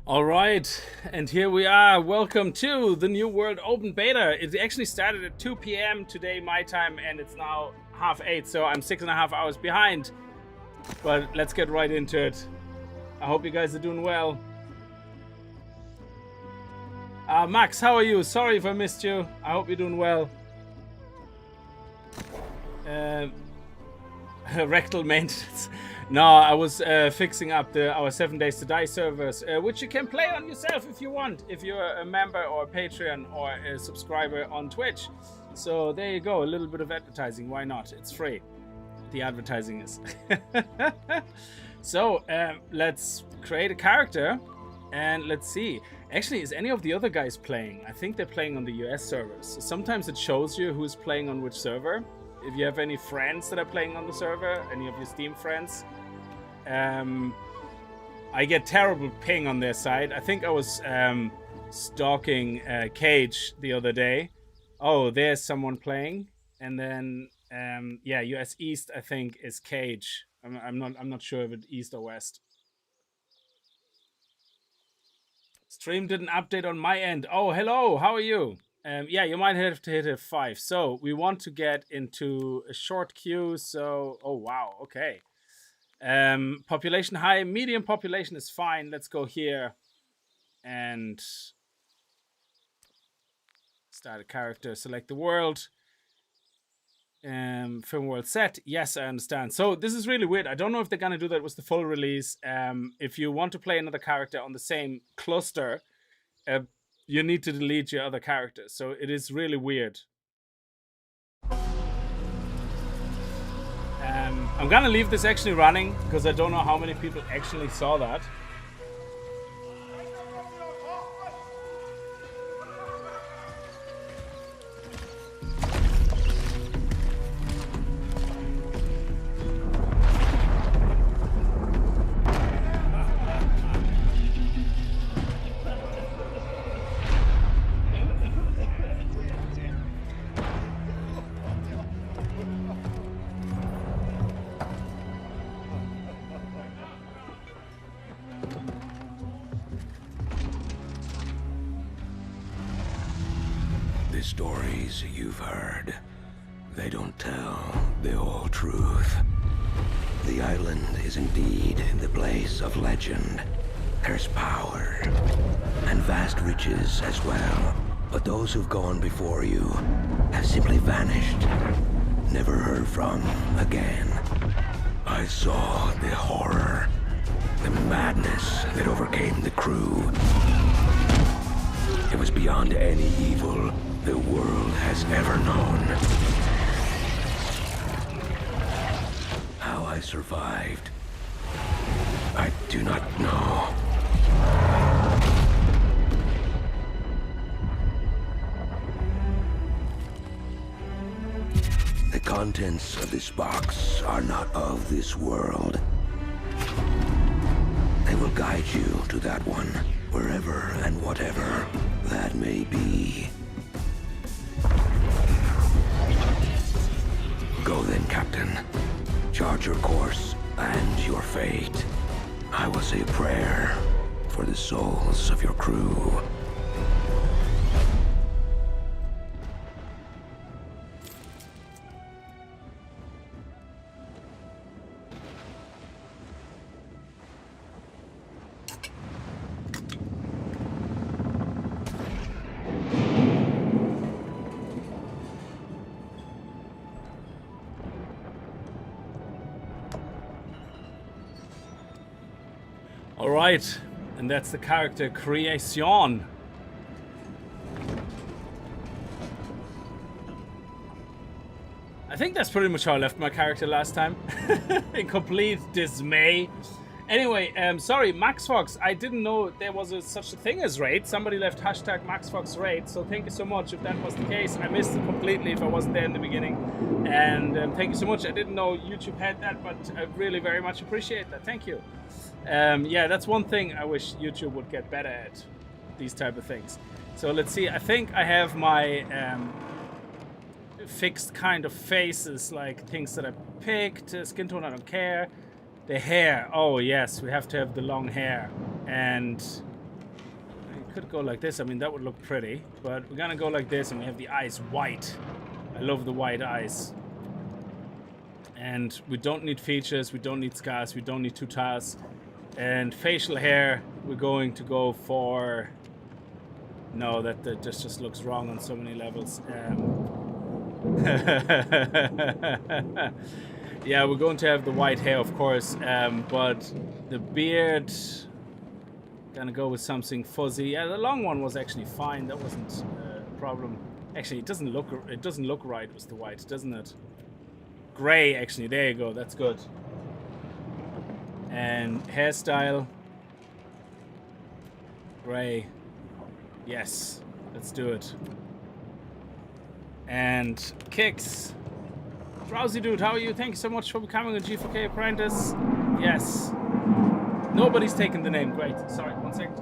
All right, and here we are. Welcome to the New World Open Beta. It actually started at 2 p.m. today, my time, and it's now 8:30, so I'm 6.5 hours behind. But let's get right into it. I hope you guys are doing well. Max, how are you? Sorry if I missed you. I hope you're doing well. Rectal maintenance. No, I was fixing up our 7 Days to Die servers, which you can play on yourself if you want, if you're a member or a Patreon or a subscriber on Twitch. So there you go, a little bit of advertising. Why not? It's free. The advertising is. So let's create a character and let's see. Actually, is any of the other guys playing? I think they're playing on the US servers. So sometimes it shows you who's playing on which server. If you have any friends that are playing on the server, any of your Steam friends, I get terrible ping on their side. I think I was stalking Cage the other day. Oh, there's someone playing, and then yeah, US East I think is Cage. I'm not sure if it's East or West. Stream didn't update on my end. Oh, hello. How are you? Yeah, you might have to hit a 5. So we want to get into a short queue. So, oh wow, okay. Population high, medium population is fine. Let's go here and start a character. Select the world. Film world set. Yes, I understand. So this is really weird. I don't know if they're gonna do that with the full release. If you want to play another character on the same cluster, you need to delete your other characters. So it is really weird. I'm gonna leave this actually running because I don't know how many people actually saw that. The stories you've heard, they don't tell the whole truth. The island is indeed the place of legend. There's power and vast riches as well. But those who've gone before you have simply vanished, never heard from again. I saw the horror, the madness that overcame the crew. It was beyond any evil the world has ever known. How I survived, I do not know. The contents of this box are not of this world. They will guide you to that one, wherever and whatever that may be. Go then, Captain. Chart your course and your fate. I will say a prayer for the souls of your crew. Alright, and that's the character creation. I think that's pretty much how I left my character last time. In complete dismay. Anyway, sorry, MaxFox. I didn't know there was such a thing as raid. Somebody left hashtag MaxFoxRaid, so thank you so much if that was the case. I missed it completely if I wasn't there in the beginning. And thank you so much. I didn't know YouTube had that, but I really very much appreciate that. Thank you. Yeah, that's one thing I wish YouTube would get better at, these type of things. So let's see. I think I have my fixed kind of faces, like things that I picked. Skin tone, I don't care. The hair. Oh yes, we have to have the long hair. And Could go like this. I mean, that would look pretty. But we're gonna go like this, and we have the eyes white. I love the white eyes. And we don't need features. We don't need scars. We don't need two tires. And facial hair, we're going to go for... No, that just looks wrong on so many levels. Yeah, we're going to have the white hair, of course. But the beard... Gonna go with something fuzzy. Yeah, the long one was actually fine. That wasn't a problem. Actually, it doesn't look right with the white, doesn't it? Gray, actually. There you go. That's good. And hairstyle. Gray. Yes. Let's do it. And Kickz. Drowsy dude, how are you? Thank you so much for becoming a G4K apprentice. Yes. Nobody's taken the name. Great. Sorry, 1 second.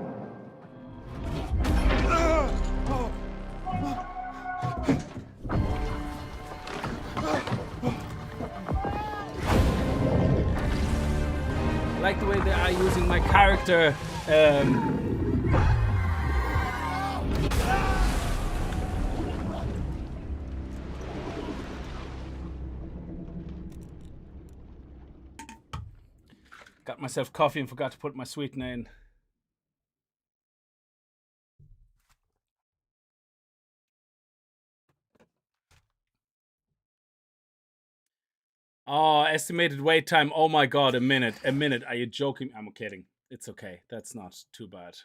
I like the way they are using my character. Got myself coffee and forgot to put my sweetener in. Oh, estimated wait time. Oh my god, a minute. A minute. Are you joking? I'm kidding. It's okay. That's not too bad.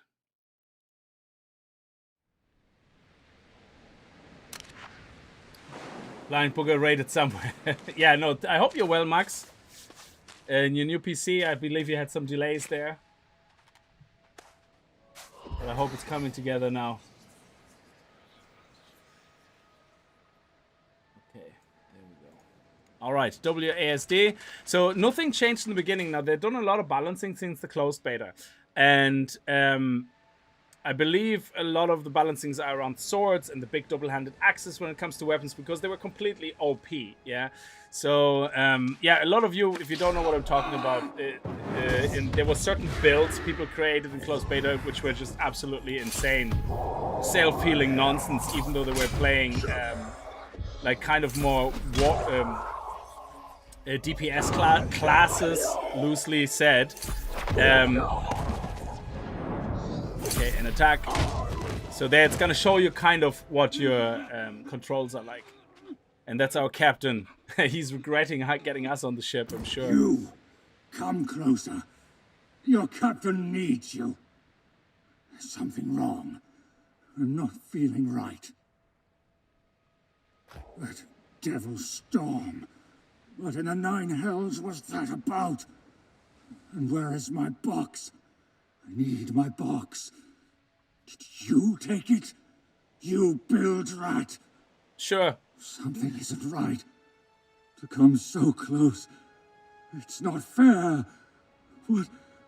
Blind Booger rated somewhere. Yeah, no, I hope you're well, Max. And your new PC, I believe you had some delays there. But I hope it's coming together now. Okay, there we go. All right, WASD. So nothing changed in the beginning. Now, they've done a lot of balancing since the closed beta. And I believe a lot of the balancings are around swords and the big double-handed axes when it comes to weapons, because they were completely OP, yeah? So, yeah, a lot of you, if you don't know what I'm talking about, there were certain builds people created in closed beta which were just absolutely insane. Self-healing nonsense, even though they were playing, like, kind of more DPS classes, loosely said. Okay, an attack. So there it's gonna show you kind of what your controls are like. And that's our captain. He's regretting getting us on the ship, I'm sure. You, come closer. Your captain needs you. There's something wrong. I'm not feeling right. That devil storm. What in the nine hells was that about? And where is my box? I need my box. Did you take it? You build rat. Sure. Something isn't right. To come so close. It's not fair.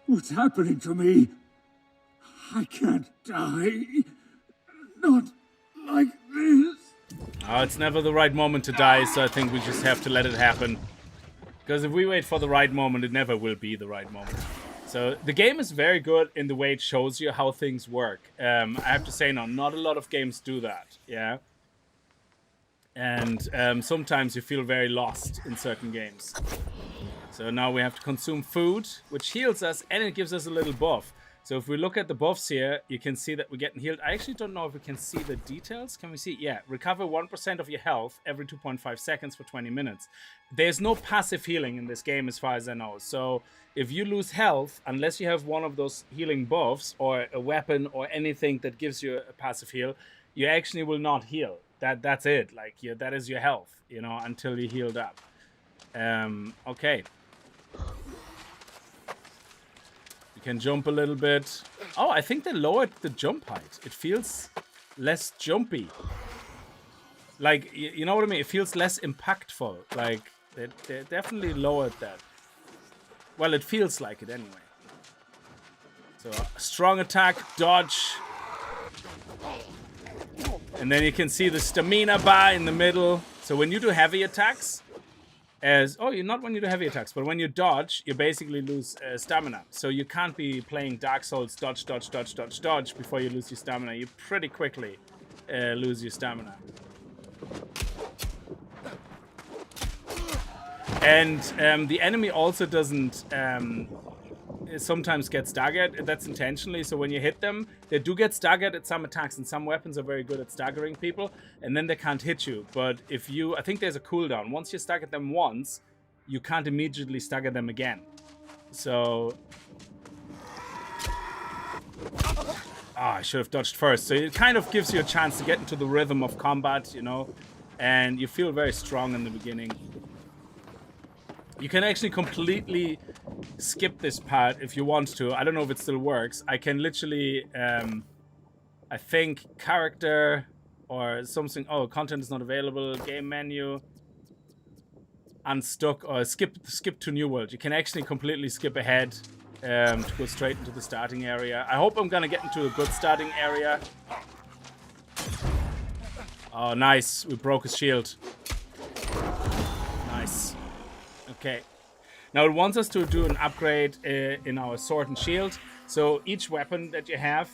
What's happening to me? I can't die. Not like this. Oh, it's never the right moment to die, so I think we just have to let it happen. Because if we wait for the right moment, it never will be the right moment. So the game is very good in the way it shows you how things work. I have to say now, not a lot of games do that, yeah? And sometimes you feel very lost in certain games. So now we have to consume food, which heals us, and it gives us a little buff. So if we look at the buffs here, you can see that we're getting healed. I actually don't know if we can see the details. Can we see? Yeah, recover 1% of your health every 2.5 seconds for 20 minutes. There's no passive healing in this game as far as I know. So if you lose health, unless you have one of those healing buffs or a weapon or anything that gives you a passive heal, you actually will not heal. That's it. Like, that is your health, you know, until you healed up. Okay. Can jump a little bit. Oh, I think they lowered the jump height. It feels less jumpy. Like, you know what I mean? It feels less impactful. Like, they definitely lowered that. Well, it feels like it anyway. So, strong attack, dodge. And then you can see the stamina bar in the middle. So when you do heavy attacks, You're not when you do heavy attacks, but when you dodge, you basically lose stamina. So you can't be playing Dark Souls dodge, dodge, dodge, dodge, dodge before you lose your stamina. You pretty quickly lose your stamina. And the enemy also doesn't sometimes get staggered. That's intentionally. So when you hit them, they do get staggered at some attacks, and some weapons are very good at staggering people, and then they can't hit you. But if you, I think there's a cooldown. Once you stagger them once, you can't immediately stagger them again. So... I should have dodged first. So it kind of gives you a chance to get into the rhythm of combat, you know, and you feel very strong in the beginning. You can actually completely skip this part if you want to. I don't know if it still works. I can literally, I think, character or something. Oh, content is not available. Game menu. Unstuck or skip to new world. You can actually completely skip ahead to go straight into the starting area. I hope I'm gonna get into a good starting area. Oh, nice. We broke his shield. Nice. Okay. Now it wants us to do an upgrade in our sword and shield. So each weapon that you have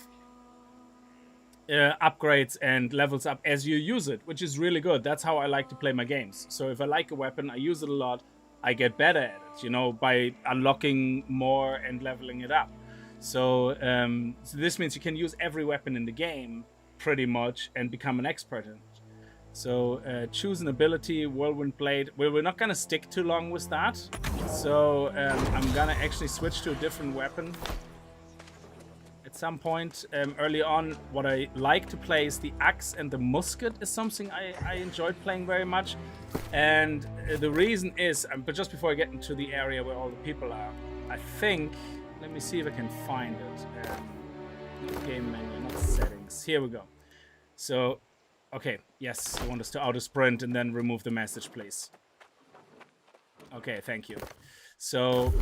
upgrades and levels up as you use it, which is really good. That's how I like to play my games. So if I like a weapon, I use it a lot, I get better at it, you know, by unlocking more and leveling it up. So, so this means you can use every weapon in the game pretty much and become an expert in it. So choose an ability, Whirlwind Blade. Well, we're not going to stick too long with that. So I'm going to actually switch to a different weapon at some point. Early on, what I like to play is the axe, and the musket is something I enjoyed playing very much. And the reason is, but just before I get into the area where all the people are, I think, let me see if I can find it. Game menu, not settings. Here we go. So, okay, yes, you want us to auto sprint and then remove the message, please. Okay, thank you. So,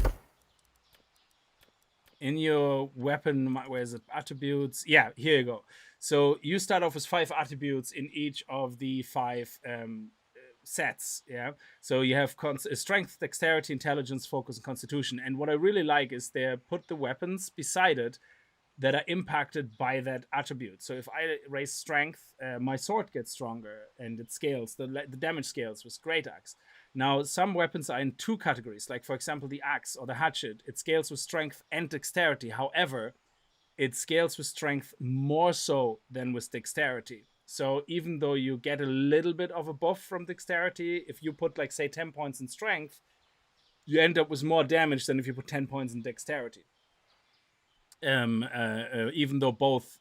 in your weapon, where is it? Attributes. Yeah, here you go. So you start off with 5 attributes in each of the 5 sets. Yeah. So you have strength, dexterity, intelligence, focus, and constitution. And what I really like is they put the weapons beside it that are impacted by that attribute. So if I raise strength, my sword gets stronger and it scales, the damage scales with great axe. Now, some weapons are in 2 categories, like for example, the axe or the hatchet. It scales with strength and dexterity. However, it scales with strength more so than with dexterity. So even though you get a little bit of a buff from dexterity, if you put like say 10 points in strength, you end up with more damage than if you put 10 points in dexterity. Even though both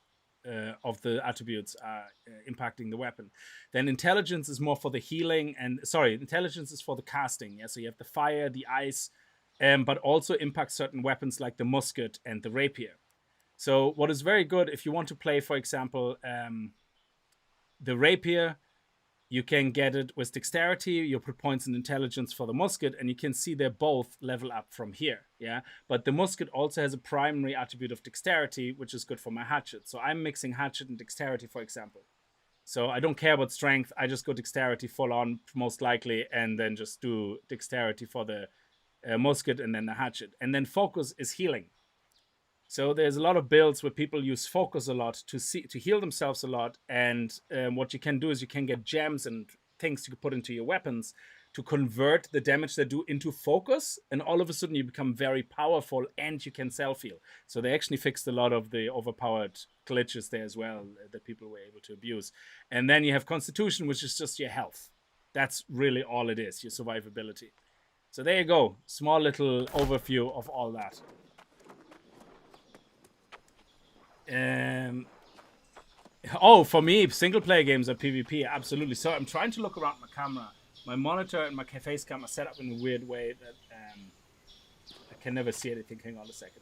of the attributes are impacting the weapon. Then intelligence is more for the healing, and intelligence is for the casting. Yeah, so you have the fire, the ice, but also impacts certain weapons like the musket and the rapier. So what is very good if you want to play, for example, the rapier, you can get it with dexterity, you put points in intelligence for the musket, and you can see they both level up from here, yeah? But the musket also has a primary attribute of dexterity, which is good for my hatchet. So I'm mixing hatchet and dexterity, for example. So I don't care about strength, I just go dexterity full on, most likely, and then just do dexterity for the musket and then the hatchet. And then focus is healing. So there's a lot of builds where people use focus a lot to heal themselves a lot. And what you can do is you can get gems and things you can put into your weapons to convert the damage they do into focus. And all of a sudden you become very powerful and you can self-heal. So they actually fixed a lot of the overpowered glitches there as well that people were able to abuse. And then you have Constitution, which is just your health. That's really all it is, your survivability. So there you go. Small little overview of all that. Oh, for me, single player games are PvP, absolutely. So I'm trying to look around my camera. My monitor and my face cam are set up in a weird way that I can never see anything. Hang on a second.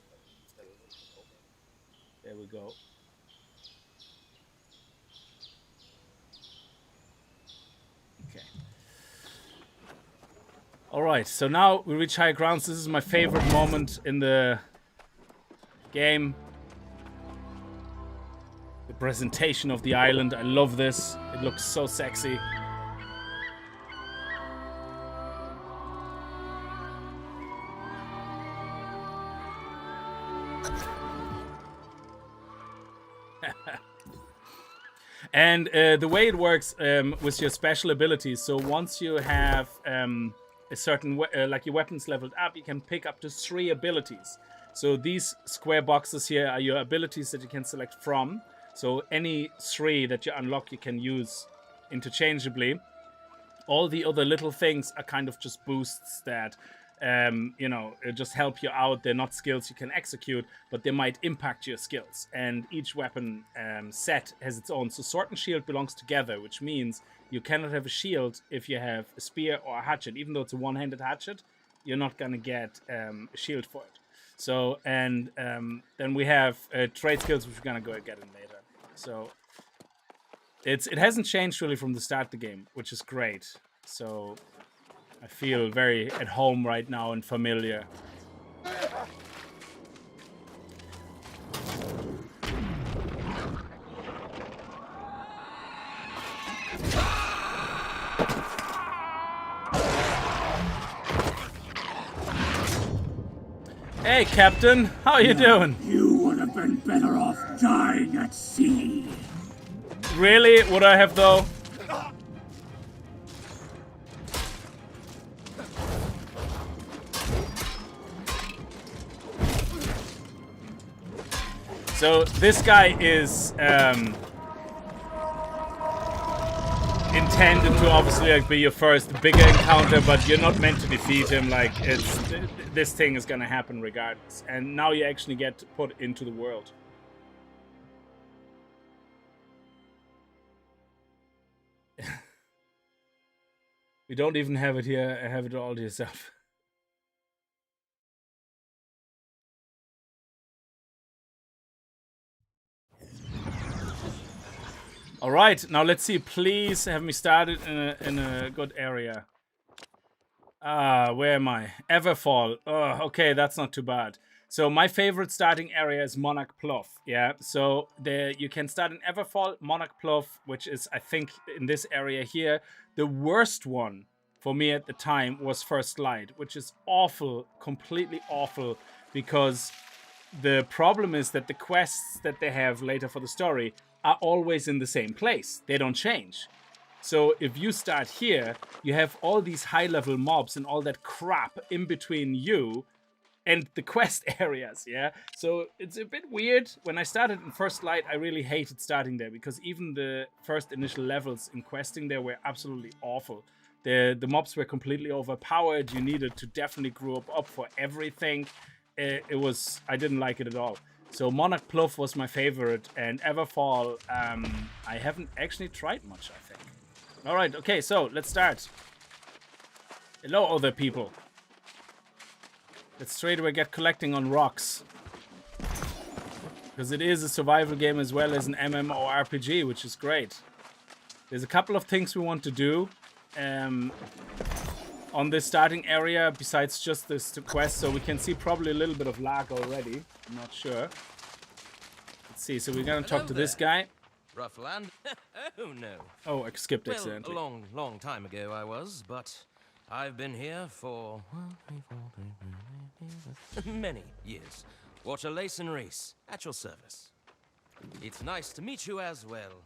There we go. Okay. All right, so now we reach high grounds. This is my favorite moment in the game. The presentation of the island. I love this. It looks so sexy. And the way it works with your special abilities, so once you have a certain, like your weapons leveled up, you can pick up to 3 abilities. So these square boxes here are your abilities that you can select from. So any 3 that you unlock, you can use interchangeably. All the other little things are kind of just boosts that, you know, just help you out. They're not skills you can execute, but they might impact your skills. And each weapon set has its own. So sword and shield belongs together, which means you cannot have a shield if you have a spear or a hatchet. Even though it's a one-handed hatchet, you're not going to get a shield for it. So, and then we have trade skills, which we're going to go get in later. So it hasn't changed really from the start of the game, which is great. So I feel very at home right now and familiar. Hey, Captain, how you doing? You would have been better off dying at sea. Really? Would I have, though? So this guy is intended to obviously like be your first bigger encounter, but you're not meant to defeat him. Like this thing is gonna happen regardless. And now you actually get put into the world. You don't even have it here. Have it all to yourself. All right, now let's see. Please have me started in a good area. Where am I? Everfall. Oh, okay, that's not too bad. So my favorite starting area is Monarch Plough. Yeah, so you can start in Everfall, Monarch Plough, which is, I think, in this area here. The worst one for me at the time was First Light, which is awful, completely awful, because the problem is that the quests that they have later for the story are always in the same place. They don't change. So if you start here, you have all these high-level mobs and all that crap in between you and the quest areas, yeah? So it's a bit weird. When I started in First Light, I really hated starting there because even the first initial levels in questing there were absolutely awful. The mobs were completely overpowered. You needed to definitely group up for everything. I didn't like it at all. So Monarch Plough was my favorite, and Everfall, I haven't actually tried much, I think. All right, okay, so let's start. Hello, other people. Let's straight away get collecting on rocks. Because it is a survival game as well as an MMORPG, which is great. There's a couple of things we want to do on this starting area besides just this quest, so we can see probably a little bit of lag already. I'm not sure. Let's see, so we're gonna talk to this guy. Rough land? Oh no. Oh, I skipped Well, accidentally. a long time ago I was, but I've been here for many years. Water Lace and Reese, at your service. It's nice to meet you as well,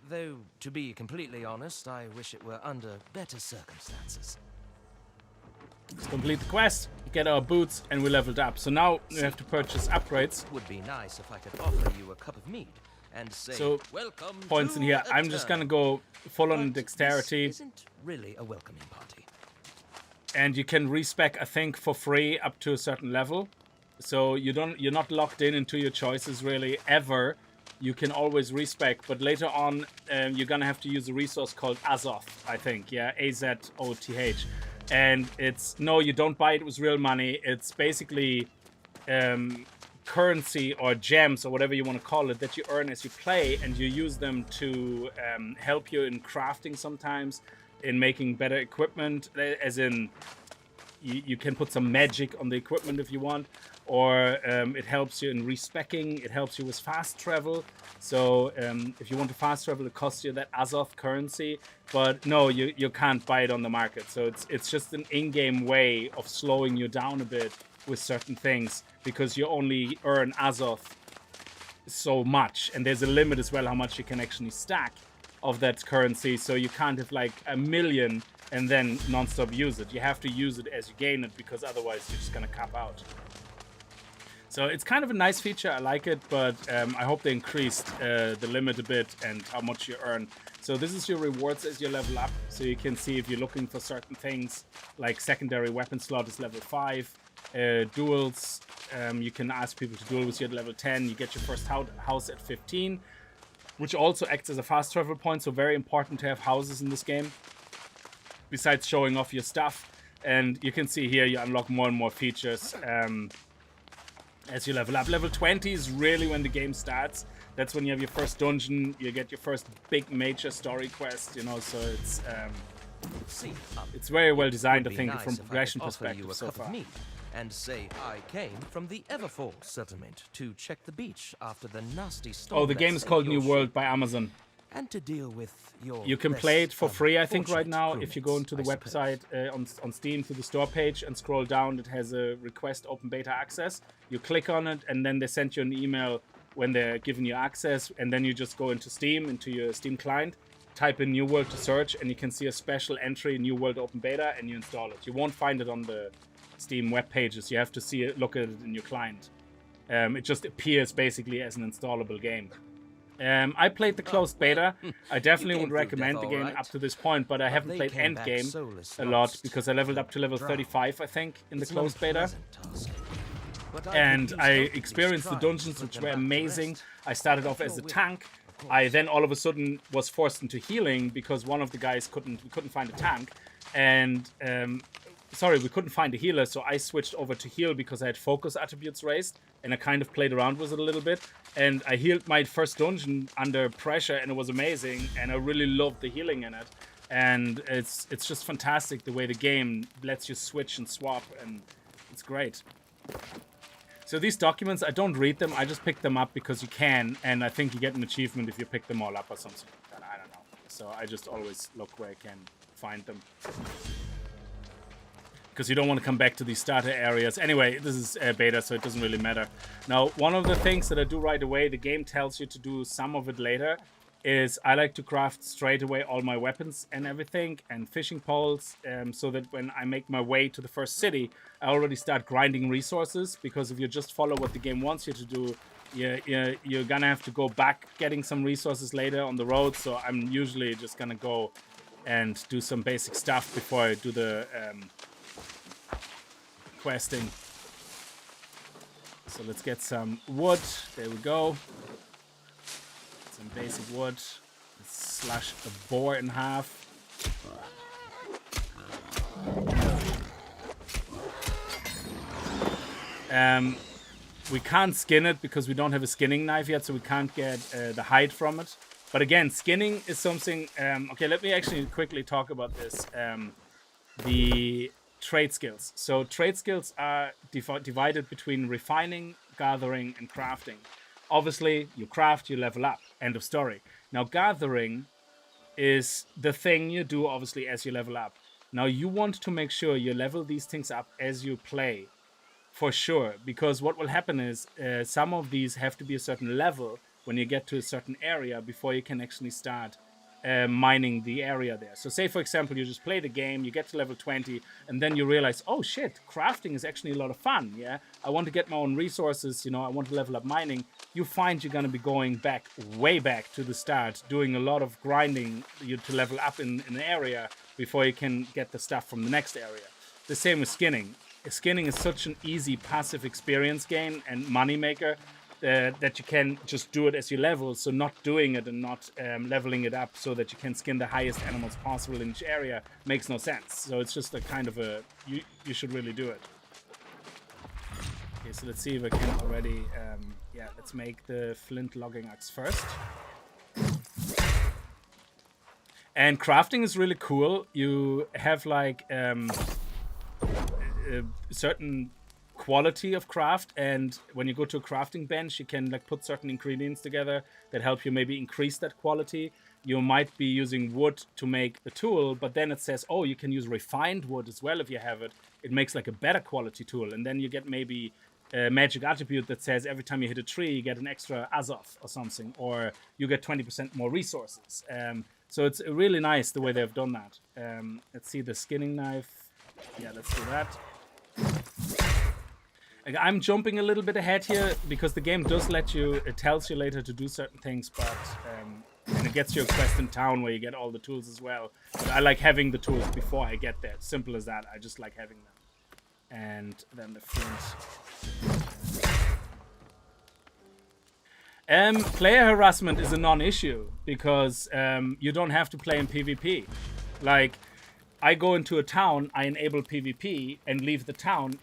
though, to be completely honest, I wish it were under better circumstances. Let's complete the quest, get our boots, and we leveled up. So now we have to purchase upgrades. Would be nice if I could offer you a cup of mead and say, So, welcome points in to here. I'm just gonna go full on But dexterity. This isn't really a welcoming party. And you can respec, I think, for free up to a certain level. So you're not locked into your choices really ever. You can always respec, but later on you're gonna have to use a resource called Azoth, I think. Yeah, AZOTH. And you don't buy it with real money. It's basically currency or gems or whatever you want to call it that you earn as you play, and you use them to help you in crafting sometimes, in making better equipment, as in you can put some magic on the equipment if you want, or it helps you in respecking, it helps you with fast travel. So if you want to fast travel, it costs you that Azoth currency, but no, you can't buy it on the market. So it's just an in-game way of slowing you down a bit with certain things, because you only earn Azoth so much, and there's a limit as well how much you can actually stack of that currency, so you can't have like 1 million and then non-stop use it. You have to use it as you gain it, because otherwise you're just gonna cap out. So it's kind of a nice feature, I like it, but I hope they increased the limit a bit and how much you earn. So this is your rewards as you level up, so you can see if you're looking for certain things, like secondary weapon slot is level 5, duels, you can ask people to duel with you at level 10, you get your first house at 15, which also acts as a fast travel point, so very important to have houses in this game, besides showing off your stuff. And you can see here you unlock more and more features as you level up. Level 20 is really when the game starts. That's when you have your first dungeon, you get your first big major story quest, you know, so it's very well designed, I think, from a progression perspective so far. And say I came from the Everfall settlement to check the beach after the nasty storm. Oh, the game is called New World by Amazon. And to deal with your you can play it for free, I think, right now. If you go into the website on Steam to the store page and scroll down, it has a request open beta access. You click on it, and then they send you an email when they're giving you access, and then you just go into Steam, into your Steam client, type in New World to search, and you can see a special entry, New World open beta, and you install it. You won't find it on the Steam web pages. You have to see it, look at it in your client. It just appears basically as an installable game. I played the closed beta. I definitely would recommend the game up to this point, but I haven't played endgame a lot because I leveled up to level 35, I think, in the closed beta. And I experienced the dungeons, which were amazing. I started off as a tank. I then all of a sudden was forced into healing because one of the guys couldn't find a tank, and we couldn't find a healer, so I switched over to heal because I had focus attributes raised, and I kind of played around with it a little bit, and I healed my first dungeon under pressure, and it was amazing, and I really loved the healing in it, and it's just fantastic the way the game lets you switch and swap, and it's great. So these documents, I don't read them, I just pick them up because you can, and I think you get an achievement if you pick them all up or something like that, I don't know. So I just always look where I can find them, because you don't want to come back to these starter areas. Anyway, this is beta, so it doesn't really matter. Now, one of the things that I do right away, the game tells you to do some of it later, is I like to craft straight away all my weapons and everything, and fishing poles, so that when I make my way to the first city, I already start grinding resources, because if you just follow what the game wants you to do, you're gonna have to go back getting some resources later on the road, so I'm usually just gonna go and do some basic stuff before I do the questing. So let's get some wood. There we go. Some basic wood. Let's slash a boar in half. We can't skin it because we don't have a skinning knife yet, so we can't get the hide from it. But again, skinning is something... okay, let me actually quickly talk about this. The trade skills. So trade skills are divided between refining, gathering, and crafting. Obviously, you craft, you level up. End of story. Now, gathering is the thing you do, obviously, as you level up. Now, you want to make sure you level these things up as you play, for sure. Because what will happen is some of these have to be a certain level when you get to a certain area before you can actually start mining the area there. So say, for example, you just play the game, you get to level 20, and then you realize, oh shit, crafting is actually a lot of fun, yeah? I want to get my own resources, you know, I want to level up mining. You find you're going to be going back, way back to the start, doing a lot of grinding to level up in an area before you can get the stuff from the next area. The same with skinning. Skinning is such an easy passive experience gain and money maker that you can just do it as you level, so not doing it and not leveling it up so that you can skin the highest animals possible in each area makes no sense. So it's just a kind of a, you should really do it. Okay, so let's see if I can already, yeah, let's make the flint logging axe first. And crafting is really cool. You have like a certain quality of craft, and when you go to a crafting bench, you can like put certain ingredients together that help you maybe increase that quality. You might be using wood to make a tool, but then it says, oh, you can use refined wood as well if you have it. It makes like a better quality tool, and then you get maybe magic attribute that says every time you hit a tree, you get an extra Azov or something, or you get 20% more resources. So it's really nice the way they've done that. Let's see the skinning knife. Yeah, let's do that. I'm jumping a little bit ahead here because the game does let you, it tells you later to do certain things, but and it gets you a quest in town where you get all the tools as well. But I like having the tools before I get there. Simple as that. I just like having them. And then the flint. Player harassment is a non-issue because you don't have to play in PvP. Like, I go into a town, I enable PvP and leave the town.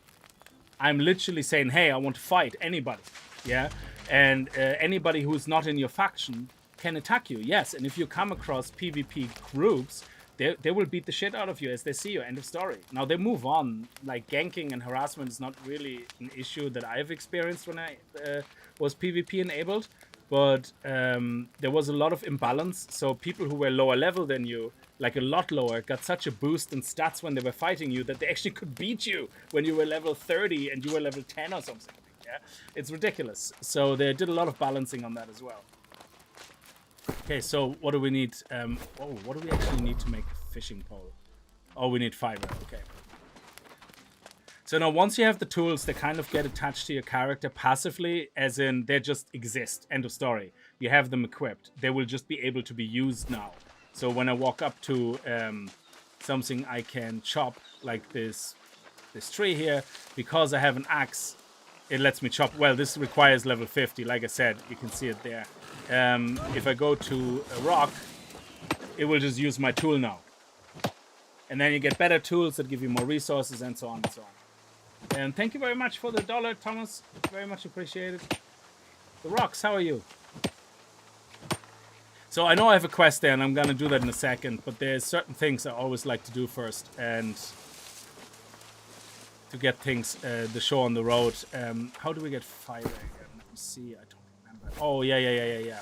I'm literally saying, hey, I want to fight anybody. Yeah? And anybody who's not in your faction can attack you. Yes, and if you come across PvP groups, they will beat the shit out of you as they see you. End of story. Now, they move on. Like, ganking and harassment is not really an issue that I've experienced when I was PvP enabled. But there was a lot of imbalance. So people who were lower level than you, like a lot lower, got such a boost in stats when they were fighting you that they actually could beat you when you were level 30 and you were level 10 or something. Yeah, it's ridiculous. So they did a lot of balancing on that as well. Okay, so what do we need? What do we actually need to make a fishing pole? Oh, we need fiber. Okay. So now once you have the tools, they kind of get attached to your character passively, as in they just exist. End of story. You have them equipped. They will just be able to be used now. So when I walk up to something I can chop, like this tree here, because I have an axe, it lets me chop. Well, this requires level 50. Like I said, you can see it there. If I go to a rock, it will just use my tool now. And then you get better tools that give you more resources and so on and so on. And thank you very much for the $1, Thomas. Very much appreciated. The Rocks, how are you? So I know I have a quest there, and I'm going to do that in a second, but there's certain things I always like to do first, and to get things, the show on the road. How do we get fiber again? Let me see, I don't remember. Oh, yeah.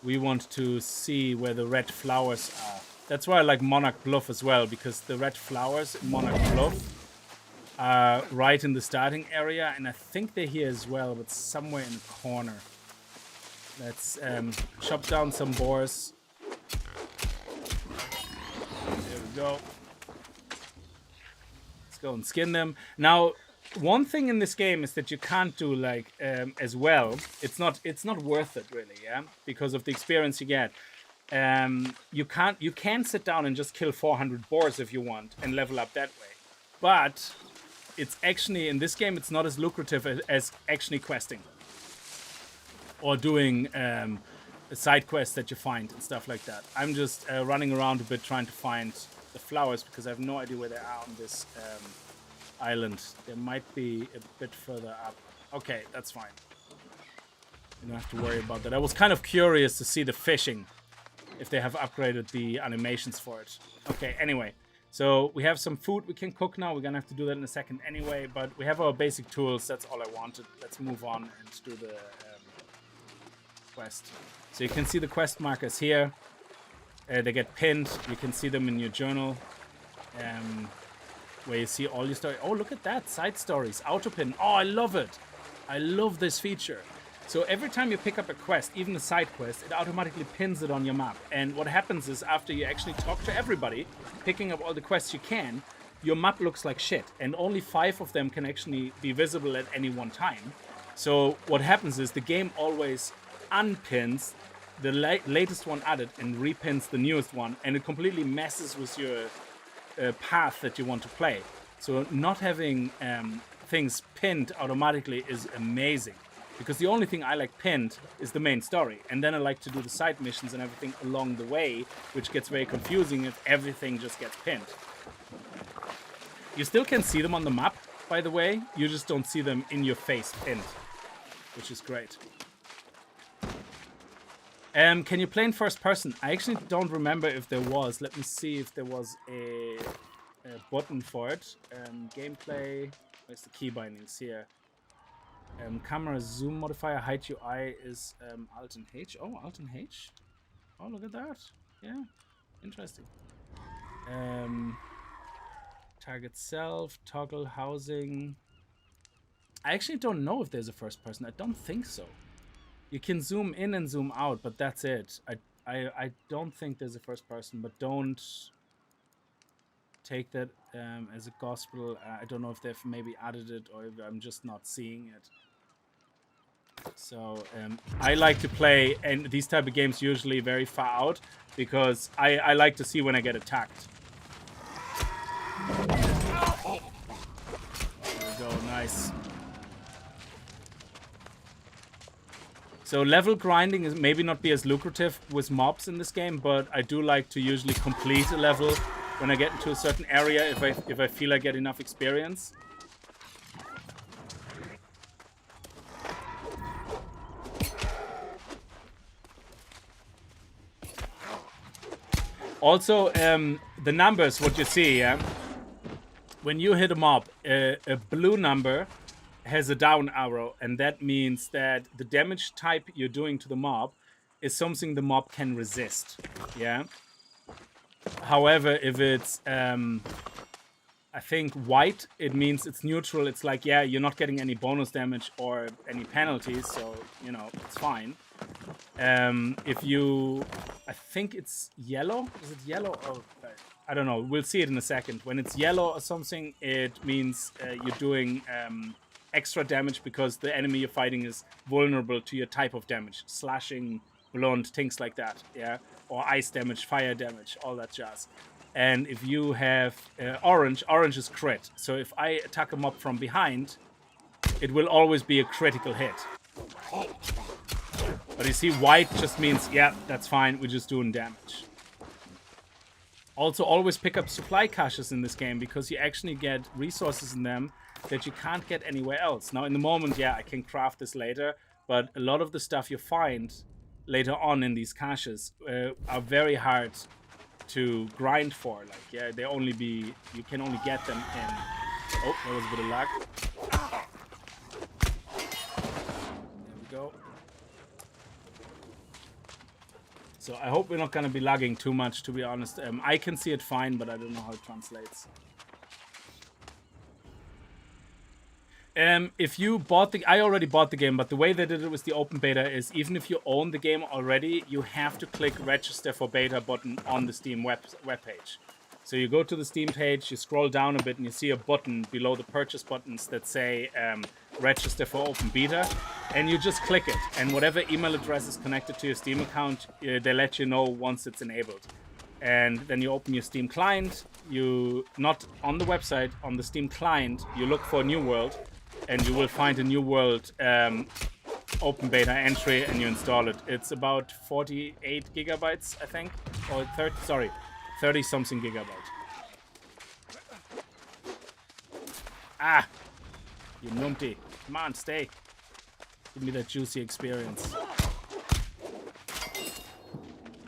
We want to see where the red flowers are. That's why I like Monarch Bluff as well, because the red flowers in Monarch Bluff are right in the starting area, and I think they're here as well, but somewhere in the corner. Let's chop down some boars. There we go. Let's go and skin them. Now, one thing in this game is that you can't do like as well. It's not worth it really, yeah, because of the experience you get. You can sit down and just kill 400 boars if you want and level up that way, but it's actually in this game it's not as lucrative as actually questing or doing side quests that you find and stuff like that. I'm just running around a bit trying to find the flowers because I have no idea where they are on this island. They might be a bit further up. Okay, that's fine. You don't have to worry about that. I was kind of curious to see the fishing, if they have upgraded the animations for it. Okay, anyway. So we have some food we can cook now. We're going to have to do that in a second anyway, but we have our basic tools. That's all I wanted. Let's move on and do the quest. So you can see the quest markers here. They get pinned. You can see them in your journal, where you see all your stories. Oh, look at that. Side stories. Autopin. Oh, I love it. I love this feature. So every time you pick up a quest, even a side quest, it automatically pins it on your map. And what happens is after you actually talk to everybody, picking up all the quests you can, your map looks like shit. And only 5 of them can actually be visible at any one time. So what happens is the game always unpins the latest one added and repins the newest one. And it completely messes with your path that you want to play. So not having things pinned automatically is amazing. Because the only thing I like pinned is the main story. And then I like to do the side missions and everything along the way, which gets very confusing if everything just gets pinned. You still can see them on the map, by the way. You just don't see them in your face pinned, which is great. Can you play in first person? I actually don't remember if there was. Let me see if there was a button for it. Gameplay. Where's the key bindings here? Camera zoom modifier, height UI is Alt and H. Oh, Alt and H. Oh, look at that. Yeah, interesting. Target self, toggle housing. I actually don't know if there's a first person. I don't think so. You can zoom in and zoom out, but that's it. I don't think there's a first person, but don't take that as a gospel. I don't know if they've maybe added it or if I'm just not seeing it. So I like to play and these type of games usually very far out because I like to see when I get attacked. There we go, nice. So level grinding is maybe not be as lucrative with mobs in this game, but I do like to usually complete a level when I get into a certain area if I feel I get enough experience. Also, the numbers, what you see, yeah? When you hit a mob, a blue number has a down arrow, and that means that the damage type you're doing to the mob is something the mob can resist, yeah? However, if it's, I think, white, it means it's neutral. It's like, yeah, you're not getting any bonus damage or any penalties, so, you know, it's fine. If you, I think it's yellow. Is it yellow or I don't know. We'll see it in a second. When it's yellow or something, it means you're doing extra damage because the enemy you're fighting is vulnerable to your type of damage, slashing, blunt, things like that. Yeah, or ice damage, fire damage, all that jazz. And if you have orange is crit. So if I attack a mob from behind, it will always be a critical hit. But you see, white just means, yeah, that's fine, we're just doing damage. Also, always pick up supply caches in this game because you actually get resources in them that you can't get anywhere else. Now, in the moment, yeah, I can craft this later, but a lot of the stuff you find later on in these caches are very hard to grind for. Like, yeah, they only be, you can only get them in. Oh, there was a bit of lag. There we go. So I hope we're not going to be lagging too much, to be honest. I can see it fine, but I don't know how it translates. If you bought the... I already bought the game, but the way they did it with the open beta is even if you own the game already, you have to click register for beta button on the Steam webpage. So you go to the Steam page, you scroll down a bit, and you see a button below the purchase buttons that say register for open beta, and you just click it. And whatever email address is connected to your Steam account, they let you know once it's enabled. And then you open your Steam client, you, not on the website, on the Steam client, you look for a new world, and you will find a new world open beta entry, and you install it. It's about 48 gigabytes, I think, or 30 something gigabyte. Ah, you numpty. Come on, stay. Give me that juicy experience.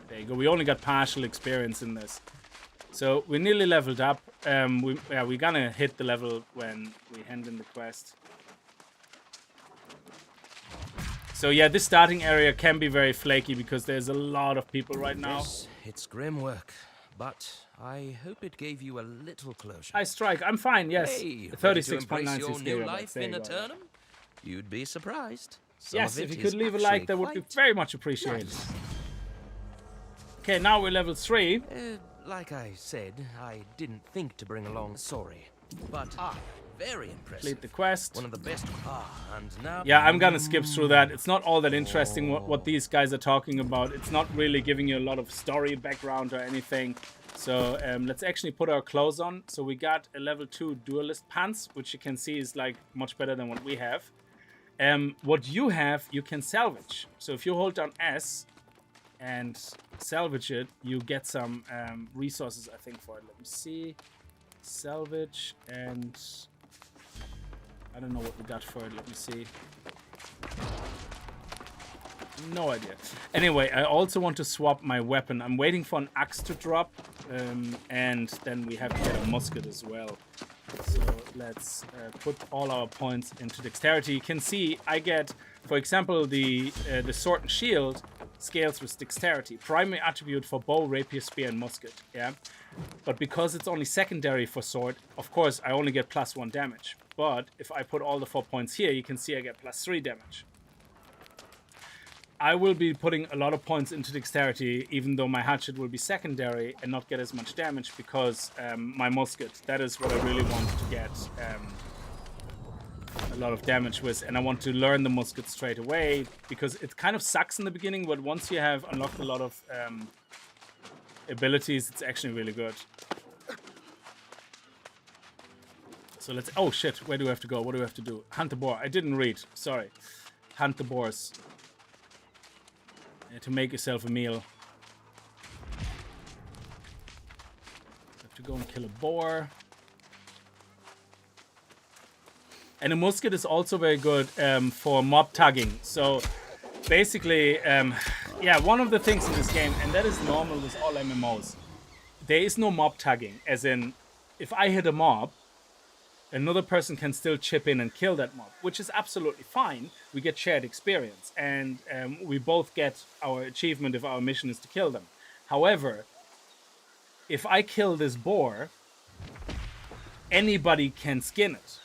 There you go. We only got partial experience in this. So we're nearly leveled up. We're gonna hit the level when we hand in the quest. So yeah, this starting area can be very flaky because there's a lot of people right now. Yes, it's grim work, but I hope it gave you a little closure. I strike. I'm fine. Yes. Hey, 36.96 your new gigabytes. life There in you go. Aeternum? You'd be surprised. Yes, if you could leave a like, that would be very much appreciated. Nice. Okay, now we're level 3. Like I said, I didn't think to bring along sorry, but very impressive. Complete the quest. One of the best. And now. Yeah, I'm gonna skip through that. It's not all that interesting what these guys are talking about. It's not really giving you a lot of story background or anything. So let's actually put our clothes on. So we got a level 2 duelist pants, which you can see is like much better than what we have. What you have, you can salvage. So if you hold down S and salvage it, you get some resources, I think, for it. Let me see. Salvage, and I don't know what we got for it. Let me see. No idea. Anyway, I also want to swap my weapon. I'm waiting for an axe to drop, and then we have to get a musket as well. So let's put all our points into dexterity. You can see I get, for example, the sword and shield scales with dexterity. Primary attribute for bow, rapier, spear, and musket. Yeah, but because it's only secondary for sword, of course I only get +1 damage. but if I put all the 4 points here, you can see I get +3 damage. I will be putting a lot of points into dexterity, even though my hatchet will be secondary and not get as much damage, because my musket, that is what I really want to get a lot of damage with, and I want to learn the musket straight away, because it kind of sucks in the beginning, but once you have unlocked a lot of abilities, it's actually really good. So let's... Oh shit, where do I have to go? What do I have to do? Hunt the boar. I didn't read, sorry. Hunt the boars. To make yourself a meal. Have to go and kill a boar. And a musket is also very good for mob tagging. So basically, yeah, one of the things in this game, and that is normal with all MMOs, there is no mob tagging. As in, if I hit a mob, another person can still chip in and kill that mob, which is absolutely fine. We get shared experience, and we both get our achievement if our mission is to kill them. However, if I kill this boar, anybody can skin it.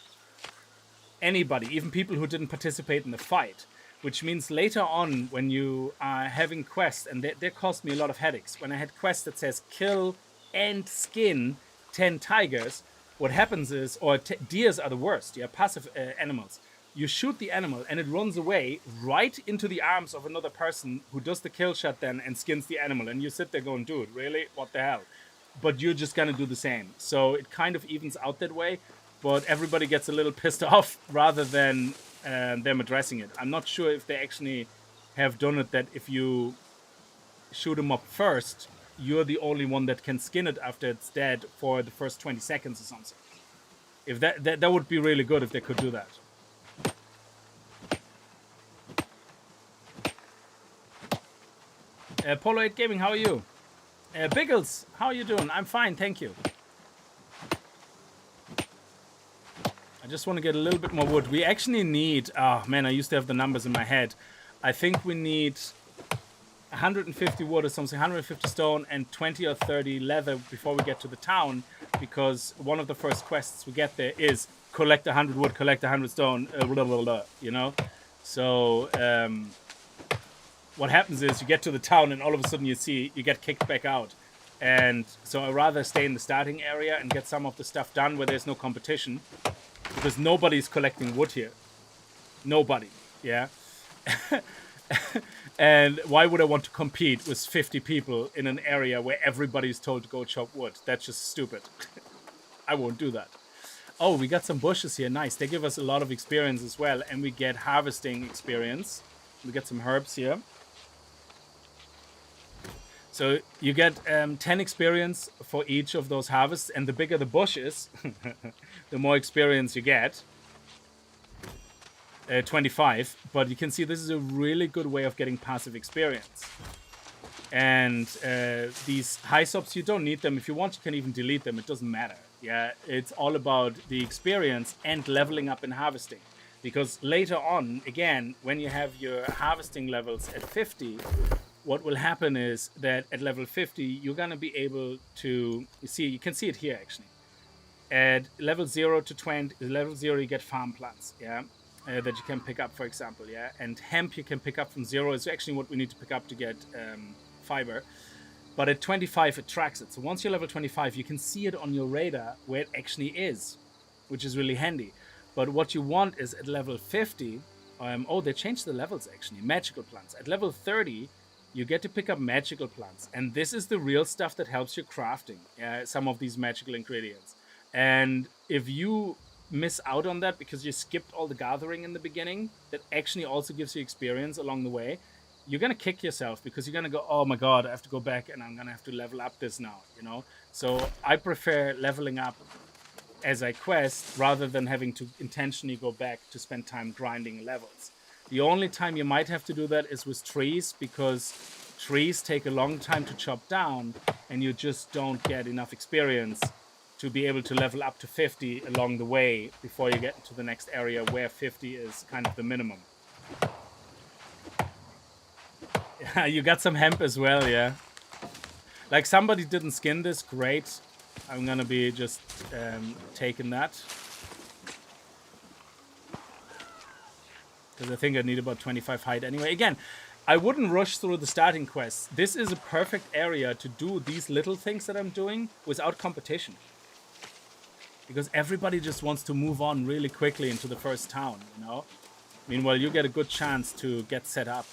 Anybody, even people who didn't participate in the fight. Which means later on, when you are having quests, and they cost me a lot of headaches. When I had quests that says kill and skin 10 tigers, what happens is, or deers are the worst, yeah, passive animals. You shoot the animal and it runs away right into the arms of another person who does the kill shot then and skins the animal. And you sit there going, dude, really? What the hell? But you're just going to do the same. So it kind of evens out that way, but everybody gets a little pissed off rather than them addressing it. I'm not sure if they actually have done it that if you shoot them up first, you're the only one that can skin it after it's dead for the first 20 seconds or something. If that would be really good if they could do that. Polo 8 Gaming, how are you? Biggles, how are you doing? I'm fine, thank you. I just want to get a little bit more wood. We actually need... Oh, man, I used to have the numbers in my head. I think we need 150 wood or something, 150 stone, and 20 or 30 leather before we get to the town, because one of the first quests we get there is collect 100 wood, collect 100 stone, blah, blah, blah, you know? So, what happens is you get to the town and all of a sudden you get kicked back out. And so I'd rather stay in the starting area and get some of the stuff done where there's no competition, because nobody's collecting wood here. Nobody, yeah? And why would I want to compete with 50 people in an area where everybody's told to go chop wood? That's just stupid. I won't do that. Oh, we got some bushes here. Nice. They give us a lot of experience as well. And we get harvesting experience. We get some herbs here. So you get 10 experience for each of those harvests. And the bigger the bush is, the more experience you get. 25, but you can see this is a really good way of getting passive experience. And these high subs, you don't need them. If you want, you can even delete them. It doesn't matter. Yeah, it's all about the experience and leveling up in harvesting. Because later on, again, when you have your harvesting levels at 50, what will happen is that at level 50, you're going to be able to... You can see it here, actually. At level 0 to 20, level 0, you get farm plants, yeah? That you can pick up, for example, yeah? And hemp you can pick up from 0. It's actually what we need to pick up to get fiber. But at 25, it tracks it. So once you're level 25, you can see it on your radar where it actually is, which is really handy. But what you want is at level 50... oh, they changed the levels, actually. Magical plants. At level 30, you get to pick up magical plants. And this is the real stuff that helps you crafting some of these magical ingredients. And if you miss out on that because you skipped all the gathering in the beginning, that actually also gives you experience along the way, you're gonna kick yourself, because you're gonna go, oh my god, I have to go back and I'm gonna have to level up this now, you know? So I prefer leveling up as I quest rather than having to intentionally go back to spend time grinding levels. The only time you might have to do that is with trees, because trees take a long time to chop down and you just don't get enough experience to be able to level up to 50 along the way before you get into the next area where 50 is kind of the minimum. Yeah, you got some hemp as well, yeah. Like, somebody didn't skin this, great. I'm gonna be just taking that. because I think I need about 25 hide anyway. Again, I wouldn't rush through the starting quests. This is a perfect area to do these little things that I'm doing without competition. Because everybody just wants to move on really quickly into the first town, you know? Meanwhile, you get a good chance to get set up.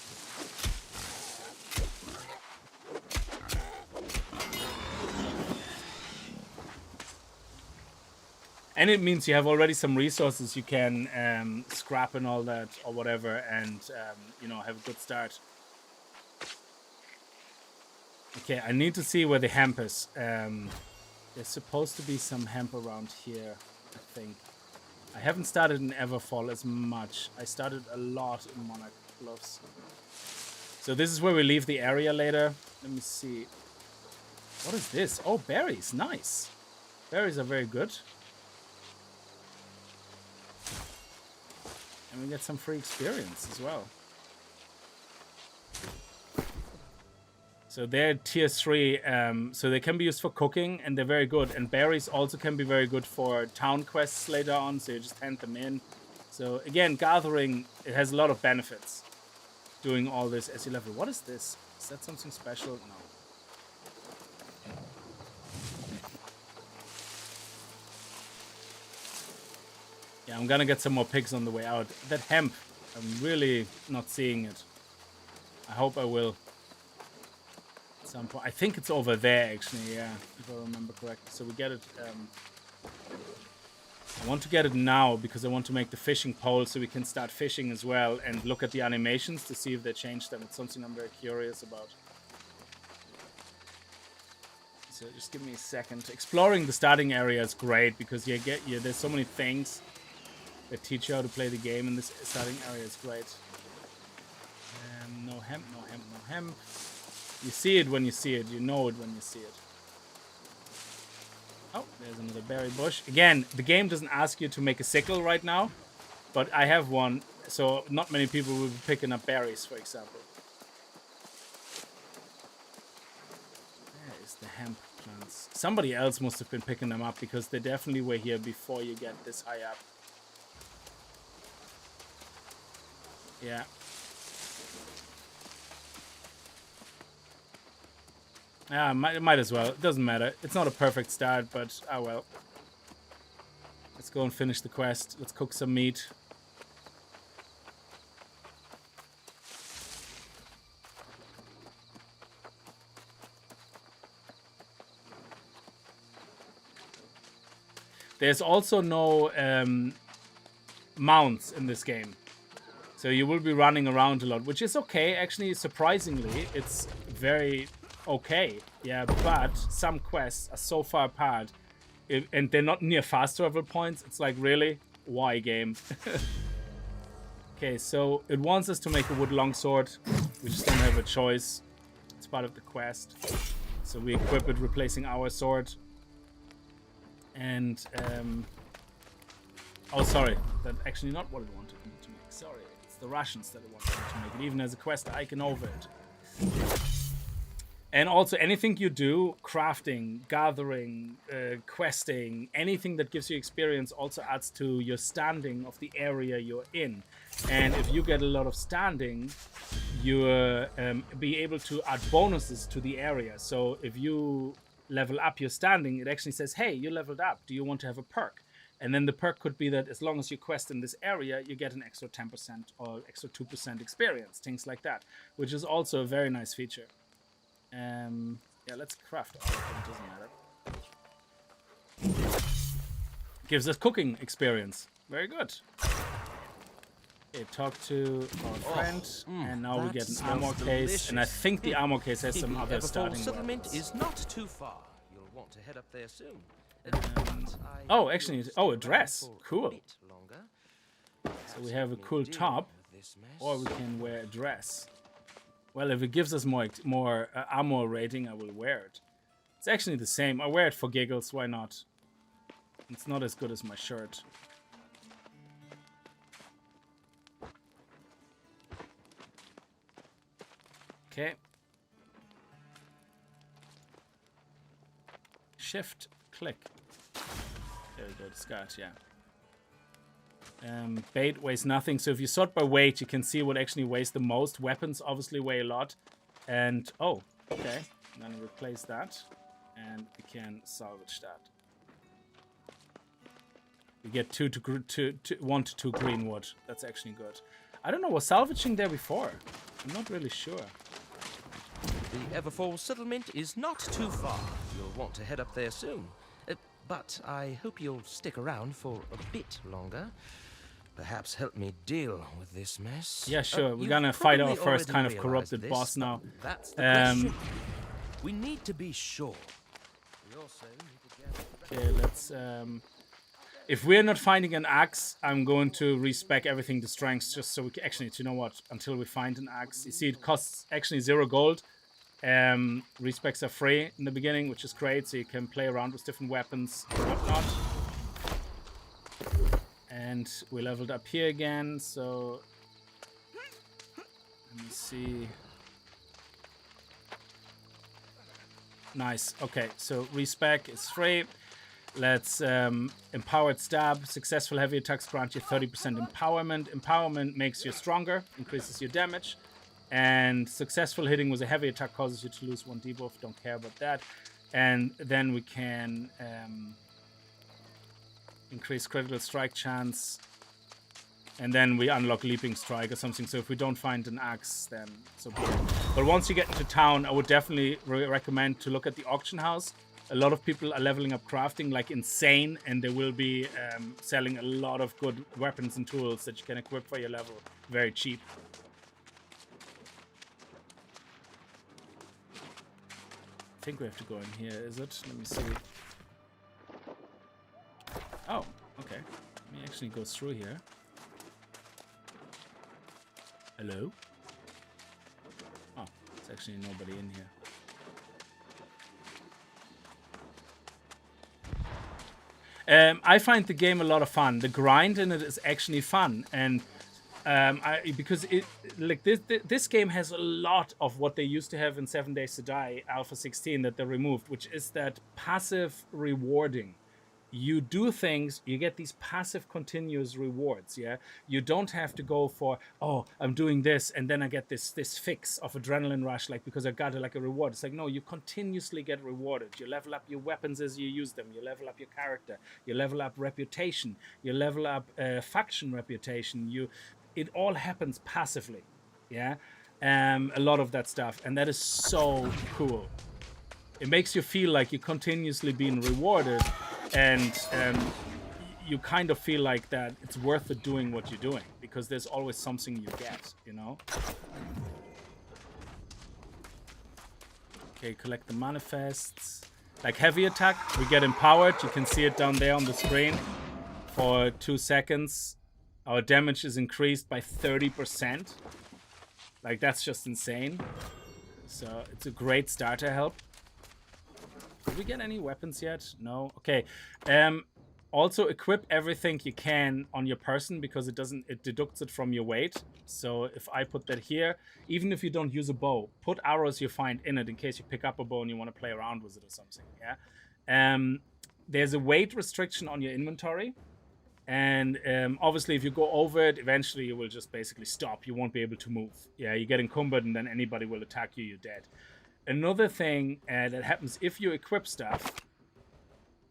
And it means you have already some resources you can scrap and all that or whatever, and you know, have a good start. Okay, I need to see where the hemp is. There's supposed to be some hemp around here, I think. I haven't started in Everfall as much. I started a lot in Monarch Bluffs. So this is where we leave the area later. Let me see. What is this? Oh, berries. Nice. Berries are very good. And we get some free experience as well. So they're tier 3, so they can be used for cooking, and they're very good. And berries also can be very good for town quests later on, so you just hand them in. So again, gathering, it has a lot of benefits. Doing all this as you level. What is this? Is that something special? No. Yeah, I'm gonna get some more pigs on the way out. That hemp, I'm really not seeing it. I hope I will. Some point. I think it's over there actually, yeah, if I remember correctly. So we get it. I want to get it now because I want to make the fishing pole so we can start fishing as well and look at the animations to see if they changed them. It's something I'm very curious about. So just give me a second. Exploring the starting area is great because there's so many things that teach you how to play the game, and this starting area is great. No hemp, no hemp, no hemp. You see it when you see it. You know it when you see it. Oh, there's another berry bush. Again, the game doesn't ask you to make a sickle right now, but I have one, so not many people will be picking up berries, for example. There is the hemp plants. Somebody else must have been picking them up because they definitely were here before you get this high up. Yeah. Yeah, might as well. It doesn't matter. It's not a perfect start, but oh well. Let's go and finish the quest. Let's cook some meat. There's also no mounts in this game. So you will be running around a lot, which is okay. Actually, surprisingly, it's very okay. Yeah, but some quests are so far apart and they're not near fast travel points. It's like, really? Why, game? Okay, so it wants us to make a wood longsword. We just don't have a choice. It's part of the quest. So we equip it, replacing our sword. And, oh, sorry. That's actually not what it wanted me to make. Sorry. It's the Russians that it wanted me to make it. Even as a quest icon over it. And also anything you do, crafting, gathering, questing, anything that gives you experience also adds to your standing of the area you're in. And if you get a lot of standing, you'll be able to add bonuses to the area. So if you level up your standing, it actually says, hey, you leveled up. Do you want to have a perk? And then the perk could be that as long as you quest in this area, you get an extra 10% or extra 2% experience, things like that, which is also a very nice feature. Yeah, let's craft all of them, doesn't matter. Gives us cooking experience. Very good. Okay, talk to our friend, and now we get an armor case, and I think the armor case has some other starting settlement weapons. is not too far. You'll want to head up there soon. Oh, actually, a dress. Cool. So we have a cool top, or we can wear a dress. Well, if it gives us more armor rating, I will wear it. It's actually the same. I wear it for giggles. Why not? It's not as good as my shirt. Okay. Shift, click. There we go, the skirt, yeah. Bait weighs nothing. So if you sort by weight, you can see what actually weighs the most. Weapons obviously weigh a lot. And, oh, okay. And then replace that. And we can salvage that. We get 1 to 2 green wood. That's actually good. I don't know, was salvaging there before? I'm not really sure. The Everfall settlement is not too far. You'll want to head up there soon. But I hope you'll stick around for a bit longer. Perhaps help me deal with this mess. Yeah, sure. We're gonna fight our first kind of corrupted boss now. That's the question. We need to be sure. We also need to get... Okay, let's... if we're not finding an axe, I'm going to respec everything to strengths just so we can... Actually, you know what? Until we find an axe. You see, it costs actually 0 gold. Respecs are free in the beginning, which is great, so you can play around with different weapons and whatnot. And we leveled up here again, so let me see. Nice. Okay, so respec is free. Let's empowered stab. Successful heavy attacks grant you 30% empowerment. Empowerment makes you stronger, increases your damage. And successful hitting with a heavy attack causes you to lose 1 debuff. Don't care about that. And then we can increase critical strike chance. And then we unlock leaping strike or something. So if we don't find an axe, then so be it. But once you get into town, I would definitely recommend to look at the auction house. A lot of people are leveling up crafting like insane. And they will be selling a lot of good weapons and tools that you can equip for your level very cheap. I think we have to go in here, is it? Let me see. Oh, okay. Let me actually go through here. Hello? Oh, there's actually nobody in here. I find the game a lot of fun. The grind in it is actually fun, and because it like this game has a lot of what they used to have in 7 Days to Die Alpha 16 that they removed, which is that passive rewarding. You do things, you get these passive continuous rewards. Yeah, you don't have to go for, oh, I'm doing this and then I get this fix of adrenaline rush, like because I got like a reward. It's like, no, you continuously get rewarded. You level up your weapons as you use them. You level up your character. You level up reputation. You level up faction reputation. It all happens passively. Yeah, a lot of that stuff, and that is so cool. It makes you feel like you're continuously being rewarded, and you kind of feel like that it's worth it doing what you're doing because there's always something you get, you know. Okay, collect the manifests. Like heavy attack, we get empowered. You can see it down there on the screen for 2 seconds. Our damage is increased by 30%. Like, that's just insane. So it's a great starter help. Did we get any weapons yet? No. Okay. Also equip everything you can on your person because it deducts it from your weight. So if I put that here, even if you don't use a bow, put arrows you find in it in case you pick up a bow and you want to play around with it or something. Yeah. There's a weight restriction on your inventory. And obviously if you go over it, eventually you will just basically stop. You won't be able to move. Yeah, you get encumbered and then anybody will attack you, you're dead. Another thing that happens if you equip stuff,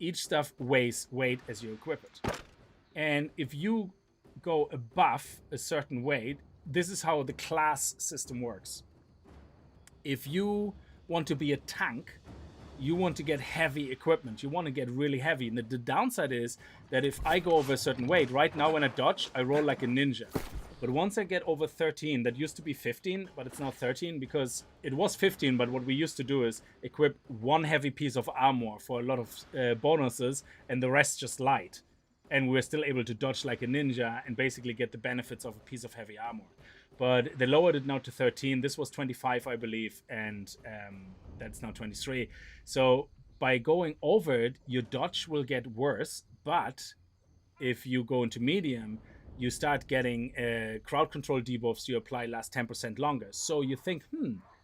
each stuff weighs weight as you equip it. And if you go above a certain weight, this is how the class system works. If you want to be a tank, you want to get heavy equipment. You want to get really heavy. And the downside is that if I go over a certain weight, right now when I dodge, I roll like a ninja. But once I get over 13, that used to be 15, but it's now 13 because it was 15. But what we used to do is equip one heavy piece of armor for a lot of bonuses and the rest just light. And we're still able to dodge like a ninja and basically get the benefits of a piece of heavy armor. But they lowered it now to 13. This was 25, I believe, and that's now 23. So by going over it, your dodge will get worse. But if you go into medium, you start getting crowd control debuffs you apply last 10% longer. So you think,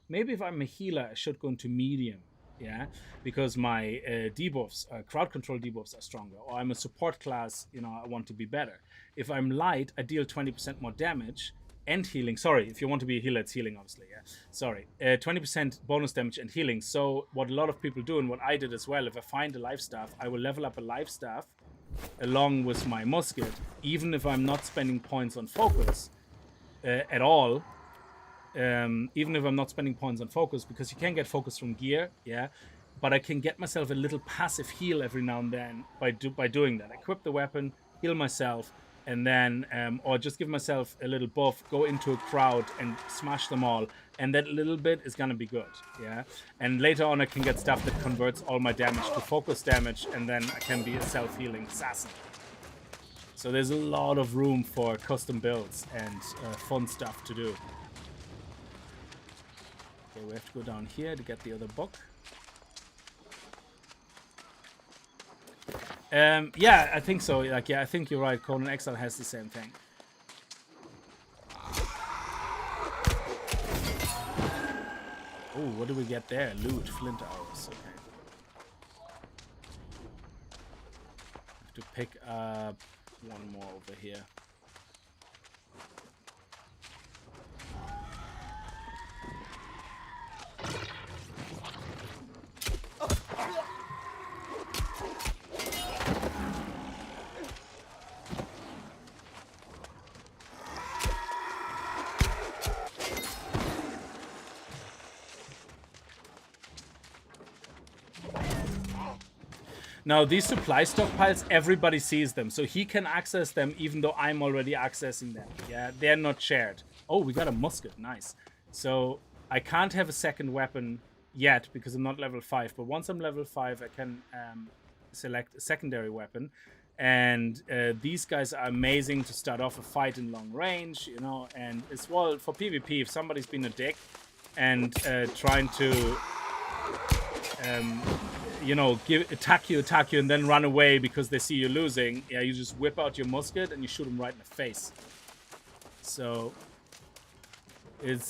maybe if I'm a healer, I should go into medium. yeah, because my debuffs, crowd control debuffs are stronger, or I'm a support class, you know, I want to be better. If I'm light, I deal 20% more damage and healing. Sorry, if you want to be a healer, it's healing, obviously, yeah. Sorry, 20% bonus damage and healing. So what a lot of people do, and what I did as well, if I find a life staff, I will level up a life staff along with my musket, even if I'm not spending points on focus at all. Even if I'm not spending points on focus, because you can get focus from gear, yeah, but I can get myself a little passive heal every now and then by doing that. Equip the weapon, heal myself, and then or just give myself a little buff, go into a crowd and smash them all, and that little bit is gonna be good, yeah. And later on I can get stuff that converts all my damage to focus damage, and then I can be a self-healing assassin. So there's a lot of room for custom builds and fun stuff to do. Okay, we have to go down here to get the other book. Yeah, I think so. Like, yeah, I think you're right. Conan Exile has the same thing. Oh, what do we get there? Loot, flint arrows. Okay. Have to pick up one more over here. Now, these supply stockpiles, everybody sees them, so he can access them even though I'm already accessing them. Yeah, they're not shared. Oh, we got a musket. Nice. So I can't have a second weapon yet because I'm not level 5, but once I'm level 5, I can select a secondary weapon. And these guys are amazing to start off a fight in long range, you know, and as well for PvP, if somebody's been a dick and trying to... you know, attack you, and then run away because they see you losing. Yeah, you just whip out your musket and you shoot them right in the face. So,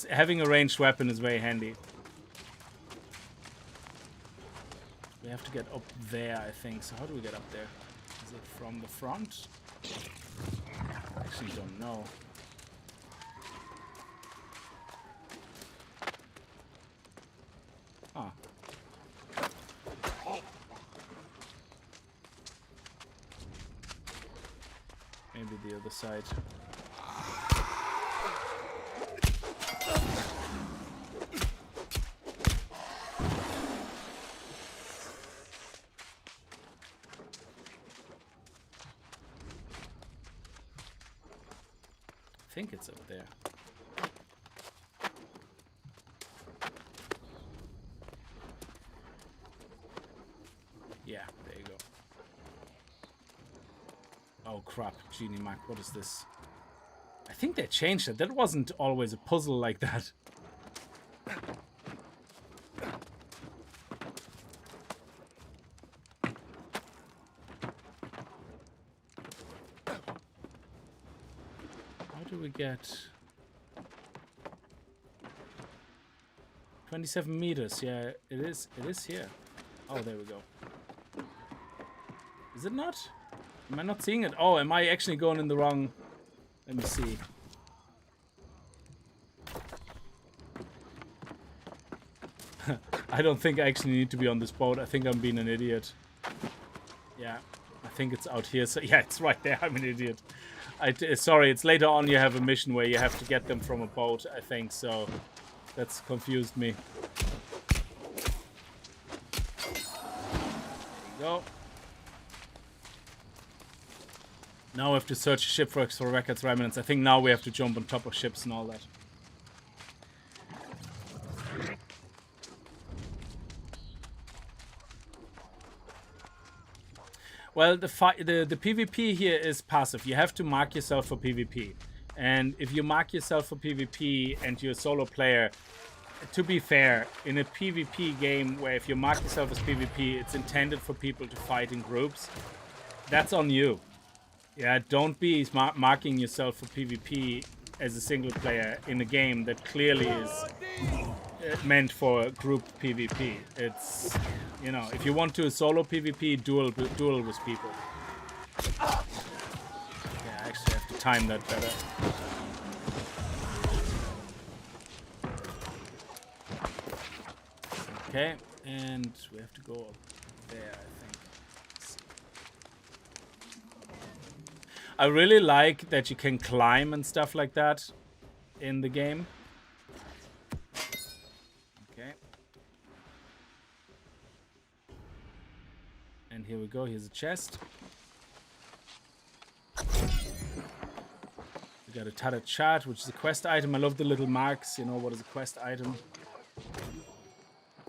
having a ranged weapon is very handy. We have to get up there, I think. So how do we get up there? Is it from the front? I actually don't know. Ah. Maybe the other side. I think it's up there. Yeah, there you go. Oh crap, Genie Mac, what is this? I think they changed it. That wasn't always a puzzle like that. How do we get... 27 meters, yeah, it is here. Oh, there we go. Is it not? Am I not seeing it? Oh, am I actually going in the wrong... Let me see. I don't think I actually need to be on this boat. I think I'm being an idiot. Yeah, I think it's out here. So yeah, it's right there. I'm an idiot. Sorry, it's later on you have a mission where you have to get them from a boat, I think. So that's confused me. There you go. Now we have to search shipwrecks for records, remnants. I think now we have to jump on top of ships and all that. Well, the PvP here is passive. You have to mark yourself for PvP. And if you mark yourself for PvP and you're a solo player, to be fair, in a PvP game where if you mark yourself as PvP, it's intended for people to fight in groups. That's on you. Yeah, don't be marking yourself for PvP as a single player in a game that clearly is meant for group PvP. It's, you know, if you want to solo PvP, duel with people. Yeah, I actually have to time that better. Okay, and we have to go up there, I think. I really like that you can climb and stuff like that in the game. Okay. And here we go, here's a chest. We got a tattered chart, which is a quest item. I love the little marks, you know, what is a quest item.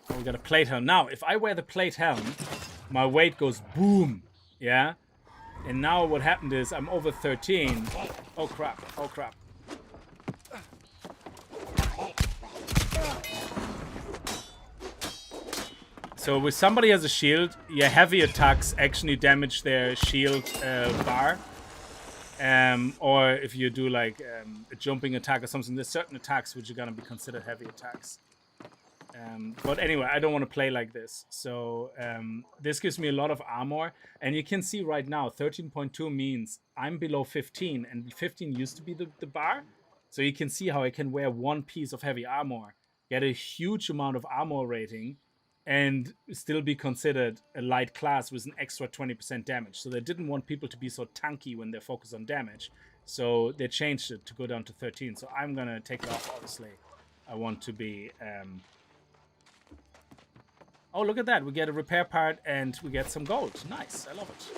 Oh, we got a plate helm. Now, if I wear the plate helm, my weight goes boom, yeah? And now what happened is I'm over 13. Oh crap, oh crap. So if somebody has a shield, your heavy attacks actually damage their shield bar. Or if you do like a jumping attack or something, there's certain attacks which are gonna be considered heavy attacks. But anyway, I don't want to play like this. So this gives me a lot of armor. And you can see right now, 13.2 means I'm below 15. And 15 used to be the bar. So you can see how I can wear one piece of heavy armor, get a huge amount of armor rating, and still be considered a light class with an extra 20% damage. So they didn't want people to be so tanky when they focus on damage. So they changed it to go down to 13. So I'm going to take it off, obviously. I want to be... Oh, look at that. We get a repair part and we get some gold. Nice. I love it.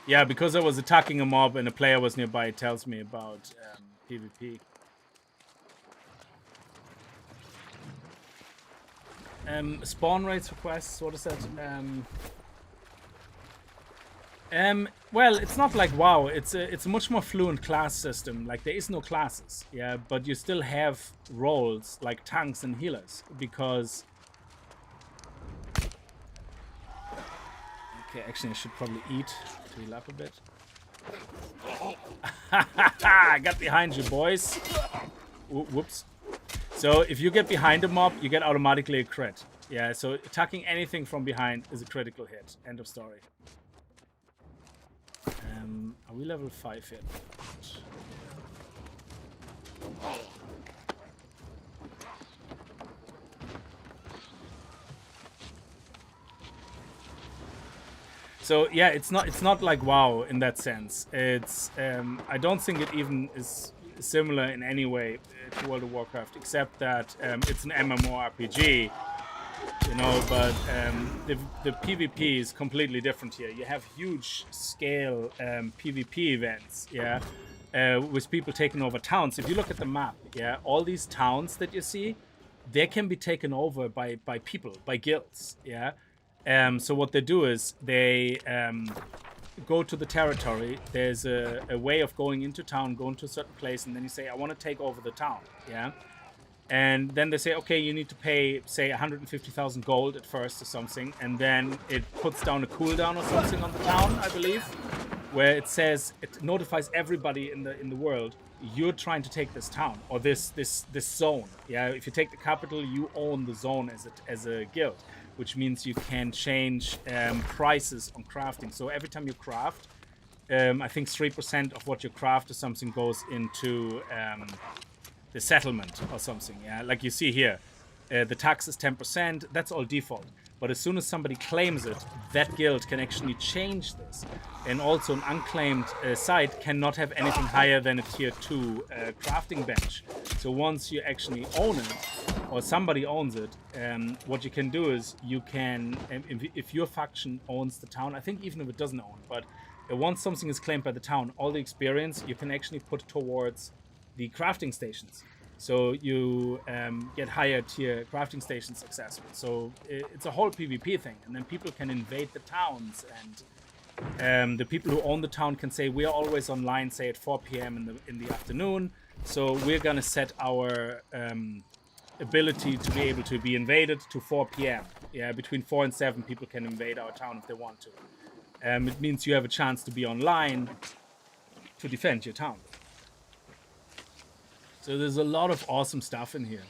Yeah, because I was attacking a mob and a player was nearby, it tells me about PvP. Spawn rates requests, what is that? Well, it's not like WoW. It's a much more fluent class system. Like, there is no classes, yeah, but you still have roles like tanks and healers because... Okay, actually I should probably eat to heal up a bit. I got behind you, boys. Whoops. So if you get behind a mob, you get automatically a crit. Yeah, so attacking anything from behind is a critical hit. End of story. Are we level 5 yet? So yeah, it's not like WoW in that sense. It's I don't think it even is similar in any way to World of Warcraft, except that it's an MMORPG. You know, but the PvP is completely different here. You have huge scale PvP events, yeah, with people taking over towns. If you look at the map, yeah, all these towns that you see, they can be taken over by people, by guilds, yeah. So what they do is they go to the territory. There's a way of going into town, going to a certain place, and then you say, I want to take over the town, yeah. And then they say, okay, you need to pay, say, 150,000 gold at first or something. And then it puts down a cooldown or something on the town, I believe, where it says, it notifies everybody in the world, you're trying to take this town or this zone. Yeah, if you take the capital, you own the zone as a guild, which means you can change prices on crafting. So every time you craft, I think 3% of what you craft or something goes into... the settlement or something, yeah, like you see here, the tax is 10%. That's all default. But as soon as somebody claims it, that guild can actually change this. And also an unclaimed site cannot have anything higher than a tier 2 crafting bench. So once you actually own it, or somebody owns it, what you can do is you can, if your faction owns the town, I think even if it doesn't own, but once something is claimed by the town, all the experience you can actually put towards the crafting stations. So you get higher tier crafting stations accessible. So it's a whole PvP thing. And then people can invade the towns, and the people who own the town can say, we are always online, say at 4 p.m. in the afternoon. So we're gonna set our ability to be able to be invaded to 4 p.m. Yeah, between 4 and 7 people can invade our town if they want to. It means you have a chance to be online to defend your town. So there's a lot of awesome stuff in here.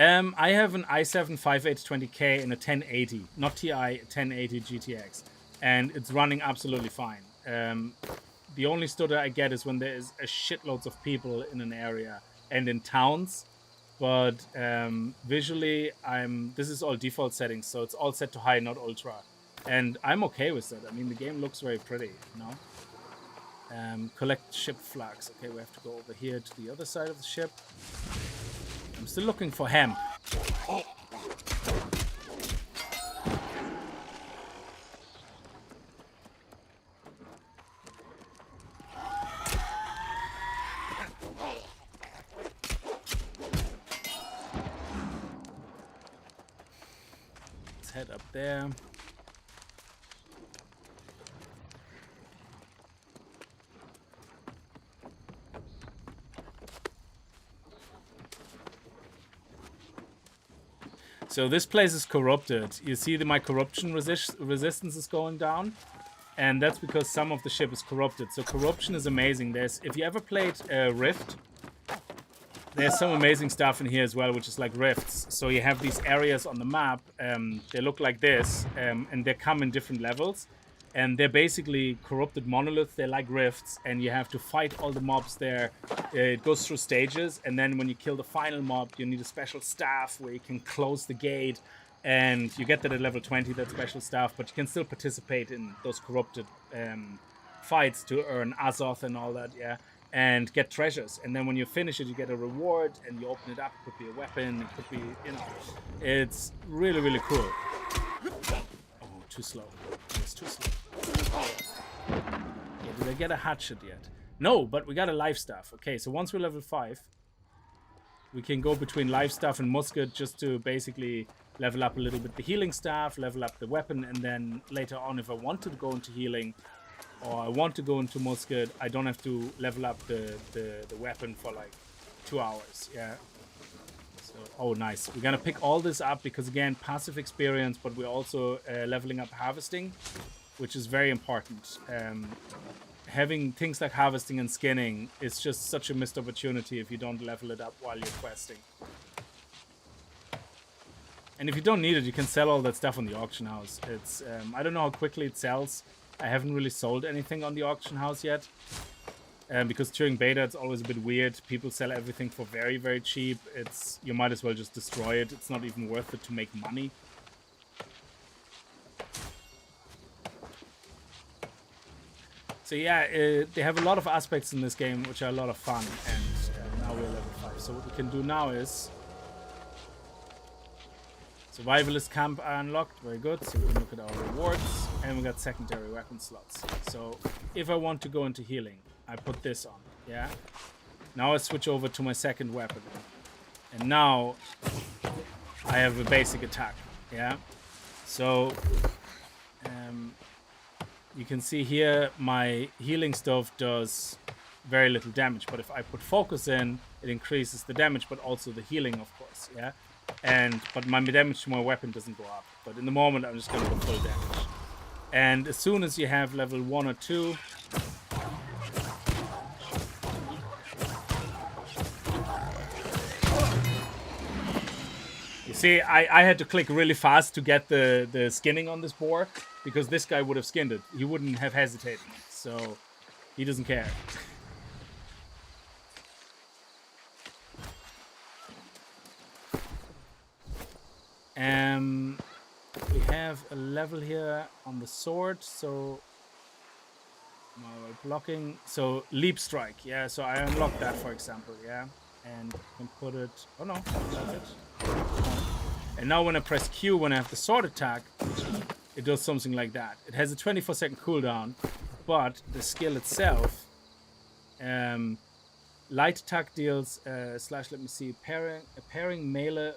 I have an i7 5820K and a 1080, not Ti, 1080 GTX, and it's running absolutely fine. The only stutter I get is when there is a shitloads of people in an area and in towns, but visually, this is all default settings, so it's all set to high, not ultra, and I'm okay with that. I mean, the game looks very pretty, you know. Collect ship flags. Okay, we have to go over here to the other side of the ship. I'm still looking for hemp. Let's head up there. So this place is corrupted. You see my corruption resistance is going down, and that's because some of the ship is corrupted. So corruption is amazing. If you ever played Rift, there's some amazing stuff in here as well, which is like rifts. So you have these areas on the map. They look like this, and they come in different levels. And they're basically corrupted monoliths. They're like rifts, and you have to fight all the mobs there. It goes through stages, and then when you kill the final mob, you need a special staff where you can close the gate, and you get that at level 20, that special staff, but you can still participate in those corrupted fights to earn Azoth and all that, yeah, and get treasures. And then when you finish it, you get a reward, and you open it up. It could be a weapon, it could be, you know, it's really, really cool. Oh, too slow. It's too slow. Yeah, did I get a hatchet yet? No, but we got a life staff. Okay, so once we're level 5, we can go between life staff and musket just to basically level up a little bit the healing staff, level up the weapon, and then later on, if I want to go into healing or I want to go into musket, I don't have to level up the weapon for like 2 hours. Yeah. So, oh, nice. We're gonna pick all this up because, again, passive experience, but we're also leveling up harvesting, which is very important. Having things like harvesting and skinning is just such a missed opportunity if you don't level it up while you're questing. And if you don't need it, you can sell all that stuff on the auction house. It's I don't know how quickly it sells. I haven't really sold anything on the auction house yet. Because during beta, it's always a bit weird. People sell everything for very, very cheap. You might as well just destroy it. It's not even worth it to make money. So yeah, they have a lot of aspects in this game which are a lot of fun, and now we're level 5. So what we can do now is survivalist camp are unlocked, very good. So we can look at our rewards, and we got secondary weapon slots. So if I want to go into healing, I put this on, yeah. Now I switch over to my second weapon, and now I have a basic attack, yeah. So you can see here my healing stuff does very little damage, but if I put focus in, it increases the damage, but also the healing, of course, yeah. But my damage to my weapon doesn't go up. But in the moment, I'm just going to go full damage. And as soon as you have level 1 or 2, you see, I had to click really fast to get the skinning on this boar, because this guy would have skinned it. He wouldn't have hesitated. So he doesn't care. We have a level here on the sword, so while blocking, so leap strike, yeah, so I unlocked that, for example, yeah, and I can put it, oh no, that's it. And now when I press Q, when I have the sword attack, it does something like that. It has a 24-second cooldown, but the skill itself, light attack deals slash, let me see, pairing melee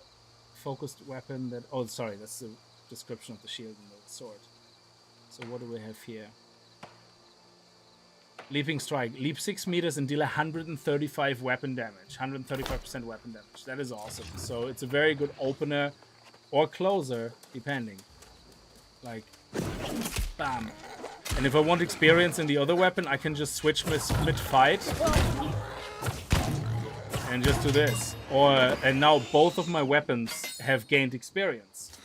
focused weapon that, oh sorry, that's the description of the shield and the sword. So what do we have here? Leaping strike. Leap 6 meters and deal 135 weapon damage. 135% weapon damage. That is awesome. So it's a very good opener or closer, depending. Like, bam. And if I want experience in the other weapon, I can just switch mid-fight. And just do this. And now both of my weapons have gained experience.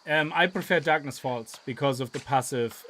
I prefer Darkness Falls because of the passive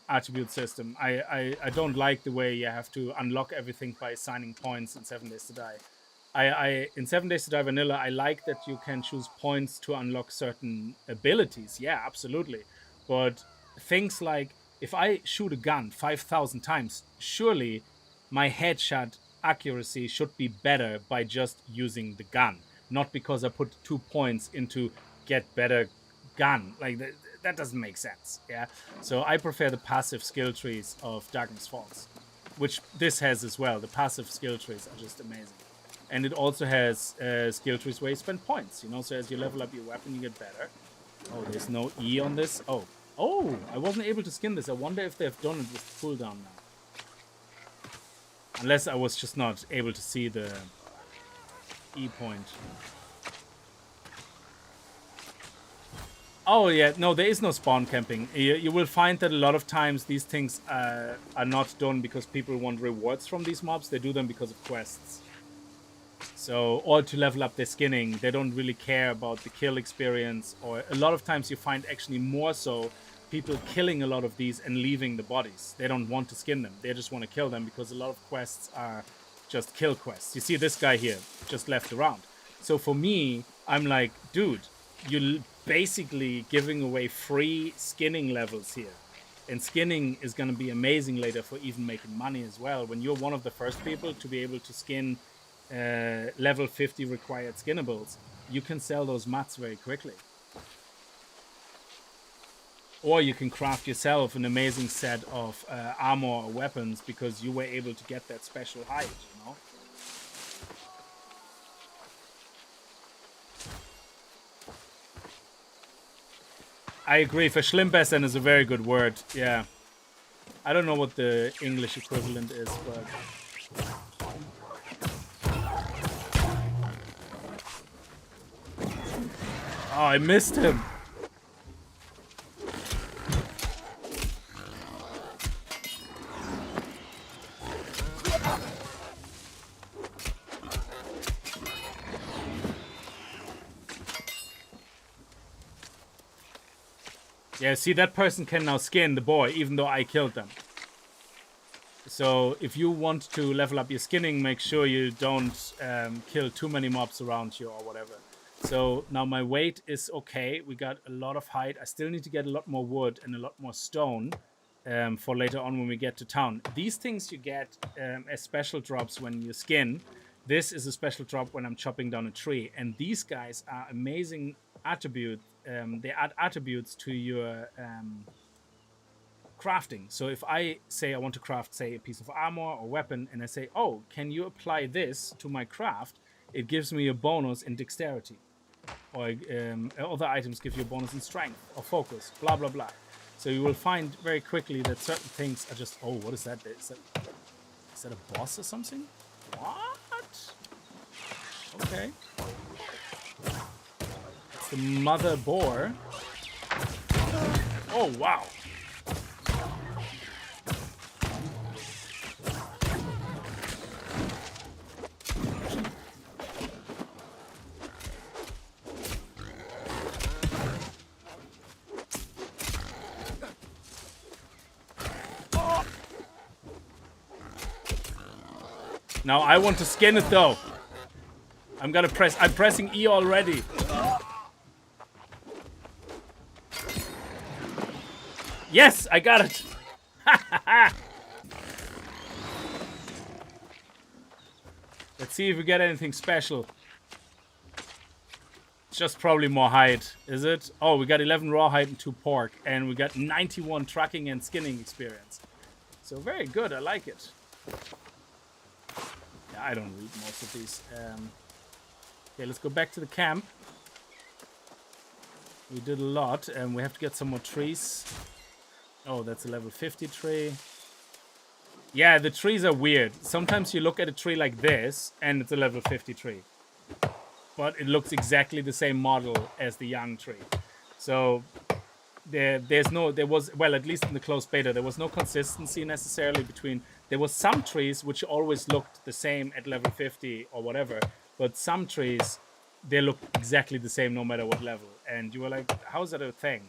attribute system. I don't like the way you have to unlock everything by assigning points in 7 Days to Die. In 7 Days to Die Vanilla, I like that you can choose points to unlock certain abilities. Yeah, absolutely. But things like, if I shoot a gun 5,000 times, surely my headshot accuracy should be better by just using the gun. Not because I put 2 points into get better gun. Like, that doesn't make sense. Yeah. So I prefer the passive skill trees of Darkness Falls, which this has as well. The passive skill trees are just amazing. And it also has skill trees where you spend points, you know, so as you level up your weapon, you get better. Oh, there's no E on this. Oh, I wasn't able to skin this. I wonder if they've done it with cooldown now. Unless I was just not able to see the E point. Oh, yeah. No, there is no spawn camping. You will find that a lot of times these things are not done because people want rewards from these mobs. They do them because of quests. So, or to level up their skinning. They don't really care about the kill experience. Or a lot of times you find actually more so people killing a lot of these and leaving the bodies. They don't want to skin them. They just want to kill them because a lot of quests are just kill quests. You see this guy here just left around. So for me, I'm like, dude, you're basically giving away free skinning levels here. And skinning is going to be amazing later for even making money as well. When you're one of the first people to be able to skin level 50 required skinnables, you can sell those mats very quickly. Or you can craft yourself an amazing set of armor or weapons because you were able to get that special hide, you know? I agree. Verschlimmbessern is a very good word. Yeah. I don't know what the English equivalent is, but... Oh, I missed him. Yeah, see, that person can now skin the boy, even though I killed them. So, if you want to level up your skinning, make sure you don't kill too many mobs around you or whatever. So, now my weight is okay. We got a lot of hide. I still need to get a lot more wood and a lot more stone for later on when we get to town. These things you get as special drops when you skin. This is a special drop when I'm chopping down a tree. And these guys are amazing attributes. They add attributes to your crafting. So if I say I want to craft, say, a piece of armor or weapon, and I say, oh, can you apply this to my craft? It gives me a bonus in dexterity. Or other items give you a bonus in strength or focus, blah, blah, blah. So you will find very quickly that certain things are just, oh, what is that? Is that a boss or something? What? Okay. The mother boar. Oh, wow. Now I want to skin it though. I'm pressing E already. Yes, I got it. Let's see if we get anything special. It's just probably more hide, is it? Oh, we got 11 raw hide and 2 pork. And we got 91 tracking and skinning experience. So very good, I like it. Yeah, I don't read most of these. Okay, let's go back to the camp. We did a lot, and we have to get some more trees. Oh, that's a level 50 tree. Yeah, the trees are weird. Sometimes you look at a tree like this, and it's a level 50 tree. But it looks exactly the same model as the young tree. So there was, well, at least in the closed beta, there was no consistency necessarily between, there was some trees which always looked the same at level 50 or whatever, but some trees, they look exactly the same no matter what level. And you were like, how's that a thing?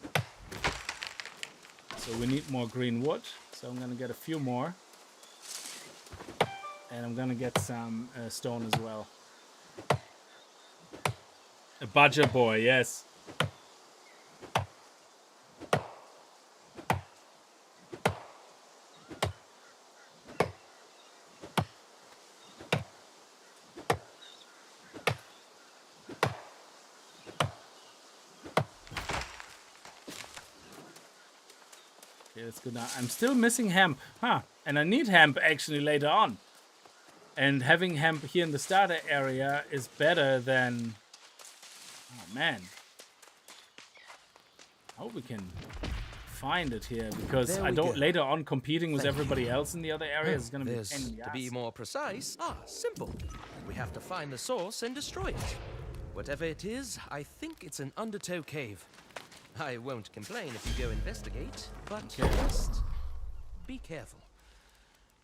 So we need more green wood. So I'm gonna get a few more. And I'm gonna get some stone as well. A badger boy, yes. Okay, that's good now. I'm still missing hemp, huh? And I need hemp actually later on. And having hemp here in the starter area is better than... Oh, man. I hope we can find it here, because I don't... Later on, competing with everybody else in the other areas is going to be a pain in the ass. To be more precise, simple. We have to find the source and destroy it. Whatever it is, I think it's an undertow cave. I won't complain if you go investigate, but just be careful.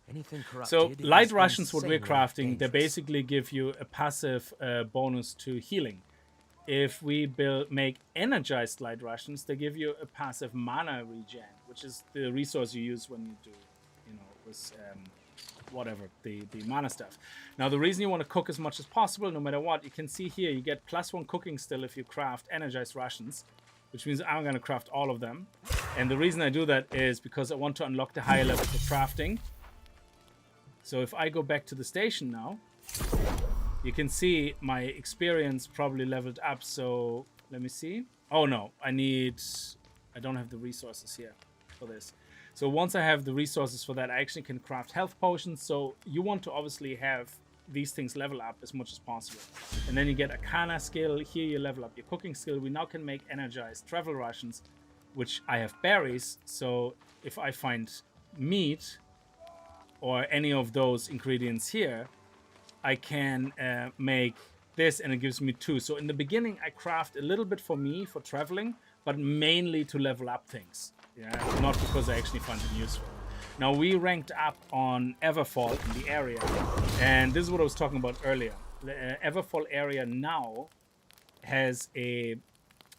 Anything corrupted. So light rations, what we're crafting, they basically give you a passive bonus to healing. If we make energized light rations, they give you a passive mana regen, which is the resource you use when you do, you know, with whatever, the mana stuff. Now, the reason you want to cook as much as possible, no matter what, you can see here, you get +1 cooking still if you craft energized rations, which means I'm going to craft all of them. And the reason I do that is because I want to unlock the higher levels of crafting. So if I go back to the station now, you can see my experience probably leveled up. So let me see. Oh no, I don't have the resources here for this. So once I have the resources for that, I actually can craft health potions. So you want to obviously have these things level up as much as possible. And then you get Arcana skill. Here you level up your cooking skill. We now can make energized travel rations, which I have berries. So if I find meat or any of those ingredients here, I can make this, and it gives me 2. So in the beginning, I craft a little bit for me, for traveling, but mainly to level up things. Yeah, not because I actually find it useful. Now, we ranked up on Everfall in the area, and this is what I was talking about earlier. The Everfall area now has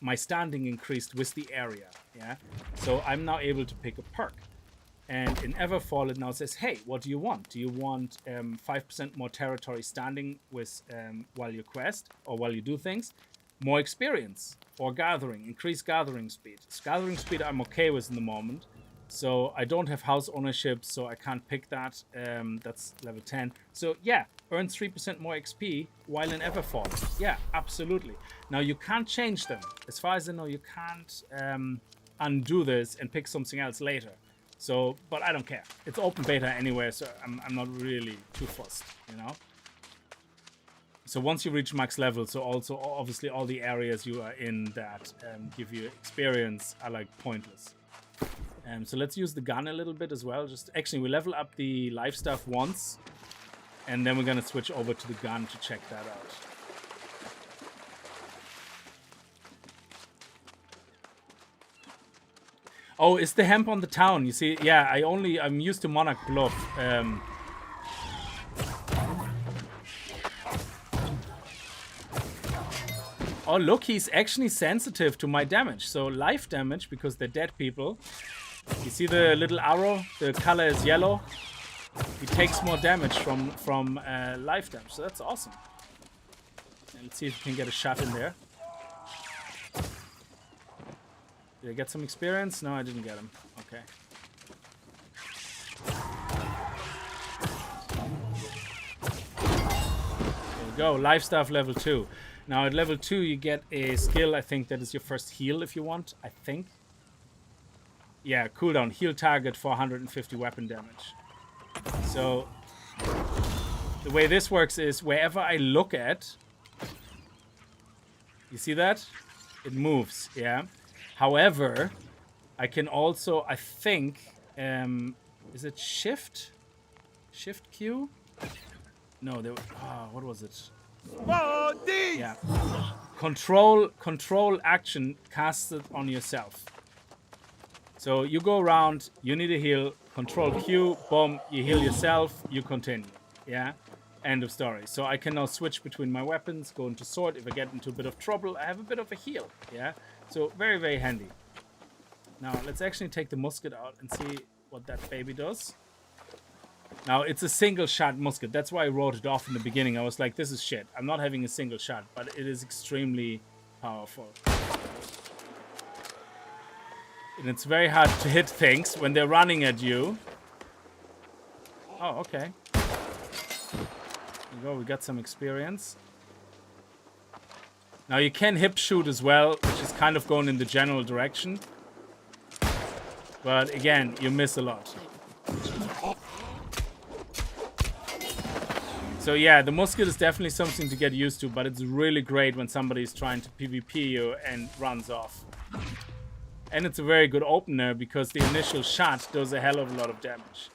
my standing increased with the area. Yeah, so I'm now able to pick a perk. And in Everfall, it now says, hey, what do you want? Do you want 5% more territory standing with while you quest or while you do things? More experience or gathering, increased gathering speed. Gathering speed I'm okay with in the moment. So I don't have house ownership, so I can't pick that. That's level 10. So yeah, earn 3% more XP while in Everfall. Yeah, absolutely. Now you can't change them. As far as I know, you can't undo this and pick something else later. So, but I don't care. It's open beta anyway, so I'm not really too fussed, you know? So once you reach max level, so also obviously all the areas you are in that give you experience are like pointless. So let's use the gun a little bit as well. Just actually, we level up the life stuff once, and then we're gonna switch over to the gun to check that out. Oh, is the hemp on the town? You see, yeah, I'm used to Monarch Bluff. Oh, look, he's actually sensitive to my damage. So life damage, because they're dead people. You see the little arrow? The color is yellow. He takes more damage from life damage. So that's awesome. And let's see if we can get a shot in there. Did I get some experience? No, I didn't get him. Okay. There we go. Life stuff level 2. Now at level 2 you get a skill, I think that is your first heal if you want, I think. Yeah, cooldown. Heal target for 150 weapon damage. So the way this works is wherever I look at, you see that? it moves, yeah. However, I can also, I think, is it shift? Shift Q? No, what was it? Yeah. Control action casted on yourself. So you go around, you need a heal, control Q, boom, you heal yourself, you continue. Yeah? End of story. So I can now switch between my weapons, go into sword. If I get into a bit of trouble, I have a bit of a heal. Yeah? So very, very handy. Now, let's actually take the musket out and see what that baby does. Now, it's a single shot musket. That's why I wrote it off in the beginning. I was like, this is shit. I'm not having a single shot, but it is extremely powerful. And it's very hard to hit things when they're running at you. Oh, okay. There you go, we got some experience. Now you can hip shoot as well, which is kind of going in the general direction. But again, you miss a lot. So yeah, the musket is definitely something to get used to, but it's really great when somebody is trying to PvP you and runs off. And it's a very good opener because the initial shot does a hell of a lot of damage.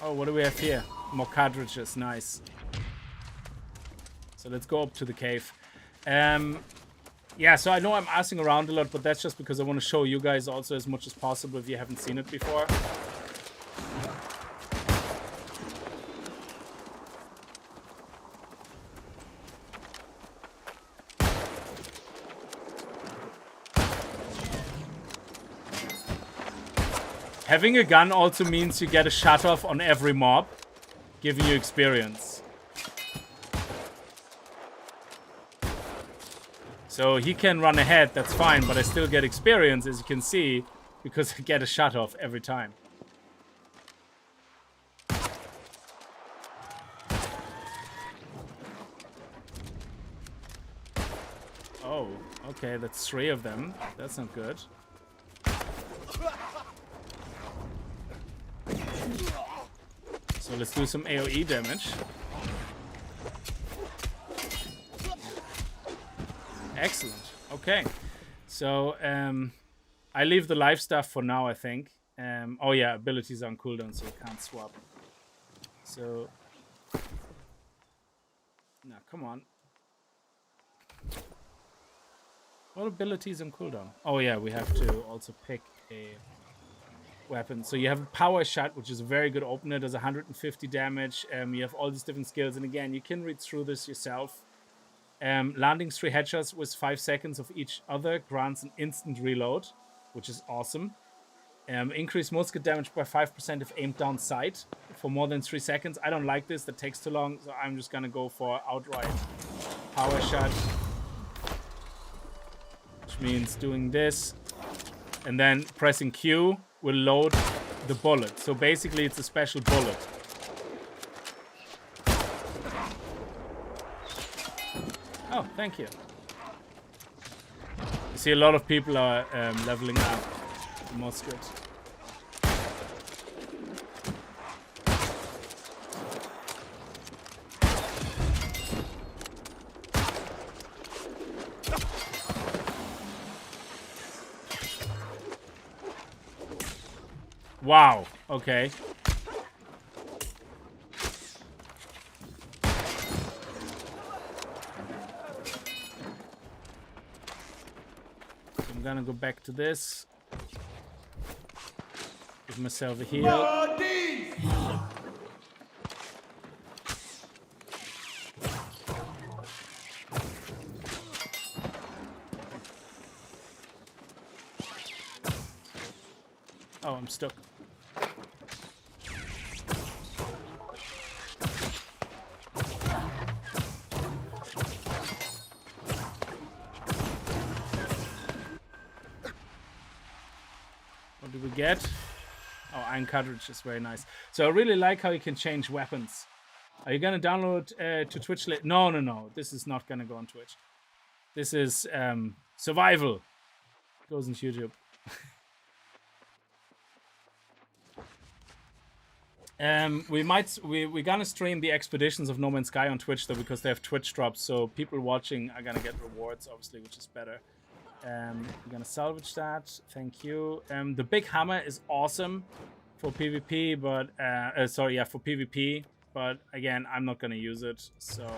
Oh, what do we have here? More cartridges, nice. So let's go up to the cave. Yeah, so I know I'm asking around a lot, but that's just because I want to show you guys also as much as possible if you haven't seen it before. Having a gun also means you get a shut off on every mob, giving you experience. So he can run ahead, that's fine, but I still get experience, as you can see, because I get a shut off every time. Oh, okay, that's 3 of them. That's not good. So let's do some AoE damage. Excellent. Okay. So I leave the life stuff for now, I think. Oh yeah, abilities are on cooldown, so you can't swap. So now, come on. What abilities on cooldown? Oh yeah, we have to also pick a weapon. So you have a power shot, which is a very good opener, does 150 damage. You have all these different skills, and again, you can read through this yourself. Landing 3 headshots with 5 seconds of each other grants an instant reload, which is awesome. Increase musket damage by 5% if aimed down sight for more than 3 seconds. I don't like this, that takes too long, so I'm just gonna go for outright power shot, which means doing this and then pressing Q will load the bullet. So basically it's a special bullet. Oh, thank you. You see a lot of people are leveling up the musket. Wow, okay. I'm gonna go back to this. Give myself a heal. Oh, I'm stuck. What do we get? Oh, iron cartridge is very nice. So I really like how you can change weapons. Are you gonna download to Twitch? No. This is not gonna go on Twitch. This is survival. It goes on YouTube. We're gonna stream the expeditions of No Man's Sky on Twitch though, because they have Twitch drops, so people watching are gonna get rewards, obviously, which is better. We're gonna salvage that. Thank you. The big hammer is awesome for PvP, but for PvP. But again, I'm not gonna use it, so.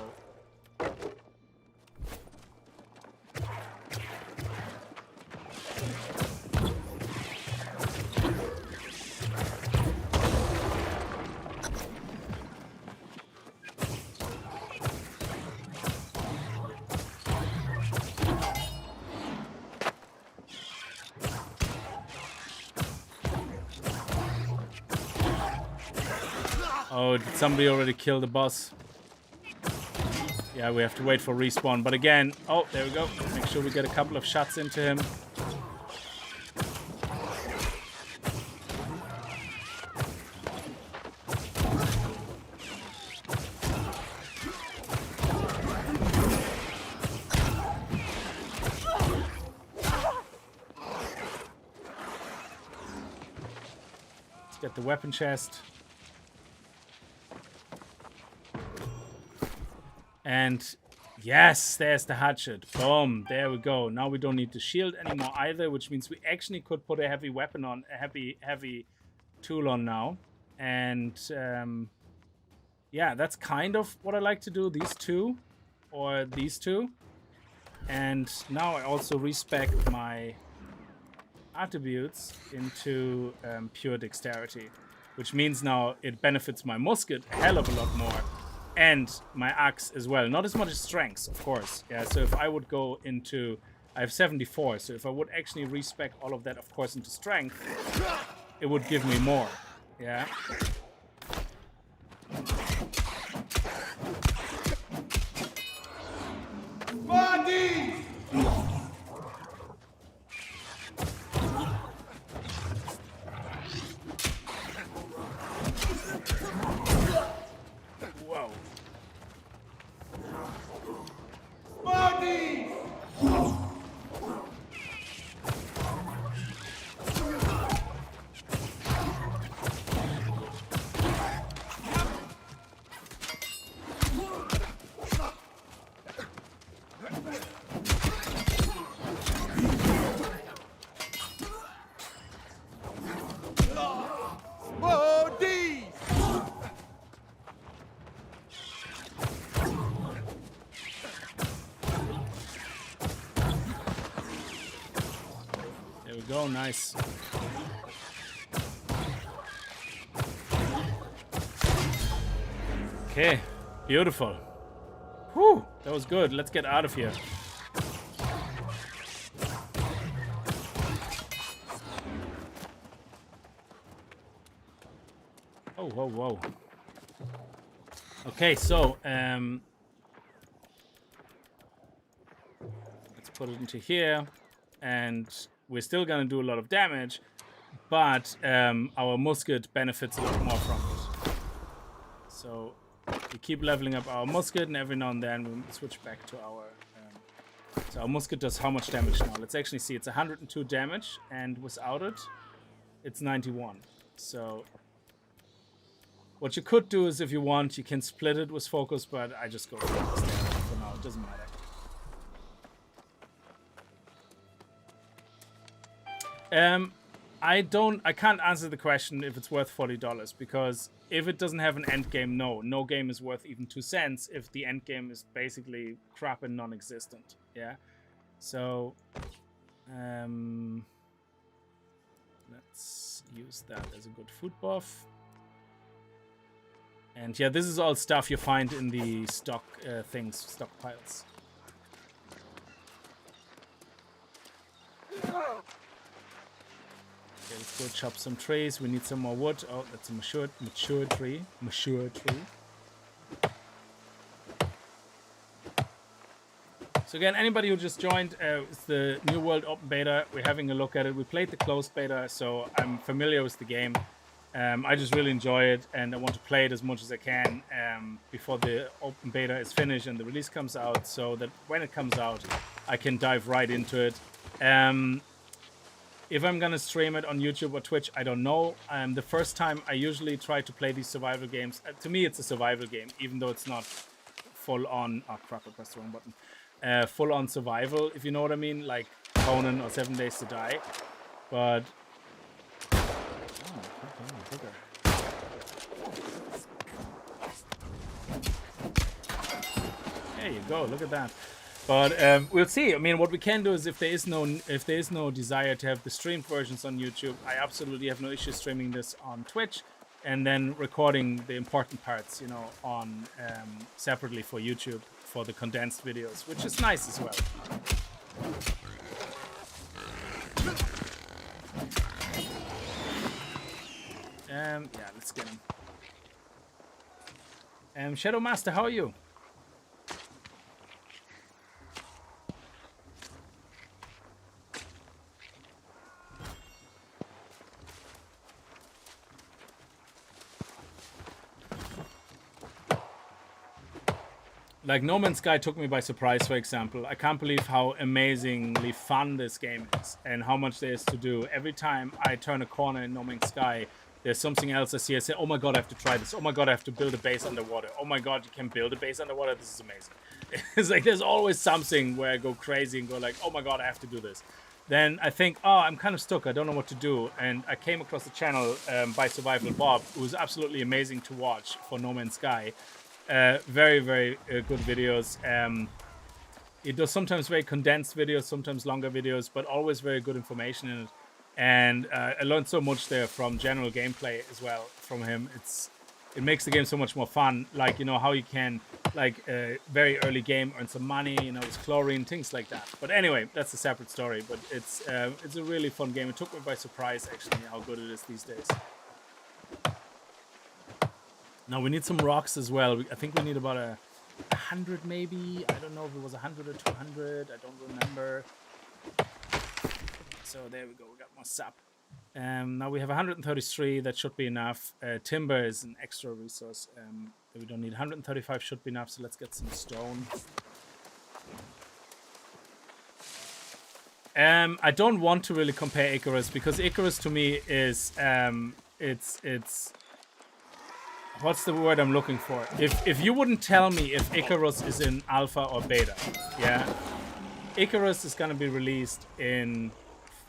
Oh, did somebody already kill the boss? Yeah, we have to wait for respawn. But again, oh, there we go. Make sure we get a couple of shots into him. Let's get the weapon chest. And yes, there's the hatchet. Boom, there we go. Now we don't need the shield anymore either, which means we actually could put a heavy weapon on, a heavy tool on now. And yeah, that's kind of what I like to do, these two or these two. And now I also respec my attributes into pure dexterity, which means now it benefits my musket a hell of a lot more. And my axe as well. Not as much as strength, of course. Yeah, so if I would go into... I have 74, so if I would actually respec all of that, of course, into strength, it would give me more. Yeah. Body! Whoa. Body! Go, nice. Okay, beautiful. Whew, that was good. Let's get out of here. Oh, whoa, whoa. Okay, so let's put it into here, and we're still gonna do a lot of damage, but our musket benefits a lot more from it. So we keep leveling up our musket, and every now and then we switch back to our... so our musket does how much damage now? Let's actually see. It's 102 damage, and without it, it's 91. So what you could do is, if you want, you can split it with focus, but I just go focus there for now. It doesn't matter. I can't answer the question if it's worth $40, because if it doesn't have an end game, no game is worth even 2 cents if the end game is basically crap and non-existent. Yeah, so let's use that as a good food buff. And yeah, this is all stuff you find in the stock stockpiles. Okay, let's go chop some trees. We need some more wood. Oh, that's a mature tree. Mature tree. So again, anybody who just joined, it's the New World Open Beta. We're having a look at it. We played the closed beta, so I'm familiar with the game. I just really enjoy it, and I want to play it as much as I can before the open beta is finished and the release comes out, so that when it comes out, I can dive right into it. If I'm gonna stream it on YouTube or Twitch, I don't know. The first time I usually try to play these survival games. To me, it's a survival game, even though it's not full on. Oh crap! I pressed the wrong button. Full on survival, if you know what I mean, like Conan or 7 Days to Die. But there you go. Look at that. But we'll see. I mean, what we can do is if there is no desire to have the streamed versions on YouTube, I absolutely have no issue streaming this on Twitch, and then recording the important parts, you know, on separately for YouTube for the condensed videos, which is nice as well. Yeah, let's get him. Shadow Master, how are you? Like No Man's Sky took me by surprise, for example. I can't believe how amazingly fun this game is and how much there is to do. Every time I turn a corner in No Man's Sky, there's something else I see. I say, oh my god, I have to try this. Oh my god, I have to build a base underwater. Oh my god, you can build a base underwater. This is amazing. It's like there's always something where I go crazy and go like, oh my god, I have to do this. Then I think, oh, I'm kind of stuck. I don't know what to do. And I came across the channel by Survival Bob, who was absolutely amazing to watch for No Man's Sky. Very, very good videos. It does sometimes very condensed videos, sometimes longer videos, but always very good information in it. And I learned so much there from general gameplay as well from him. It makes the game so much more fun. Like, you know, how you can, like, very early game earn some money, you know, with chlorine, things like that. But anyway, that's a separate story. But it's a really fun game. It took me by surprise, actually, how good it is these days. Now we need some rocks as well. I think we need about 100 maybe. I don't know if it was 100 or 200. I don't remember. So there we go. We got more sap. Now we have 133. That should be enough. Timber is an extra resource that we don't need. 135 should be enough. So let's get some stone. I don't want to really compare Icarus because Icarus to me is it's what's the word I'm looking for? If you wouldn't tell me if Icarus is in alpha or beta, yeah, Icarus is gonna be released in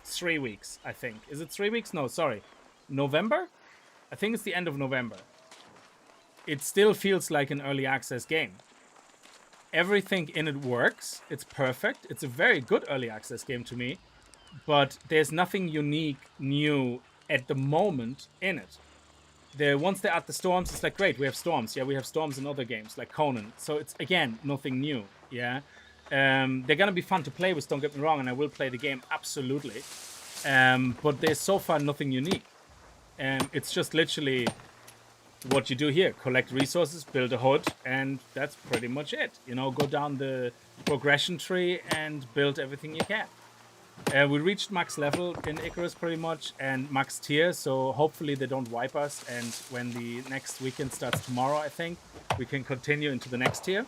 3 weeks, I think. Is it 3 weeks? No, sorry, November. I think it's the end of November. It still feels like an early access game. Everything in it works. It's perfect. It's a very good early access game to me, but there's nothing unique, new at the moment in it. Once they add the storms, it's like, great, we have storms. Yeah, we have storms in other games, like Conan. So it's, again, nothing new, yeah? They're going to be fun to play with, don't get me wrong, and I will play the game, absolutely. But there's so far nothing unique. It's just literally what you do here. Collect resources, build a hood, and that's pretty much it. You know, go down the progression tree and build everything you can. We reached max level in Icarus pretty much, and max tier, so hopefully they don't wipe us, and when the next weekend starts tomorrow, I think, we can continue into the next tier.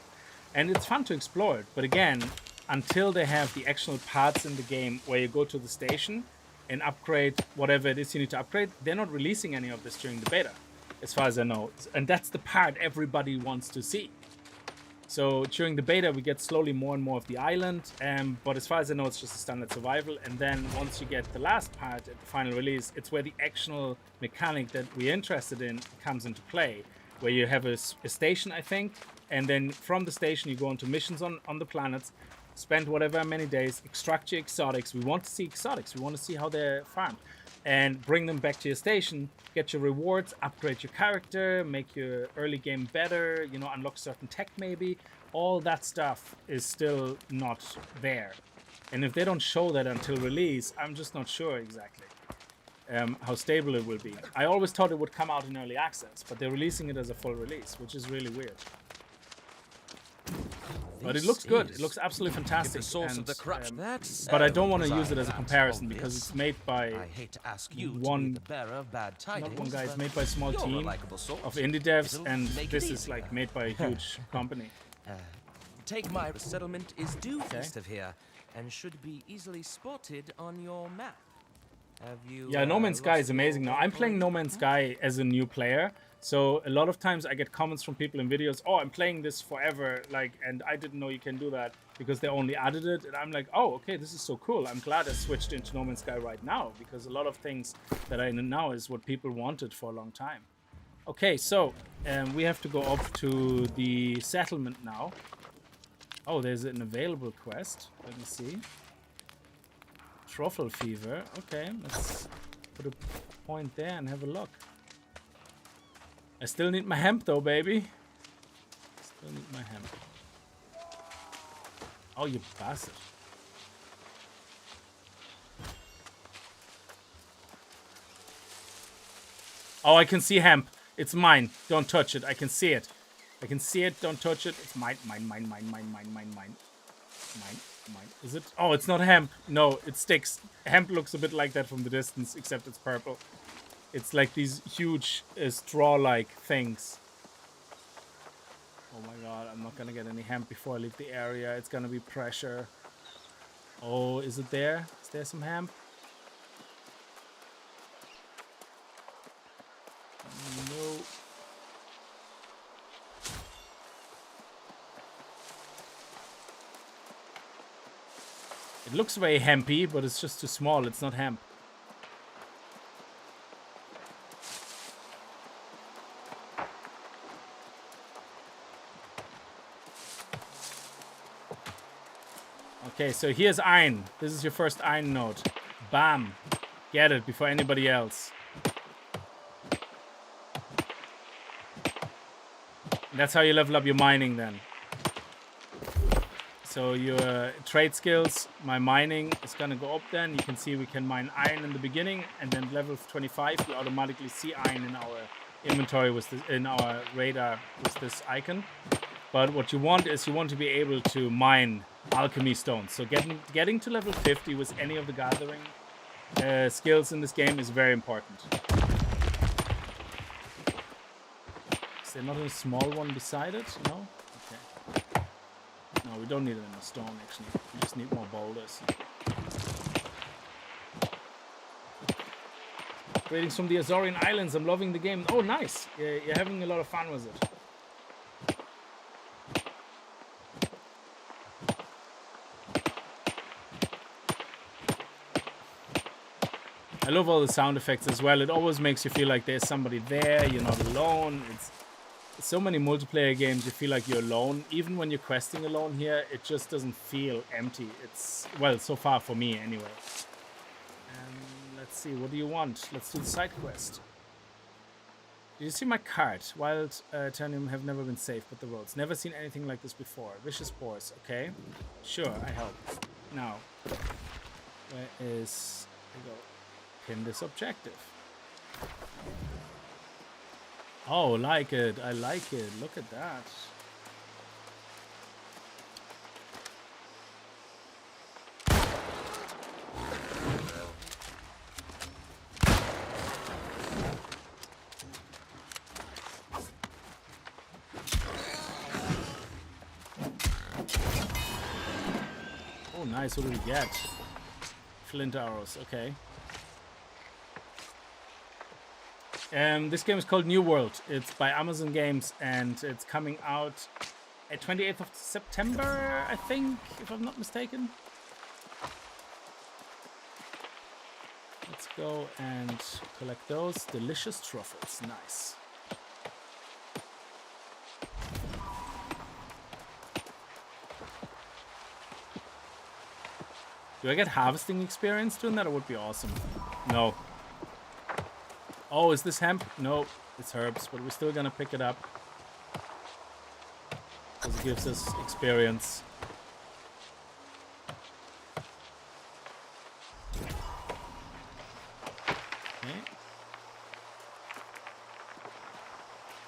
And it's fun to explore it, but again, until they have the actual parts in the game where you go to the station and upgrade whatever it is you need to upgrade, they're not releasing any of this during the beta, as far as I know. And that's the part everybody wants to see. So during the beta, we get slowly more and more of the island, but as far as I know, it's just a standard survival. And then once you get the last part at the final release, it's where the actual mechanic that we're interested in comes into play, where you have a station, I think, and then from the station, you go into missions on the planets, spend whatever many days, extract your exotics. We want to see exotics. We want to see how they're farmed, and bring them back to your station, get your rewards, upgrade your character, make your early game better, you know, unlock certain tech maybe. All that stuff is still not there. And if they don't show that until release, I'm just not sure exactly how stable it will be. I always thought it would come out in early access, but they're releasing it as a full release, which is really weird. But it looks good. It looks absolutely fantastic. The source of the crutch. But I don't want to use it as a comparison because it's made by I hate to ask you one, to be the bearer of bad tidings, not one guy. It's but made by a small you're a team likable sort. of indie devs, It'll and make it this is easier. like made by a huge company. Take my settlement is due Okay. east of here and should be easily spotted on your map. Have you? Yeah, No Man's Sky lost is amazing your now. I'm playing No Man's Sky as a new player, so a lot of times I get comments from people in videos, oh, I'm playing this forever, like, and I didn't know you can do that because they only added it, and I'm like, oh, okay, this is so cool. I'm glad I switched into No Man's Sky right now because a lot of things that I know now is what people wanted for a long time. Okay, so we have to go up to the settlement now. Oh, there's an available quest. Let me see. Truffle fever. Okay, let's put a point there and have a look. I still need my hemp though, baby. Still need my hemp. Oh, you bastard. Oh, I can see hemp. It's mine. Don't touch it. I can see it. I can see it. Don't touch it. It's mine. Mine. Is it? Oh, it's not hemp. No, it sticks. Hemp looks a bit like that from the distance, except it's purple. It's like these huge straw-like things. Oh my god, I'm not gonna get any hemp before I leave the area. It's gonna be pressure. Oh, is it there? Is there some hemp? No. It looks very hempy, but it's just too small. It's not hemp. Okay, so here's iron. This is your first iron node. Bam. Get it before anybody else. That's how you level up your mining then. So your trade skills, my mining is gonna go up then. You can see we can mine iron in the beginning, and then level 25 we automatically see iron in our inventory with this, in our radar with this icon. But what you want is you want to be able to mine alchemy stones. So getting to level 50 with any of the gathering skills in this game is very important. Is there not a small one beside it? No? Okay. No, we don't need it in a stone, actually. We just need more boulders. Greetings from the Azorian Islands. I'm loving the game. Oh, nice. You're having a lot of fun with it. I love all the sound effects as well. It always makes you feel like there's somebody there. You're not alone. It's so many multiplayer games you feel like you're alone. Even when you're questing alone here, it just doesn't feel empty. It's, well, so far for me anyway. Let's see, what do you want? Let's do the side quest. Do you see my card? Wild Aeternum have never been safe, but the roads. Never seen anything like this before. Vicious spores, okay. Sure, I help. Now, where is... There we go. Pin this objective. Oh, like it. I like it. Look at that. Oh, nice. What do we get? Flint arrows. Okay. This game is called New World. It's by Amazon Games, and it's coming out at 28th of September, I think, if I'm not mistaken. Let's go and collect those delicious truffles. Nice. Do I get harvesting experience doing that? It would be awesome. No. Oh, is this hemp? No, it's herbs, but we're still gonna pick it up. Because it gives us experience. Okay.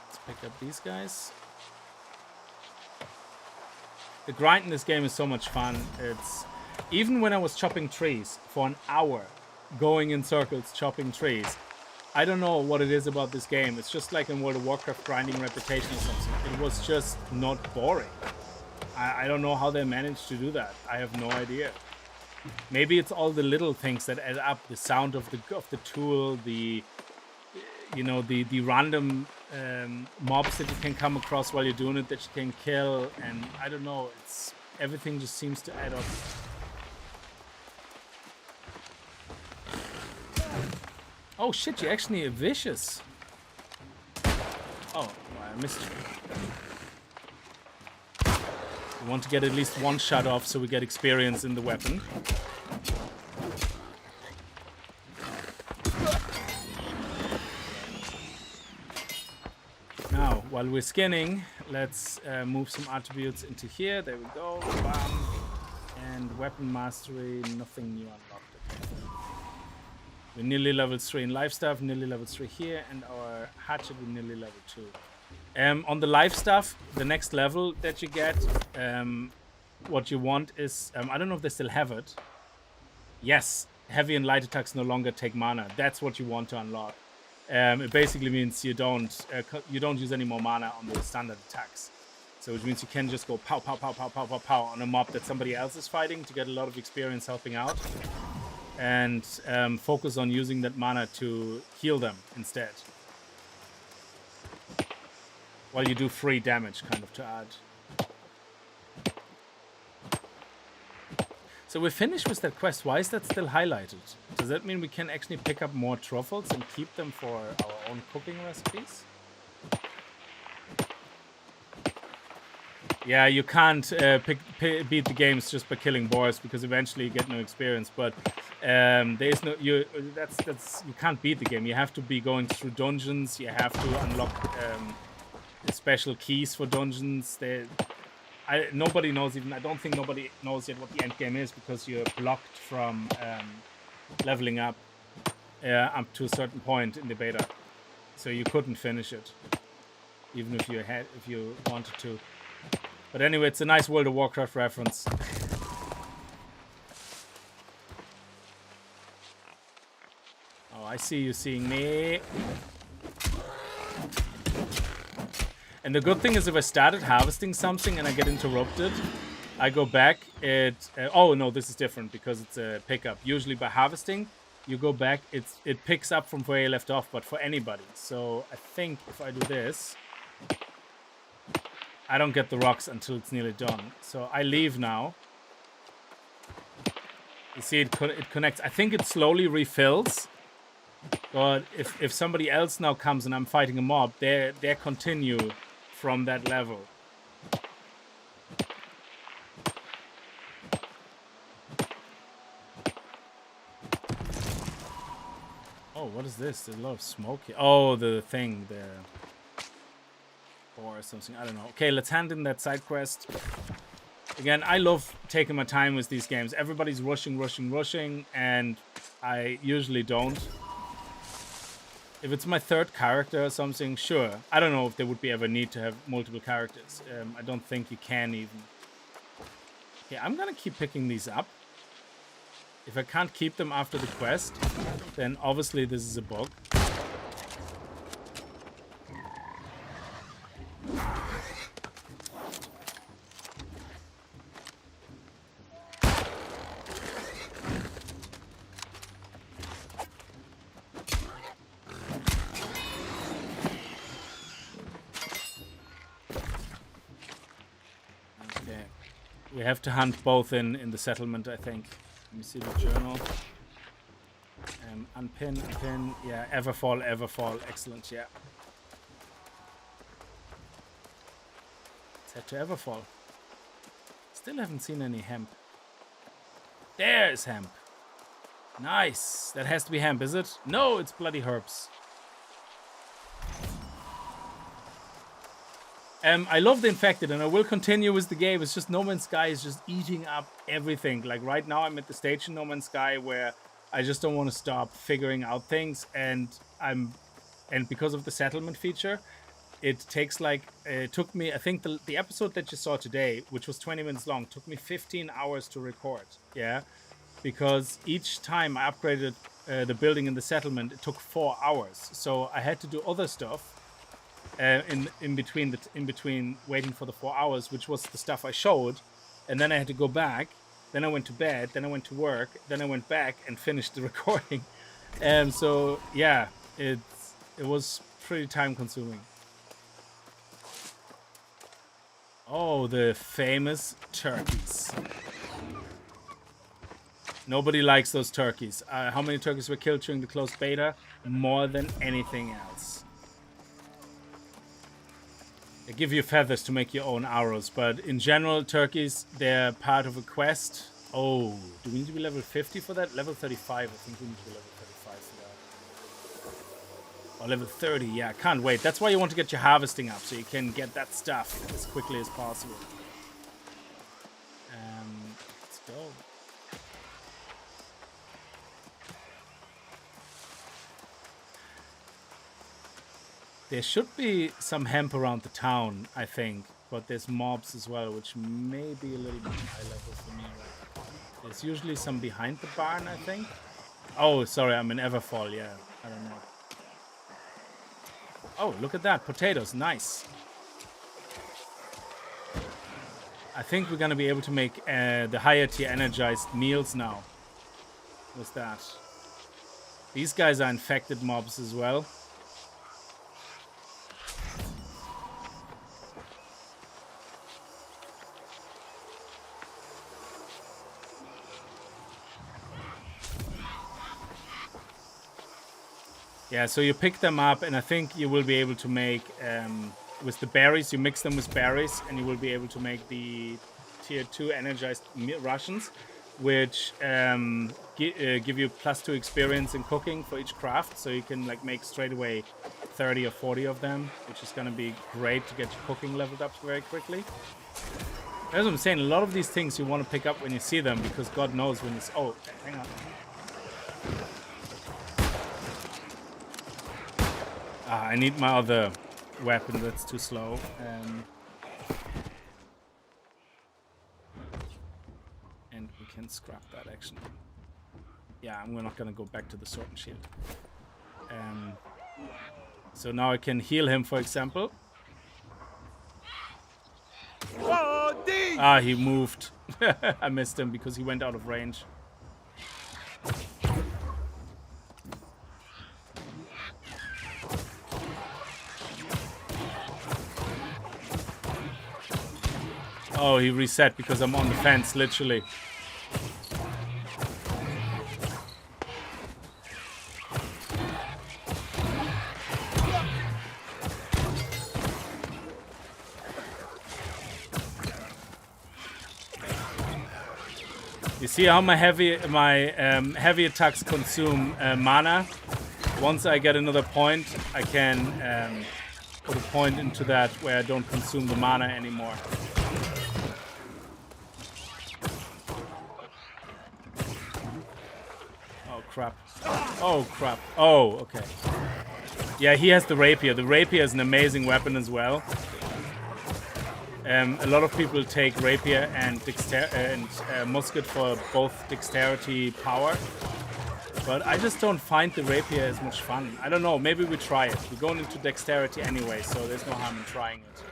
Let's pick up these guys. The grind in this game is so much fun. It's even when I was chopping trees for an hour, going in circles chopping trees. I don't know what it is about this game. It's just like in World of Warcraft grinding reputation or something. It was just not boring. I don't know how they managed to do that. I have no idea. Maybe it's all the little things that add up. The sound of the tool, the random mobs that you can come across while you're doing it that you can kill, and I don't know. It's everything just seems to add up. Oh shit! You're actually vicious. Oh, I missed you. We want to get at least one shot off so we get experience in the weapon. Now, while we're scanning, let's move some attributes into here. There we go. Bam. And weapon mastery, nothing new unlocked. Okay. We're nearly level 3 in life stuff, nearly level 3 here, and our hatchet we're nearly level 2. On the life stuff, the next level that you get, what you want is, I don't know if they still have it. Yes, heavy and light attacks no longer take mana. That's what you want to unlock. It basically means you don't use any more mana on the standard attacks. So which means you can just go pow, pow, pow, pow, pow, pow, pow on a mob that somebody else is fighting to get a lot of experience helping out. And focus on using that mana to heal them instead. While you do free damage, kind of, to add. So we're finished with that quest. Why is that still highlighted? Does that mean we can actually pick up more truffles and keep them for our own cooking recipes? Yeah, you can't beat the games just by killing boars because eventually you get no experience. But there is no you can't beat the game. You have to be going through dungeons. You have to unlock special keys for dungeons. Nobody knows even. I don't think nobody knows yet what the end game is because you're blocked from leveling up to a certain point in the beta, so you couldn't finish it, even if you wanted to. But anyway, it's a nice World of Warcraft reference. Oh, I see you seeing me. And the good thing is if I started harvesting something and I get interrupted, I go back. Oh no, this is different because it's a pickup. Usually by harvesting, you go back. It picks up from where you left off, but for anybody. So I think if I do this, I don't get the rocks until it's nearly done. So I leave now. You see it connects. I think it slowly refills. But if somebody else now comes and I'm fighting a mob, they continue from that level. Oh, what is this? There's a lot of smoke here. Oh, the thing there. Or something, I don't know. Okay, let's hand in that side quest. Again, I love taking my time with these games. Everybody's rushing, and I usually don't. If it's my third character or something, sure. I don't know if there would be ever need to have multiple characters. I don't think you can even. Okay, I'm gonna keep picking these up. If I can't keep them after the quest, then obviously this is a bug. We have to hunt both in the settlement, I think. Let me see the journal. Unpin. Yeah, Everfall. Excellent, yeah. Let's head to Everfall. Still haven't seen any hemp. There's hemp. Nice. That has to be hemp, is it? No, it's bloody herbs. I love the Infected, and I will continue with the game. It's just No Man's Sky is just eating up everything. Like right now, I'm at the stage in No Man's Sky where I just don't want to stop figuring out things, and because of the settlement feature, it takes like, it took me, I think the episode that you saw today, which was 20 minutes long, took me 15 hours to record. Yeah. Because each time I upgraded the building in the settlement, it took 4 hours. So I had to do other stuff in between waiting for the 4 hours, which was the stuff I showed, and then I had to go back. Then I went to bed. Then I went to work. Then I went back and finished the recording. So yeah, it was pretty time consuming. Oh, the famous turkeys. Nobody likes those turkeys. How many turkeys were killed during the closed beta? More than anything else. They give you feathers to make your own arrows, but in general, turkeys, they're part of a quest. Oh, do we need to be level 50 for that? Level 35, I think we need to be level 35 for that. Or level 30, yeah, can't wait. That's why you want to get your harvesting up, so you can get that stuff as quickly as possible. Let's go. There should be some hemp around the town, I think, but there's mobs as well, which may be a little bit high level for me right now. There's usually some behind the barn, I think. Oh, sorry, I'm in Everfall, yeah. I don't know. Oh, look at that. Potatoes, nice. I think we're going to be able to make the higher tier energized meals now. What's that? These guys are infected mobs as well. Yeah, so you pick them up, and I think you will be able to make, with the berries, you mix them with berries, and you will be able to make the tier 2 energized rations, which give you +2 experience in cooking for each craft, so you can like make straight away 30 or 40 of them, which is going to be great to get your cooking leveled up very quickly. As I'm saying, a lot of these things you want to pick up when you see them, because God knows when it's... Oh, hang on. I need my other weapon, that's too slow. And we can scrap that actually. Yeah, I'm not gonna go back to the sword and shield. So now I can heal him, for example. Ah, he moved. I missed him because he went out of range. Oh, he reset because I'm on the fence, literally. You see how my heavy attacks consume mana? Once I get another point, I can put a point into that where I don't consume the mana anymore. Crap. Oh, crap. Oh, okay. Yeah, he has the rapier. The rapier is an amazing weapon as well. A lot of people take rapier and musket for both dexterity power. But I just don't find the rapier as much fun. I don't know. Maybe we try it. We're going into dexterity anyway, so there's no harm in trying it.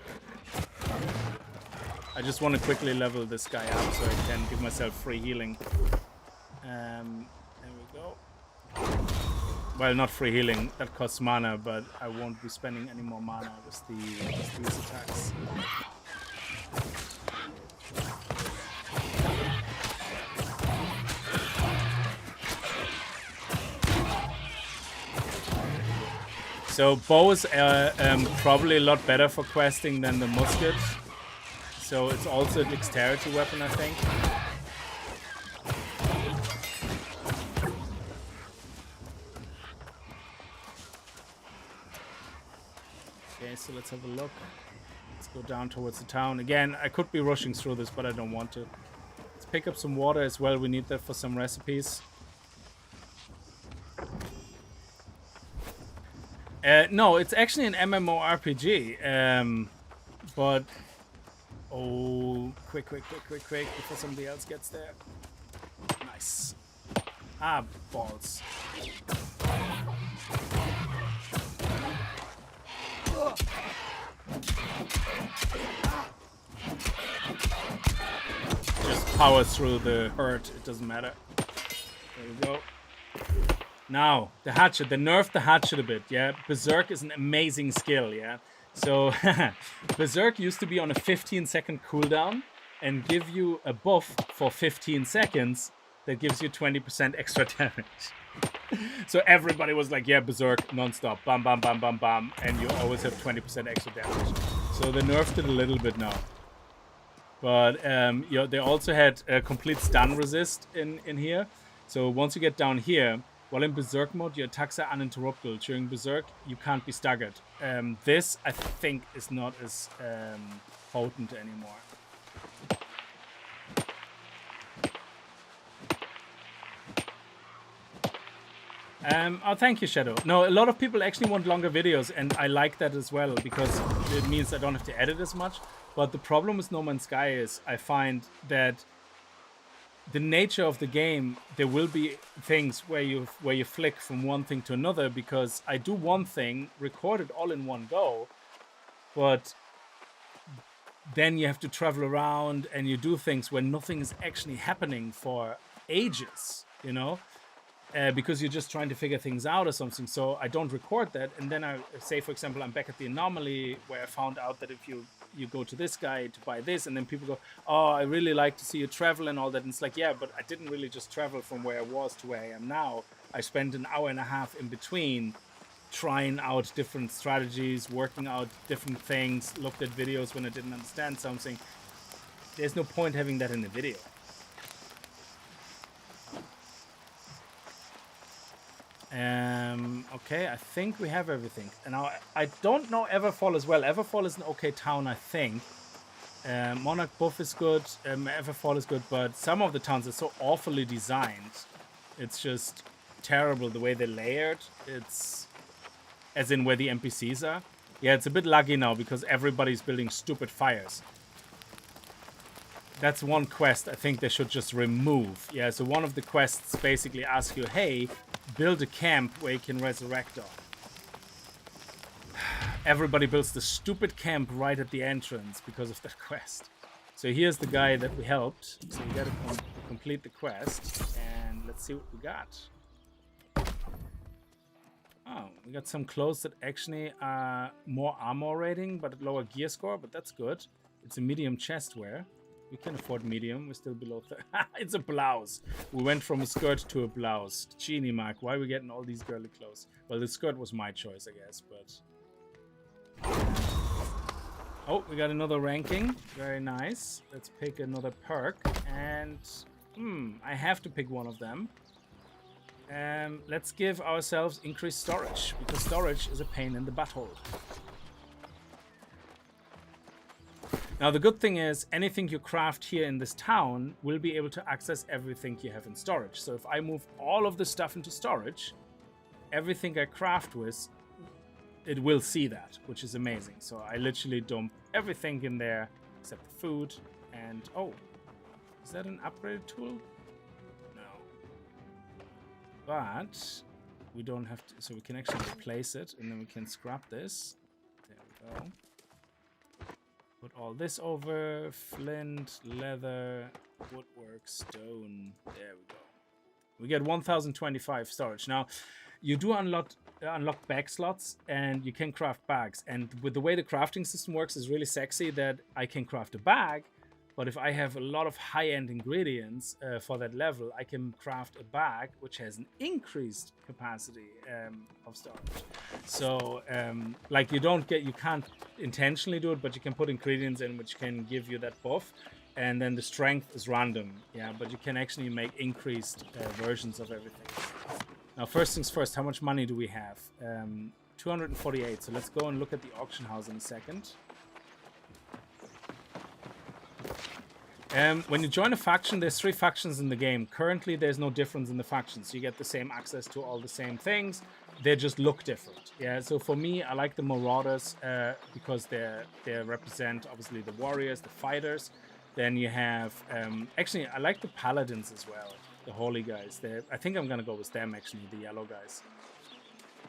I just want to quickly level this guy up so I can give myself free healing. Well, not free healing, that costs mana, but I won't be spending any more mana with these attacks. So bows are probably a lot better for questing than the musket. So it's also a dexterity weapon, I think. So let's have a look. Let's go down towards the town. Again, I could be rushing through this, but I don't want to. Let's pick up some water as well. We need that for some recipes. No, it's actually an MMORPG. But oh, quick, before somebody else gets there. Nice. Ah, balls. Just power through the hurt, it doesn't matter. There we go. Now, the hatchet, they nerfed the hatchet a bit, yeah? Berserk is an amazing skill, yeah? So, Berserk used to be on a 15-second cooldown and give you a buff for 15 seconds that gives you 20% extra damage. So everybody was like, yeah, Berserk non-stop, bam, bam, bam, bam, bam, and you always have 20% extra damage. So they nerfed it a little bit now. But they also had a complete stun resist in here. So once you get down here, while in Berserk mode, your attacks are uninterruptible. During Berserk, you can't be staggered. This, I think, is not as potent anymore. Oh, thank you, Shadow. No, a lot of people actually want longer videos, and I like that as well, because it means I don't have to edit as much. But the problem with No Man's Sky is I find that the nature of the game, there will be things where you flick from one thing to another, because I do one thing, record it all in one go, but then you have to travel around and you do things where nothing is actually happening for ages, you know? Because you're just trying to figure things out or something. So I don't record that, and then I say, for example, I'm back at the anomaly where I found out that if you go to this guy to buy this, and then people go, oh, I really like to see you travel and all that. And it's like, yeah, but I didn't really just travel from where I was to where I am now. I spent an hour and a half in between trying out different strategies, working out different things, looked at videos when I didn't understand something. There's no point having that in the video. Okay, I think we have everything. And now I don't know Everfall as well. Everfall is an okay town, I think. Monarch Buff is good. Everfall is good, but some of the towns are so awfully designed. It's just terrible the way they're layered. It's as in where the NPCs are. Yeah, it's a bit laggy now because everybody's building stupid fires. That's one quest I think they should just remove. Yeah, so one of the quests basically asks you, hey, build a camp where you can resurrect on. Everybody builds the stupid camp right at the entrance because of that quest. So here's the guy that we helped. So we gotta complete the quest. And let's see what we got. Oh, we got some clothes that actually are more armor rating, but at lower gear score, but that's good. It's a medium chest wear. We can afford medium. We're still below 30. It's a blouse. We went from a skirt to a blouse. Genie Mark, why are we getting all these girly clothes? Well, the skirt was my choice, I guess, but... Oh, we got another ranking. Very nice. Let's pick another perk. And... I have to pick one of them. Let's give ourselves increased storage, because storage is a pain in the butthole. Now, the good thing is, anything you craft here in this town will be able to access everything you have in storage. So if I move all of the stuff into storage, everything I craft with, it will see that, which is amazing. So I literally dump everything in there, except the food. And, oh, is that an upgraded tool? No. But we don't have to, so we can actually replace it, and then we can scrap this. There we go. Put all this over, flint, leather, woodwork, stone. There we go. We get 1025 storage. Now, you do unlock bag slots, and you can craft bags. And with the way the crafting system works, is really sexy that I can craft a bag, but if I have a lot of high-end ingredients for that level, I can craft a bag which has an increased capacity of storage. So, like you can't intentionally do it, but you can put ingredients in which can give you that buff, and then the strength is random. Yeah, but you can actually make increased versions of everything. Now, first things first, how much money do we have? 248. So let's go and look at the auction house in a second. When you join a faction, there's 3 factions in the game. Currently, there's no difference in the factions. You get the same access to all the same things. they just look different. Yeah, so for me, I like the Marauders because they represent obviously the warriors, the fighters. Then you have actually I like the Paladins as well, the holy guys. I think I'm gonna go with them actually, the yellow guys.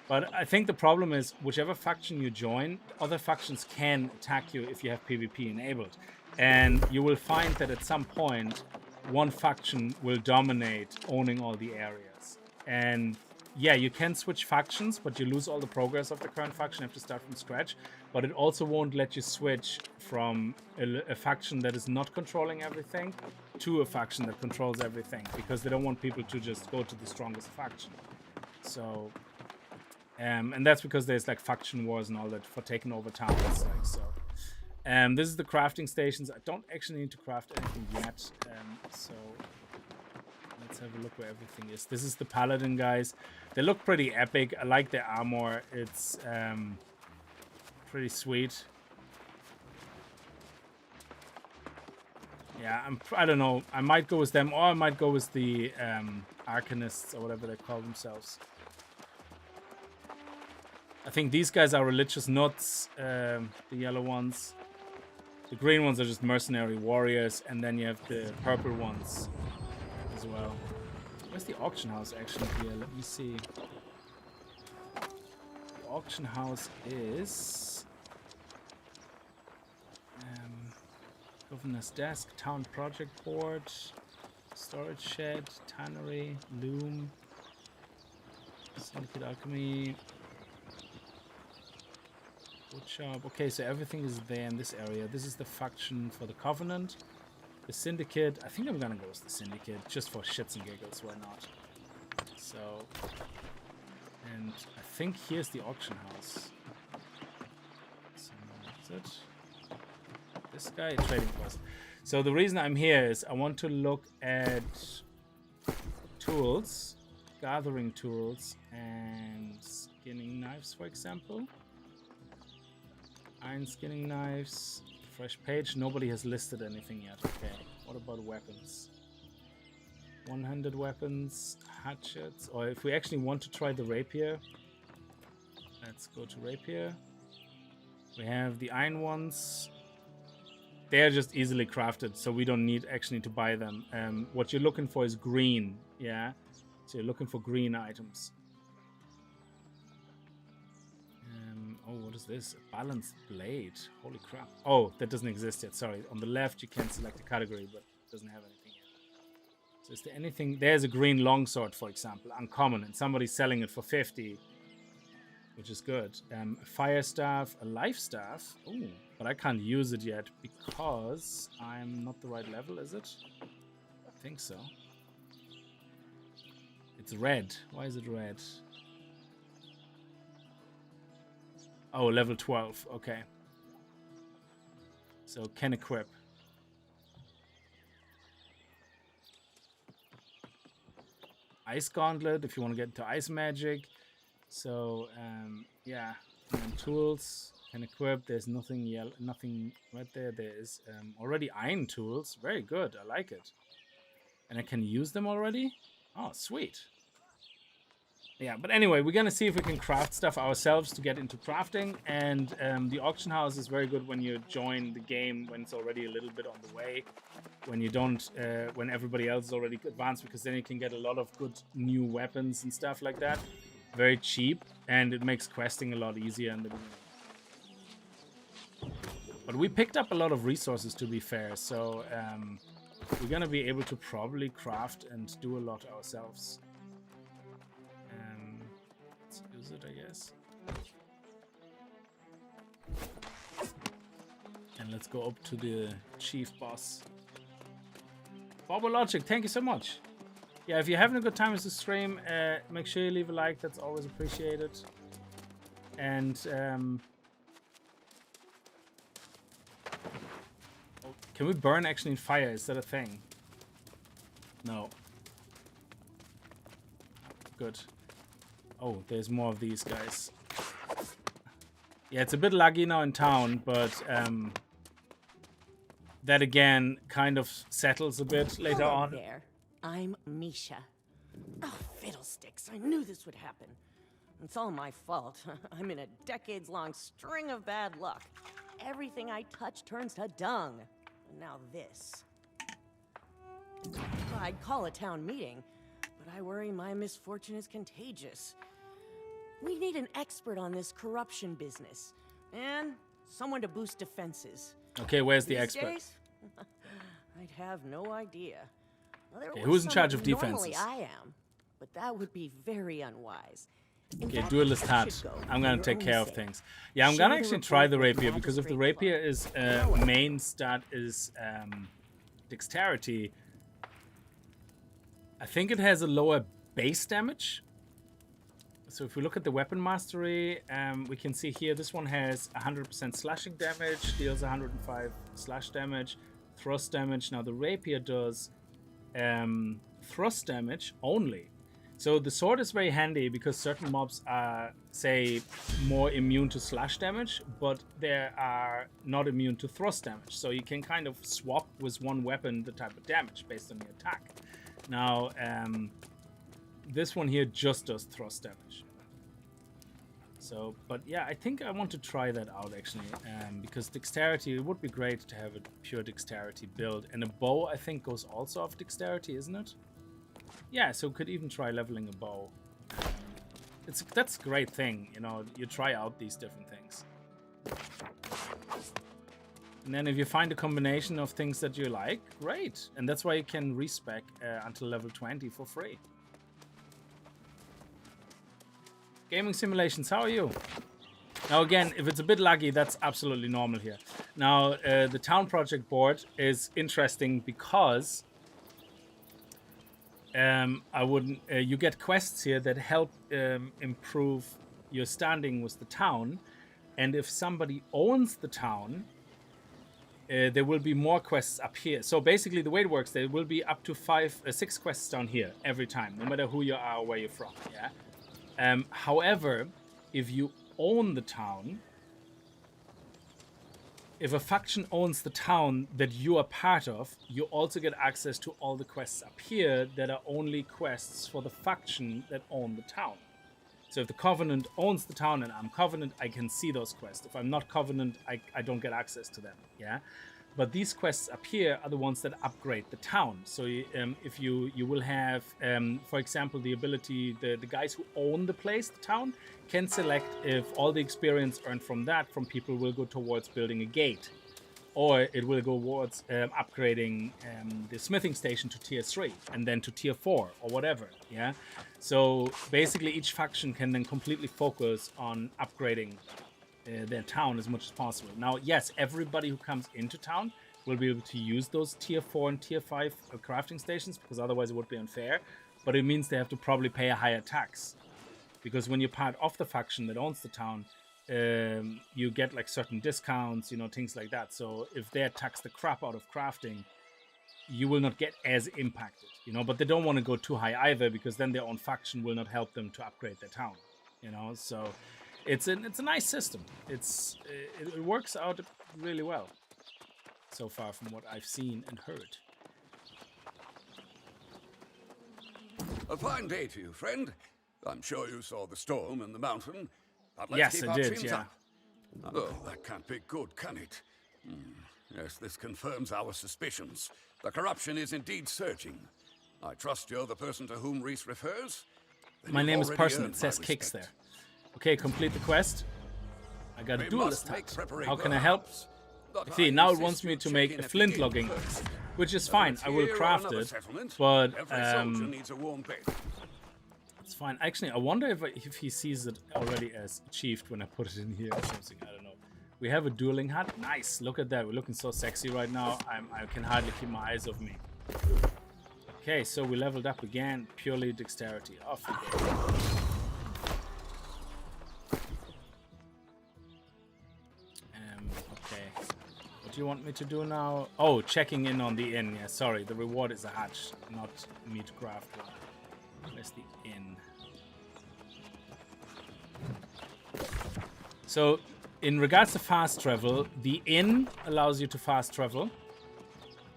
But I think the problem is whichever faction you join, other factions can attack you if you have PvP enabled, and you will find that at some point one faction will dominate, owning all the areas. And yeah, you can switch factions, but you lose all the progress of the current faction. You have to start from scratch. But it also won't let you switch from a faction that is not controlling everything to a faction that controls everything, because they don't want people to just go to the strongest faction. So, and that's because there's like faction wars and all that for taking over towns. Like so. This is the crafting stations. I don't actually need to craft anything yet. So let's have a look where everything is. This is the Paladin guys. They look pretty epic. I like their armor. It's pretty sweet. Yeah, I don't know. I might go with them, or I might go with the Arcanists, or whatever they call themselves. I think these guys are religious nuts, the yellow ones. The green ones are just mercenary warriors, and then you have the purple ones as well. Where's the auction house actually here? Let me see. The auction house is Governor's Desk, Town Project Board, Storage Shed, Tannery, Loom, Syndicate Alchemy, Woodshop. Okay, so everything is there in this area. This is the faction for the Covenant. The Syndicate. I think I'm gonna go with the Syndicate just for shits and giggles. Why not? So, and I think here's the auction house. So, is it? This guy, trading post. So the reason I'm here is I want to look at tools, gathering tools, and skinning knives, for example. Iron skinning knives, fresh page. Nobody has listed anything yet. Okay. What about weapons? One-handed weapons, hatchets. Or if we actually want to try the rapier, let's go to rapier. We have the iron ones. They are just easily crafted, so we don't need actually to buy them. What you're looking for is green. Yeah. So you're looking for green items. Oh, what is this? A balanced blade. Holy crap. Oh, that doesn't exist yet. Sorry. On the left, you can select a category, but it doesn't have anything yet. So is there anything? There's a green longsword, for example. Uncommon. And somebody's selling it for 50, which is good. A fire staff. A life staff. Oh, but I can't use it yet because I'm not the right level, is it? I think so. It's red. Why is it red? Oh, level 12. Okay. So can equip. Ice Gauntlet if you want to get into ice magic. So yeah, and then tools can equip. There's nothing yellow, nothing right there. There is already iron tools. Very good. I like it. And I can use them already. Oh, sweet. Yeah, but anyway, we're gonna see if we can craft stuff ourselves to get into crafting, and the auction house is very good when you join the game when it's already a little bit on the way, when you don't, when everybody else is already advanced, because then you can get a lot of good new weapons and stuff like that, very cheap, and it makes questing a lot easier in the beginning. But we picked up a lot of resources, to be fair, so we're gonna be able to probably craft and do a lot ourselves. Let's use it, I guess. And let's go up to the chief boss. Logic, thank you so much. Yeah, if you're having a good time with the stream, make sure you leave a like. That's always appreciated. And oh, can we burn actually in fire? Is that a thing? No. Good. Oh, there's more of these guys. Yeah, it's a bit laggy now in town, but that again kind of settles a bit later on. There, I'm Misha. Oh, fiddlesticks! I knew this would happen. It's all my fault. I'm in a decades-long string of bad luck. Everything I touch turns to dung. And now this. I'd call a town meeting, but I worry my misfortune is contagious. We need an expert on this corruption business. And someone to boost defenses. Okay, where's the These expert? days, I'd have no idea. Well, there Okay, was who's in charge of someone defenses? Normally I am, but that would be very unwise. In Okay, fact, duelist you hat. should go I'm for gonna your take own care of sake. things. Yeah, I'm Share gonna the actually report try the with rapier because if the Magistrate rapier Club. is Farewell. main stat is dexterity, I think it has a lower base damage. So if we look at the weapon mastery, we can see here this one has 100% slashing damage, deals 105 slash damage, thrust damage. Now the rapier does thrust damage only. So the sword is very handy because certain mobs are, say, more immune to slash damage, but they are not immune to thrust damage. So you can kind of swap with one weapon the type of damage based on the attack. Now, this one here just does thrust damage. So, but yeah, I think I want to try that out actually, because dexterity, it would be great to have a pure dexterity build. And a bow, I think, goes also off dexterity, isn't it? Yeah, so could even try leveling a bow. That's a great thing, you know, you try out these different things. And then if you find a combination of things that you like, great. And that's why you can respec until level 20 for free. Gaming simulations, how are you? Now again, if it's a bit laggy, that's absolutely normal here. Now, the town project board is interesting because you get quests here that help improve your standing with the town, and if somebody owns the town, there will be more quests up here. So basically, the way it works, there will be up to 6 quests down here every time, no matter who you are or where you're from. Yeah. However, if you own the town, if a faction owns the town that you are part of, you also get access to all the quests up here that are only quests for the faction that own the town. So if the Covenant owns the town and I'm Covenant, I can see those quests. If I'm not Covenant, I don't get access to them. Yeah. But these quests up here are the ones that upgrade the town. So if you will have, for example, the ability, the guys who own the place, the town, can select if all the experience earned from people will go towards building a gate. Or it will go towards upgrading the smithing station to tier 3 and then to tier 4 or whatever. Yeah. So basically each faction can then completely focus on upgrading their town as much as possible. Now, yes, everybody who comes into town will be able to use those tier 4 and tier 5 crafting stations, because otherwise it would be unfair. But it means they have to probably pay a higher tax, because when you're part of the faction that owns the town, you get like certain discounts, you know, things like that. So if they tax the crap out of crafting, you will not get as impacted, you know. But they don't want to go too high either, because then their own faction will not help them to upgrade their town, you know. So it's a nice system. It works out really well so far from what I've seen and heard. A fine day to you, friend. I'm sure you saw the storm in the mountain. But let's Yes, keep I our did, chins yeah. up. Oh, that can't be good, can it? Yes, this confirms our suspicions. The corruption is indeed surging. I trust you're the person to whom Reese refers? Then My you've name is already Person. earned It says my Kickz respect. there. Okay, complete the quest. I got a We duelist must make hat. preparation How can I help? perhaps. But See, I now it insist wants me you to check make in a at the flint gate logging, first. which is Whether fine. it's I will here or craft another it, settlement, but every soldier needs a warm bed. it's fine. Actually, I wonder if he sees it already as achieved when I put it in here or something. I don't know. We have a dueling hat. Nice. Look at that. We're looking so sexy right now. I can hardly keep my eyes off me. Okay, so we leveled up again. Purely dexterity. Off we go. Okay. What do you want me to do now? Oh, checking in on the inn. Yeah, sorry. The reward is a hatch, not me to craft one. Where's the inn? So, in regards to fast travel, the inn allows you to fast travel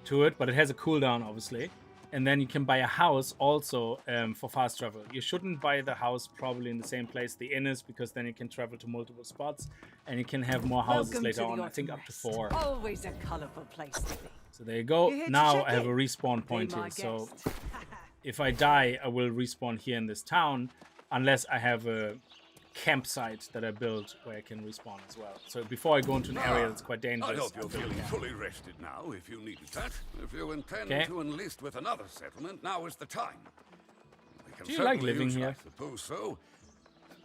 to it, but it has a cooldown, obviously. And then you can buy a house also for fast travel. You shouldn't buy the house probably in the same place the inn is, because then you can travel to multiple spots and you can have more houses Welcome later to the on. I think up to 4. Always a colorful place to be. So there you go. You're here to Now check I have in. a respawn point Be here. my So guest. if I die, I will respawn here in this town, unless I have a campsite that I built where I can respawn as well. So before I go into an area that's quite dangerous, I hope you're I'll build a feeling camp. fully rested now, if you needed that. If you intend Okay. to enlist with another settlement, now is the time. We can Do you like certainly living use, here? I suppose so.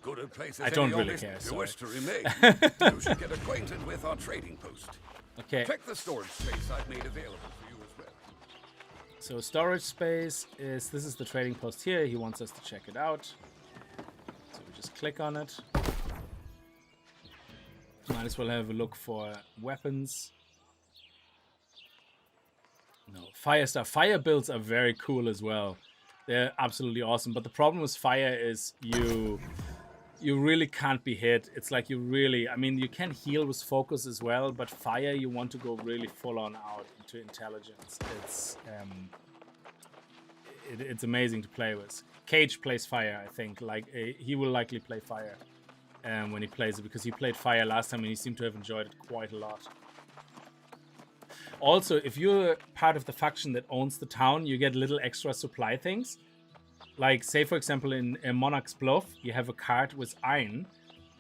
Good a place as I don't any on really this care, if you wish to sorry. remain. You should get acquainted with our trading post. Okay. Check the storage space I've made available for you as well. So storage space is, this is the trading post here. He wants us to check it out. So we just click on it. Might as well have a look for weapons. No, fire stuff. Fire builds are very cool as well. They're absolutely awesome. But the problem with fire is you really can't be hit. It's like you really, I mean, you can heal with focus as well, but fire, you want to go really full on out into intelligence. It's amazing to play with. Cage plays fire, I think. Like he will likely play fire when he plays it, because he played fire last time and he seemed to have enjoyed it quite a lot. Also, if you're part of the faction that owns the town, you get little extra supply things. Like, say, for example, in Monarch's Bluff, you have a cart with iron,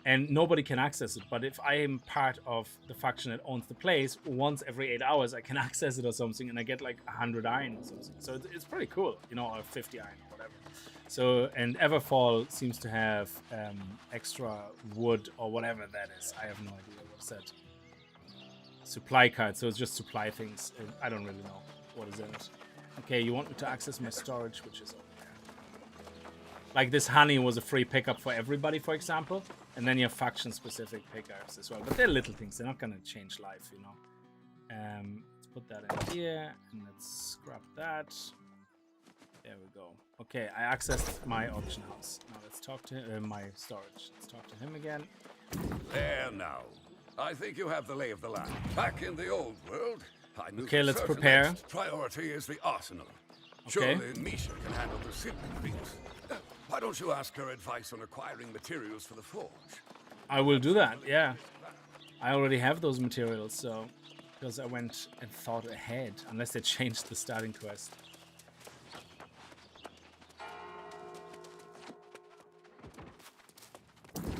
and nobody can access it. But if I am part of the faction that owns the place, once every 8 hours, I can access it or something, and I get like 100 iron or something. So it's pretty cool, you know, or 50 iron or whatever. So, and Everfall seems to have extra wood or whatever that is. I have no idea what's that. Supply card, so it's just supply things. I don't really know what is in it. Okay, you want me to access my storage, which is over there. Like this honey was a free pickup for everybody, for example, and then you have faction-specific pickups as well. But they're little things; they're not gonna change life, you know. Let's put that in here, and let's scrap that. There we go. Okay, I accessed my auction house. Now let's talk to my storage. Let's talk to him again. There now. I think you have the lay of the land. Back in the old world, I knew Okay, for let's certain prepare. next priority is the arsenal. Okay. Surely Misha can handle the simple things. Why don't you ask her advice on acquiring materials for the forge? I will do that, yeah. I already have those materials, so... Because I went and thought ahead, unless they changed the starting quest.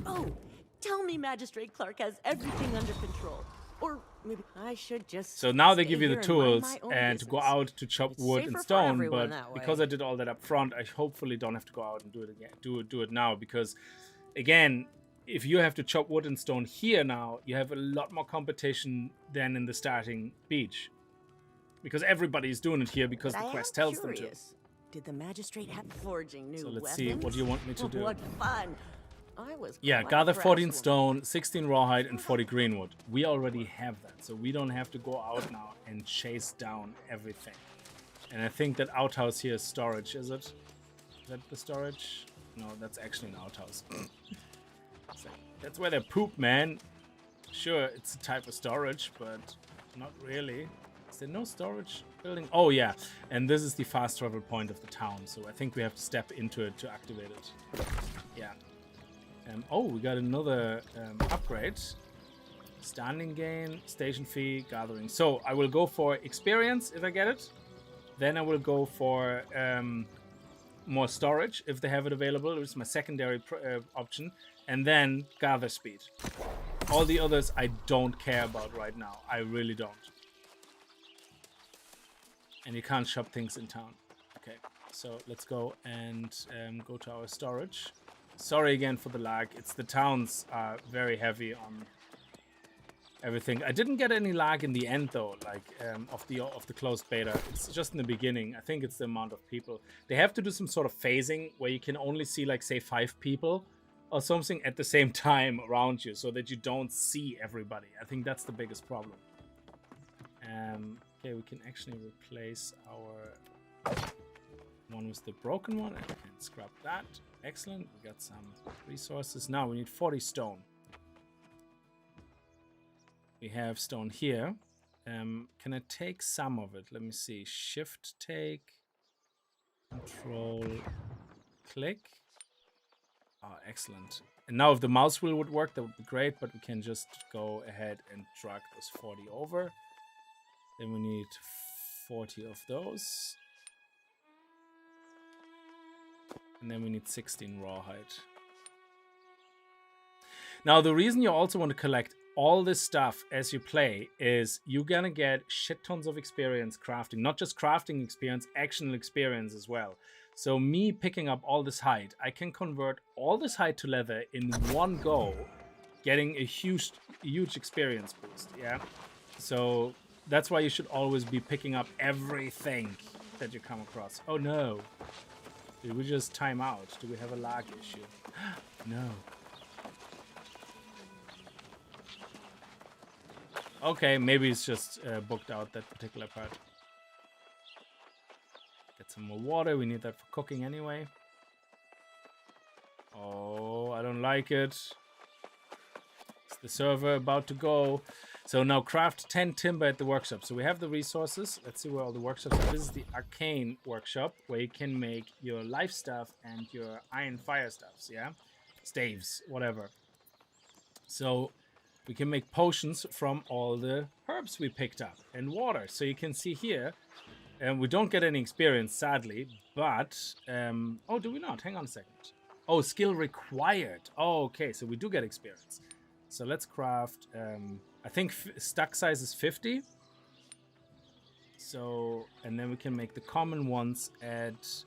Oh, tell me Magistrate Clark has everything under control. Or maybe I should just. So now they stay give you the here and mind tools my own and to go business. out to chop It's wood safer and for stone, everyone but that because way. I did all that up front, I hopefully don't have to go out and do it again. Do it now, because again, if you have to chop wood and stone here now, you have a lot more competition than in the starting beach, because everybody's doing it here because But the I quest am tells them to. curious. Did the magistrate have forging new So let's weapons? see, what do you want me to do? What fun! I was Yeah, quite gather a 14 craftswoman. stone, 16 rawhide, and 40 greenwood. We already have that, so we don't have to go out now and chase down everything. And I think that outhouse here is storage, is it? Is that the storage? No, that's actually an outhouse. So that's where they poop, man. Sure, it's a type of storage, but not really. Is there no storage building? Oh, yeah. And this is the fast travel point of the town, so I think we have to step into it to activate it. Yeah. Oh, we got another upgrade. Standing gain, station fee, gathering. So I will go for experience if I get it. Then I will go for more storage if they have it available. It's my secondary option. And then gather speed. All the others I don't care about right now. I really don't. And you can't shop things in town. Okay, so let's go and go to our storage. Sorry again for the lag. It's the towns are very heavy on everything. I didn't get any lag in the end though, like of the closed beta. It's just in the beginning. I think it's the amount of people. They have to do some sort of phasing where you can only see like say 5 people or something at the same time around you, so that you don't see everybody. I think that's the biggest problem. Okay, we can actually replace our one with the broken one. I can scrap that. Excellent. We got some resources. Now we need 40 stone. We have stone here. Can I take some of it? Let me see. Shift take. Control, click. Oh, excellent. And now if the mouse wheel would work, that would be great, but we can just go ahead and drag those 40 over. Then we need 40 of those. And then we need 16 rawhide. Now, the reason you also want to collect all this stuff as you play is you're gonna get shit tons of experience crafting. Not just crafting experience, actional experience as well. So me picking up all this hide, I can convert all this hide to leather in one go, getting a huge experience boost, yeah? So that's why you should always be picking up everything that you come across. Oh no. Did we just time out? Do we have a lag issue? No. Okay, maybe it's just booked out that particular part. Get some more water. We need that for cooking anyway. Oh, I don't like it. Is the server about to go? So now craft 10 timber at the workshop. So we have the resources. Let's see where all the workshops are. This is the arcane workshop where you can make your life stuff and your iron fire stuffs, yeah? Staves, whatever. So we can make potions from all the herbs we picked up and water. So you can see here, and we don't get any experience, sadly, but, oh, do we not? Hang on a second. Oh, skill required. Oh, okay, so we do get experience. So let's craft, I think stack size is 50. So, and then we can make the common ones at,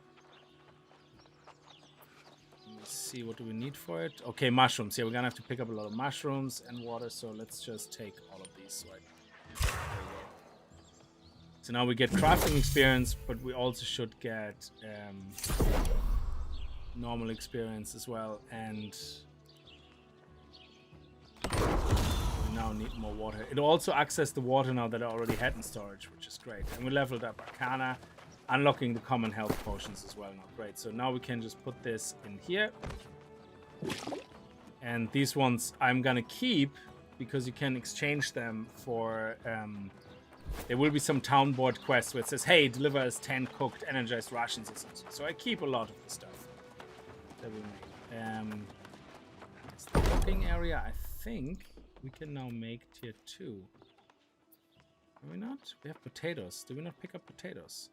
let me see, what do we need for it? Okay, mushrooms. Yeah, we're gonna have to pick up a lot of mushrooms and water, so let's just take all of these right now. There we go. So now we get crafting experience, but we also should get normal experience as well, and we now need more water. It also accessed the water now that I already had in storage, which is great. And we leveled up Arcana, unlocking the common health potions as well now. Great, so now we can just put this in here. And these ones I'm gonna keep because you can exchange them for, there will be some town board quests where it says, hey, deliver us 10 cooked energized rations or something. So I keep a lot of the stuff that we made. It's the cooking area. I think we can now make tier 2. Do we not? We have potatoes. Did we not pick up potatoes?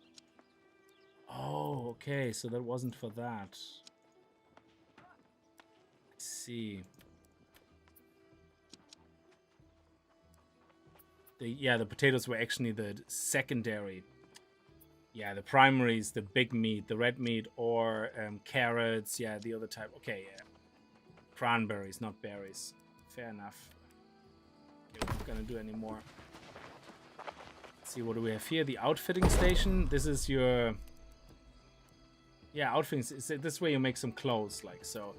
Oh, okay. So that wasn't for that. Let's see. The potatoes were actually the secondary. Yeah, the primary is the big meat, the red meat, or carrots. Yeah, the other type. Okay, yeah. Cranberries, not berries. Fair enough. Okay, we're not gonna do any more. Let's see, what do we have here? The outfitting station. This is your... Yeah, outfitting. This is where you make some clothes, like so.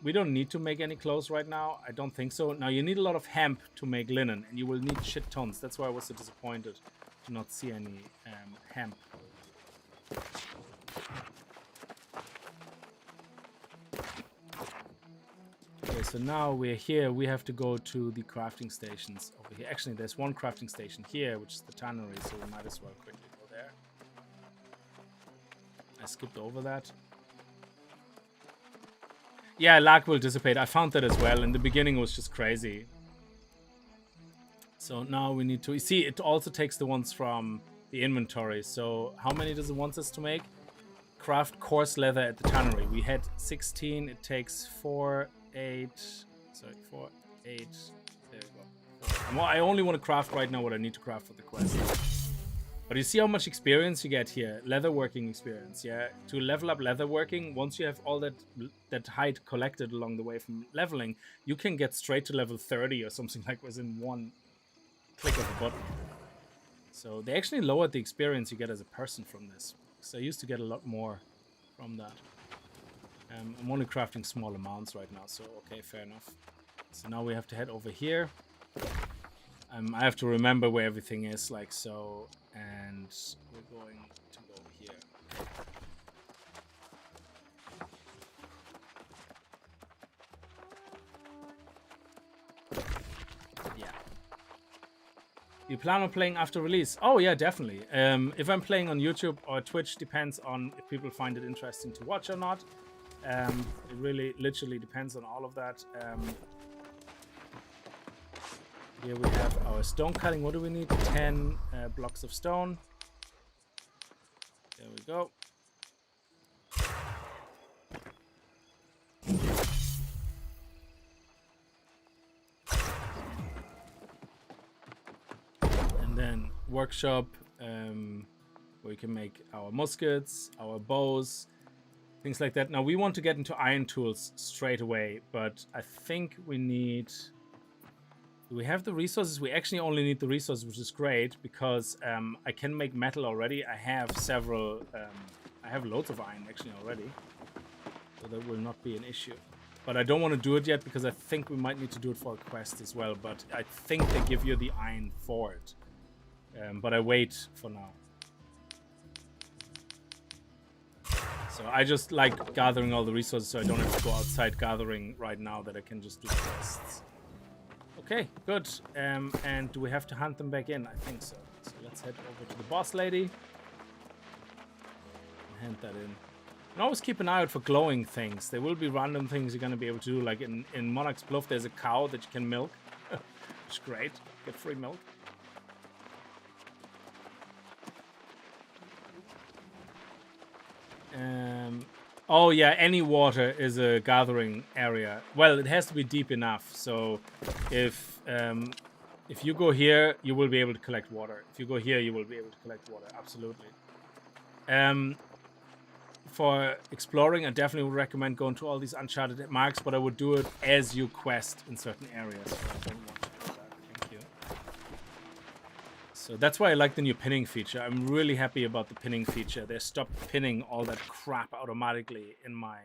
We don't need to make any clothes right now. I don't think so. Now, you need a lot of hemp to make linen, and you will need shit tons. That's why I was so disappointed to not see any hemp. Okay, so now we're here. We have to go to the crafting stations over here. Actually, there's one crafting station here, which is the tannery, so we might as well quickly go there. I skipped over that. Yeah, lag will dissipate. I found that as well. In the beginning, it was just crazy. So now we need to... You see, it also takes the ones from the inventory. So how many does it want us to make? Craft coarse leather at the tannery. We had 16. It takes 4, 8... Sorry, 4, 8... There we go. Well, I only want to craft right now what I need to craft for the quest. But you see how much experience you get here. Leatherworking experience, yeah? To level up leatherworking, once you have all that hide collected along the way from leveling, you can get straight to level 30 or something like within one click of a button. So they actually lowered the experience you get as a person from this. So I used to get a lot more from that. I'm only crafting small amounts right now, so okay, fair enough. So now we have to head over here. I have to remember where everything is, like so. And we're going to go here. Yeah. You plan on playing after release? Oh yeah, definitely. If I'm playing on YouTube or Twitch, depends on if people find it interesting to watch or not. It really, literally depends on all of that. Here we have our stone cutting. What do we need? 10 blocks of stone. There we go. Then workshop, where we can make our muskets, our bows, things like that. Now we want to get into iron tools straight away, but I think we need... Do we have the resources? We actually only need the resources, which is great, because I can make metal already. I have several... I have loads of iron actually already, so that will not be an issue. But I don't want to do it yet, because I think we might need to do it for a quest as well, but I think they give you the iron for it. But I wait for now. So I just like gathering all the resources, so I don't have to go outside gathering right now, that I can just do quests. Okay, good. And do we have to hunt them back in? I think so. So let's head over to the boss lady. Hand that in. And always keep an eye out for glowing things. There will be random things you're going to be able to do. Like in Monarch's Bluff, there's a cow that you can milk. Which is great. Get free milk. Oh yeah, any water is a gathering area. Well, it has to be deep enough. So if you go here, you will be able to collect water. If you go here, you will be able to collect water. Absolutely. For exploring, I definitely would recommend going to all these uncharted marks, but I would do it as you quest in certain areas. So I don't want to do that. Thank you. So that's why I like the new pinning feature. I'm really happy about the pinning feature. They stopped pinning all that crap automatically in my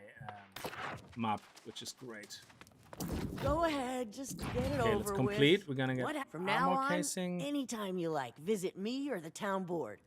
map, which is great. Go ahead, just get it over Okay, let's complete. with. We're gonna get From now armor on, casing. anytime you like, visit me or the town board.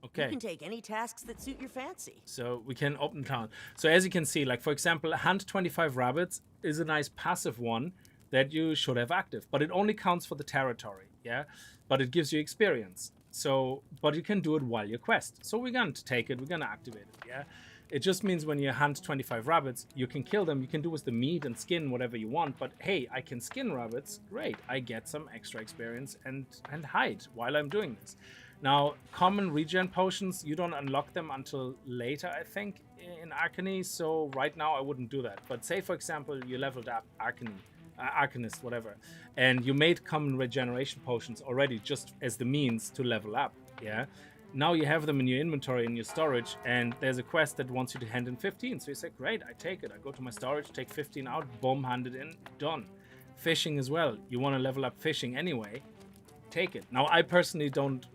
Okay. You can take any tasks that suit your fancy. So we can open town. So as you can see, like for example, hunt 25 rabbits is a nice passive one that you should have active, but it only counts for the territory, yeah? But it gives you experience. So, but you can do it while you quest. So we're going to take it, we're going to activate it, yeah? It just means when you hunt 25 rabbits, you can kill them, you can do with the meat and skin whatever you want, but hey, I can skin rabbits, great. I get some extra experience and hide while I'm doing this. Now, common regen potions, you don't unlock them until later, I think, in Arcany, so right now I wouldn't do that. But say, for example, you leveled up Arcanist, whatever, and you made common regeneration potions already just as the means to level up, yeah? Now you have them in your inventory, in your storage, and there's a quest that wants you to hand in 15. So you say, great, I take it. I go to my storage, take 15 out, boom, hand it in, done. Fishing as well. You want to level up fishing anyway, take it. Now, I personally don't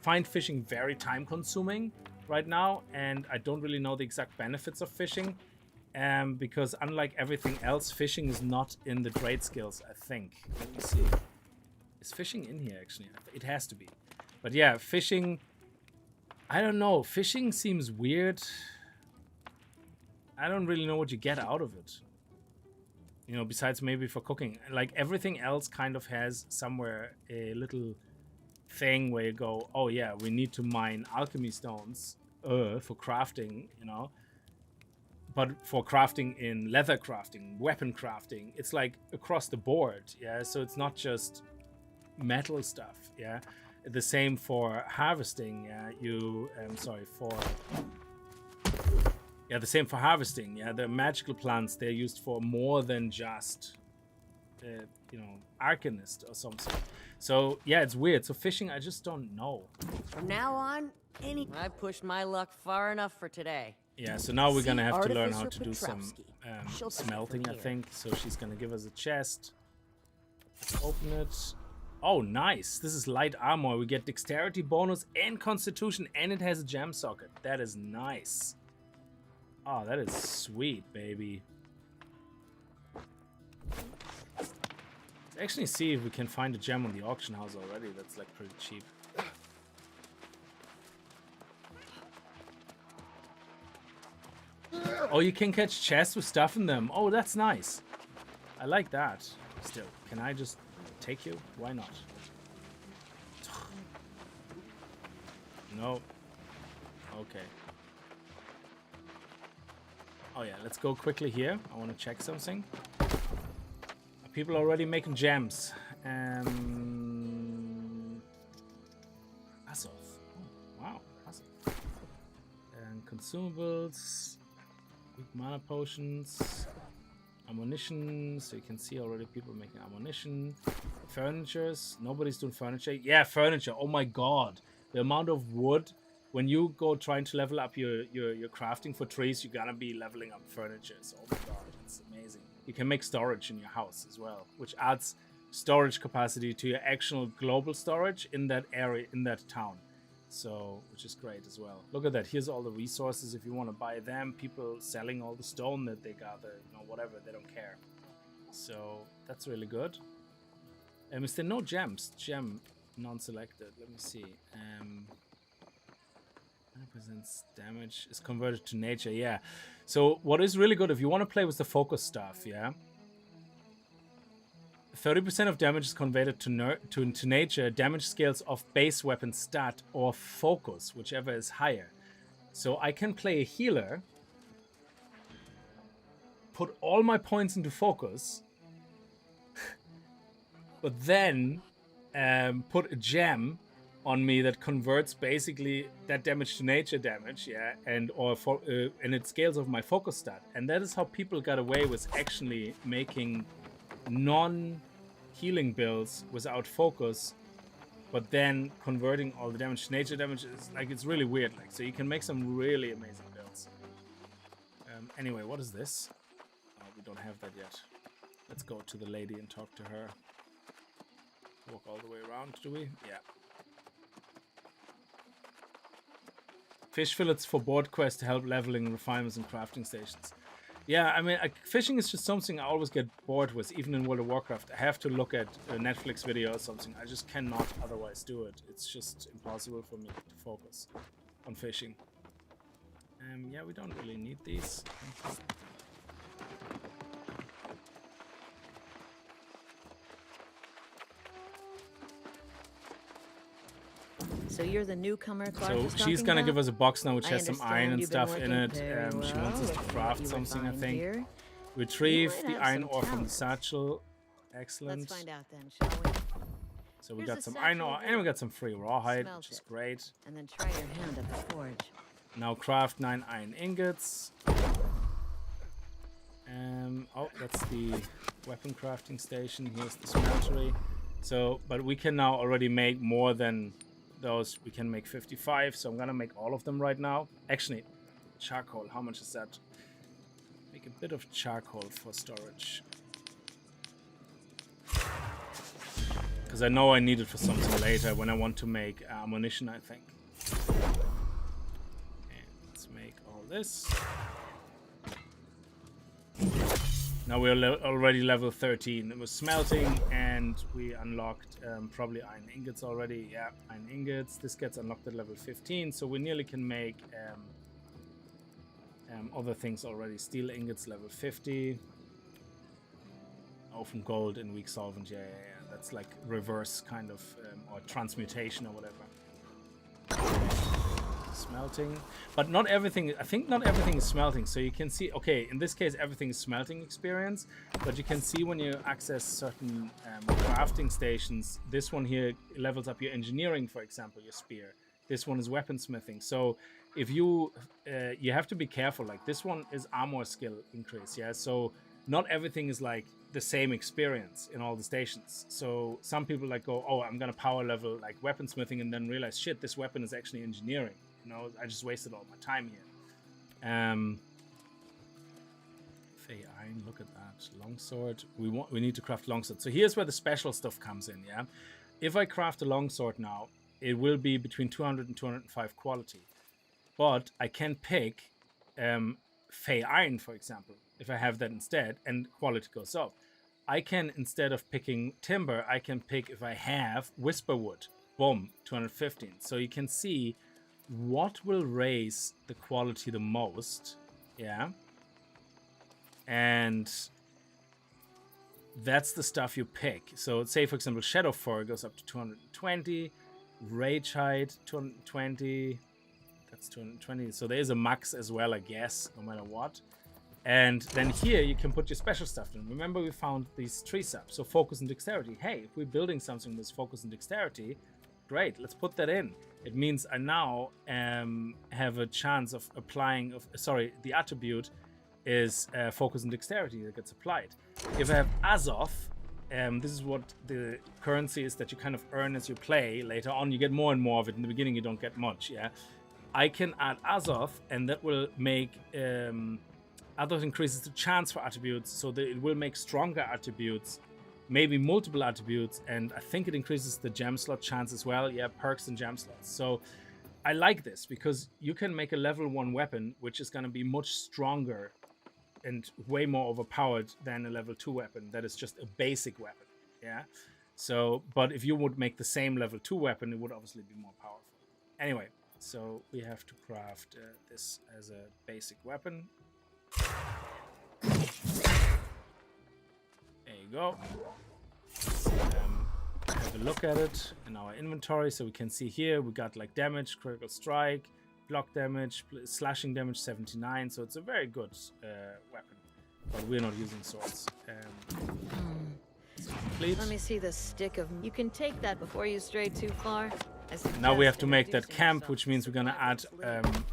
find fishing very time consuming right now, and I don't really know the exact benefits of fishing, because unlike everything else, fishing is not in the trade skills, I think. Let me see. Is fishing in here, actually? It has to be. But yeah, fishing, I don't know. Fishing seems weird. I don't really know what you get out of it. You know, besides maybe for cooking. Like everything else kind of has somewhere a little thing where you go, oh yeah, we need to mine alchemy stones for crafting, you know. But for crafting in leather crafting, weapon crafting, it's like across the board, yeah. So it's not just metal stuff, yeah. The same for harvesting, yeah. The same for harvesting, yeah. The magical plants, they're used for more than just, you know, Arcanist or something. So yeah, it's weird. So fishing, I just don't know. From now on, I pushed my luck far enough for today. Yeah, so now we're gonna have to learn Artificer how to do some She'll see smelting, from I here. think. So she's gonna give us a chest. Let's open it. Oh, nice. This is light armor. We get dexterity bonus and constitution, and it has a gem socket. That is nice. Oh, that is sweet, baby. Let's actually see if we can find a gem on the auction house already. That's like pretty cheap. Oh, you can catch chests with stuff in them. Oh, that's nice. I like that. Still, can I just take you? Why not? No. Okay. Oh yeah, let's go quickly here. I want to check something. Are people already making gems? Azov. Oh, wow, Azov. And consumables. Weak mana potions. Ammunition. So you can see already people making ammunition. Furnitures. Nobody's doing furniture. Yeah, furniture. Oh my god. The amount of wood. When you go trying to level up your crafting for trees, you're gonna be leveling up furniture. So, oh my god, it's amazing. You can make storage in your house as well, which adds storage capacity to your actual global storage in that area, in that town. So, which is great as well. Look at that. Here's all the resources if you want to buy them. People selling all the stone that they gather, you know, whatever. They don't care. So, that's really good. Is there no gems? Gem non-selected. Let me see. 100% damage is converted to nature. Yeah. So what is really good if you want to play with the focus stuff, yeah. 30% of damage is converted to nature. Damage scales of base weapon stat or focus, whichever is higher. So I can play a healer, put all my points into focus, but then put a gem on me that converts basically that damage to nature damage, yeah, and it scales of my focus stat, and that is how people got away with actually making non-healing builds without focus, but then converting all the damage to nature damage. Is like, it's really weird. Like, so you can make some really amazing builds. Anyway, what is this? Oh, we don't have that yet. Let's go to the lady and talk to her. Walk all the way around, do we? Yeah. Fish fillets for board quests to help leveling refinements and crafting stations. Yeah, I mean, fishing is just something I always get bored with, even in World of Warcraft. I have to look at a Netflix video or something. I just cannot otherwise do it. It's just impossible for me to focus on fishing. Yeah, we don't really need these. So you're the newcomer Clark So was she's talking gonna about? give us a box now which I has some iron understand and you've been stuff in working it. very She wants us to well. craft You something, I refined think. here. Retrieve You might the have iron some ore from the talent. satchel. Excellent. Let's find out then, shall we? So we Here's got a some satchel iron ore and we got some free rawhide, Smelt which is it. great. And then try your hand at the forge. Now craft 9 iron ingots. Oh, that's the weapon crafting station. Here's the smeltery. So, but we can now already make more than those. We can make 55, so I'm gonna make all of them right now. Actually, charcoal, how much is that? Make a bit of charcoal for storage. Because I know I need it for something later when I want to make ammunition, I think. And let's make all this. Now we're already level 13. It was smelting, and we unlocked probably iron ingots already. Yeah, iron ingots. This gets unlocked at level 15, so we nearly can make other things already. Steel ingots, level 50. Open gold and weak solvent. Yeah. That's like reverse kind of, or transmutation or whatever. Smelting, but not everything. I think not everything is smelting. So you can see, okay, in this case, everything is smelting experience, but you can see when you access certain crafting stations, this one here levels up your engineering, for example, your spear. This one is weaponsmithing. So if you you have to be careful. Like this one is armor skill increase. Yeah, so not everything is like the same experience in all the stations. So some people like go, oh, I'm gonna power level like weaponsmithing, and then realize, shit, this weapon is actually engineering. You know, I just wasted all my time here. Fey iron, look at that. Longsword. We need to craft longsword. So here's where the special stuff comes in, yeah? If I craft a longsword now, it will be between 200 and 205 quality. But I can pick Fey iron, for example, if I have that instead, and quality goes up. I can, instead of picking timber, I can pick, if I have whisperwood, boom, 215. So you can see what will raise the quality the most, yeah? And that's the stuff you pick. So say, for example, Shadow Fur goes up to 220, Rage height 220. That's 220. So there is a max as well, I guess, no matter what. And then here you can put your special stuff in. Remember, we found these tree subs. So focus and dexterity. Hey, if we're building something with focus and dexterity, great, let's put that in. It means I now have a chance of applying, the attribute is focus and dexterity that gets applied. If I have Azov, this is what the currency is that you kind of earn as you play. Later on, you get more and more of it. In the beginning, you don't get much, yeah? I can add Azov, and that will make... Azov increases the chance for attributes, so that it will make stronger attributes, maybe multiple attributes, and I think it increases the gem slot chance as well. Yeah, perks and gem slots. So I like this because you can make a level 1 weapon, which is going to be much stronger and way more overpowered than a level 2 weapon that is just a basic weapon. Yeah. So, but if you would make the same level 2 weapon, it would obviously be more powerful. Anyway, so we have to craft this as a basic weapon. There you go. Have a look at it in our inventory. So we can see here we got like damage, critical strike, block damage, slashing damage 79. So it's a very good weapon, but we're not using swords. Complete. Let me see the stick of... You can take that before you stray too far. Now we have to make that camp, which means we're gonna add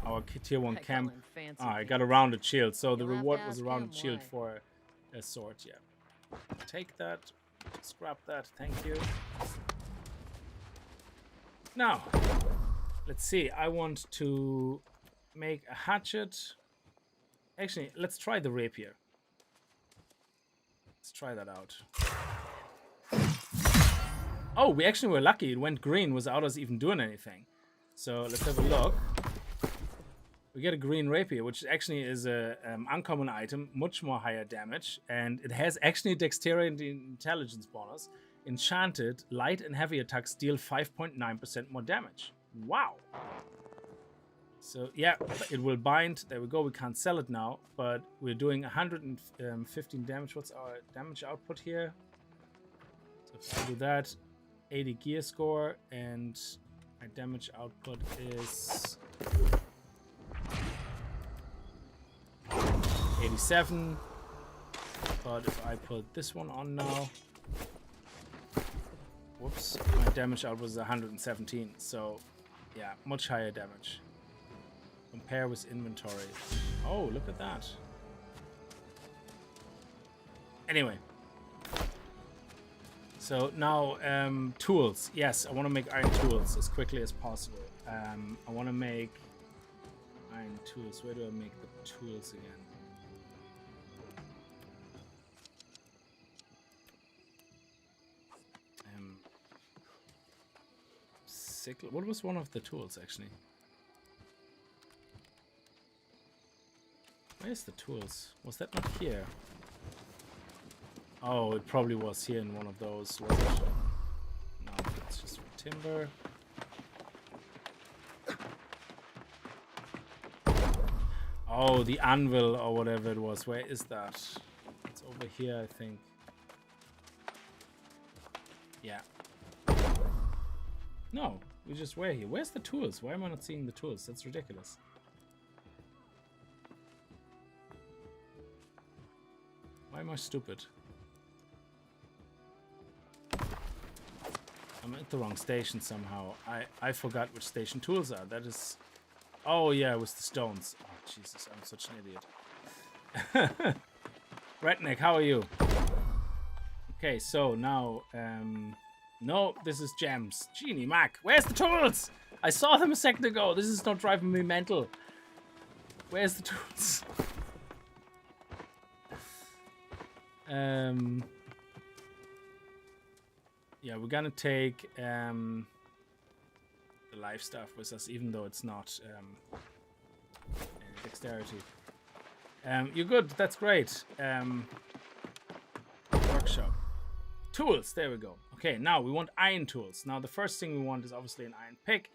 our tier 1 camp. I got a rounded shield, so the reward was a rounded shield for a sword. Yeah, take that, scrap that, thank you. Now let's see, I want to make a hatchet. Actually, let's try the rapier. Let's try that out. Oh, we actually were lucky. It went green without us even doing anything. So let's have a look. We get a green rapier, which actually is a uncommon item, much more higher damage, and it has actually dexterity and intelligence bonus. Enchanted, light and heavy attacks deal 5.9% more damage. Wow. So yeah, it will bind. There we go. We can't sell it now, but we're doing 115 damage. What's our damage output here? So if I do that, 80 gear score, and my damage output is 87. But if I put this one on now, whoops, my damage output is 117. So yeah, much higher damage. Compare with inventory. Oh, look at that. Anyway. So now, tools. Yes, I want to make iron tools as quickly as possible. I want to make iron tools. Where do I make the tools again? Sickle. What was one of the tools, actually? Where's the tools? Was that not here? Oh, it probably was here in one of those, was it? No, it's just for timber. Oh, the anvil or whatever it was. Where is that? It's over here, I think. Yeah. No, we just were here. Where's the tools? Why am I not seeing the tools? That's ridiculous. Why am I stupid? I'm at the wrong station somehow. I forgot which station tools are. That is... Oh yeah, it was the stones. Oh Jesus, I'm such an idiot. Redneck, how are you? Okay, so now... no, this is gems. Genie Mac, where's the tools? I saw them a second ago. This is not driving me mental. Where's the tools? Yeah, we're gonna take the life stuff with us, even though it's not dexterity. You're good, that's great. Workshop. Tools, there we go. Okay, now we want iron tools. Now the first thing we want is obviously an iron pick,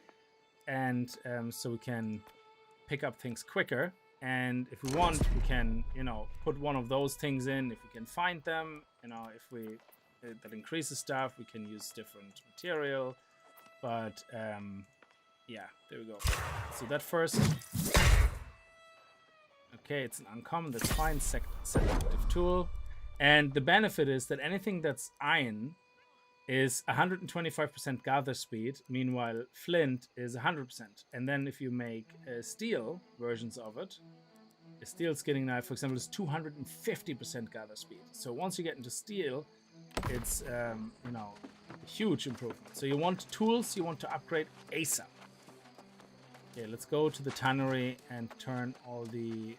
and so we can pick up things quicker. And if we want, we can, you know, put one of those things in if we can find them. You know, if we that increases stuff, we can use different material. But yeah, there we go. So that first. Okay, it's an uncommon. That's fine. Selective tool. And the benefit is that anything that's iron is 125% gather speed. Meanwhile, flint is 100%. And then if you make steel versions of it, a steel skinning knife, for example, is 250% gather speed. So once you get into steel, it's you know, a huge improvement. So you want tools, you want to upgrade ASAP. Okay, let's go to the tannery and turn all the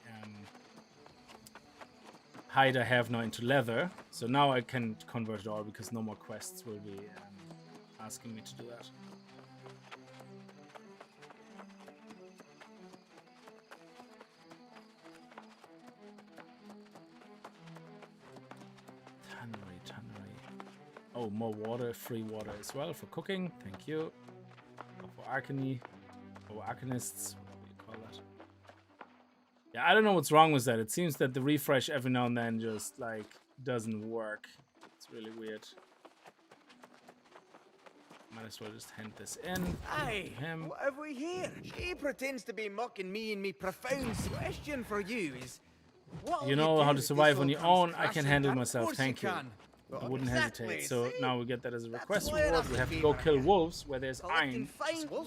hide I have now into leather. So now I can convert it all because no more quests will be asking me to do that. Tannery. Oh, more water, free water as well for cooking. Thank you. For arcany, or arcanists, whatever you call that. Yeah, I don't know what's wrong with that. It seems that the refresh every now and then just like doesn't work. It's really weird. Might as well just hand this in. Aye, what have we here? She pretends to be mocking me, and me profound question for you is, what you know how to survive on your own. I can handle myself, thank you. I wouldn't hesitate. So now we get that as a request reward. We have to go kill wolves where there's iron.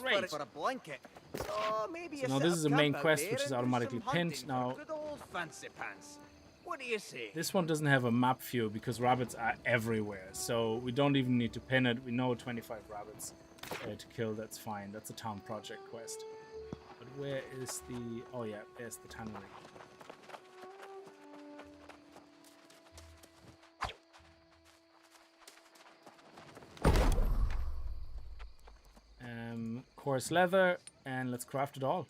Great. For a blanket. So maybe So now this is a main quest which is automatically pinned. Now good old fancy pants. What do you say? this one doesn't have a map view because rabbits are everywhere. So we don't even need to pin it. We know 25 rabbits to kill. That's fine. That's a town project quest. But where is the... Oh yeah, there's the tannery. Coarse leather, and let's craft it all.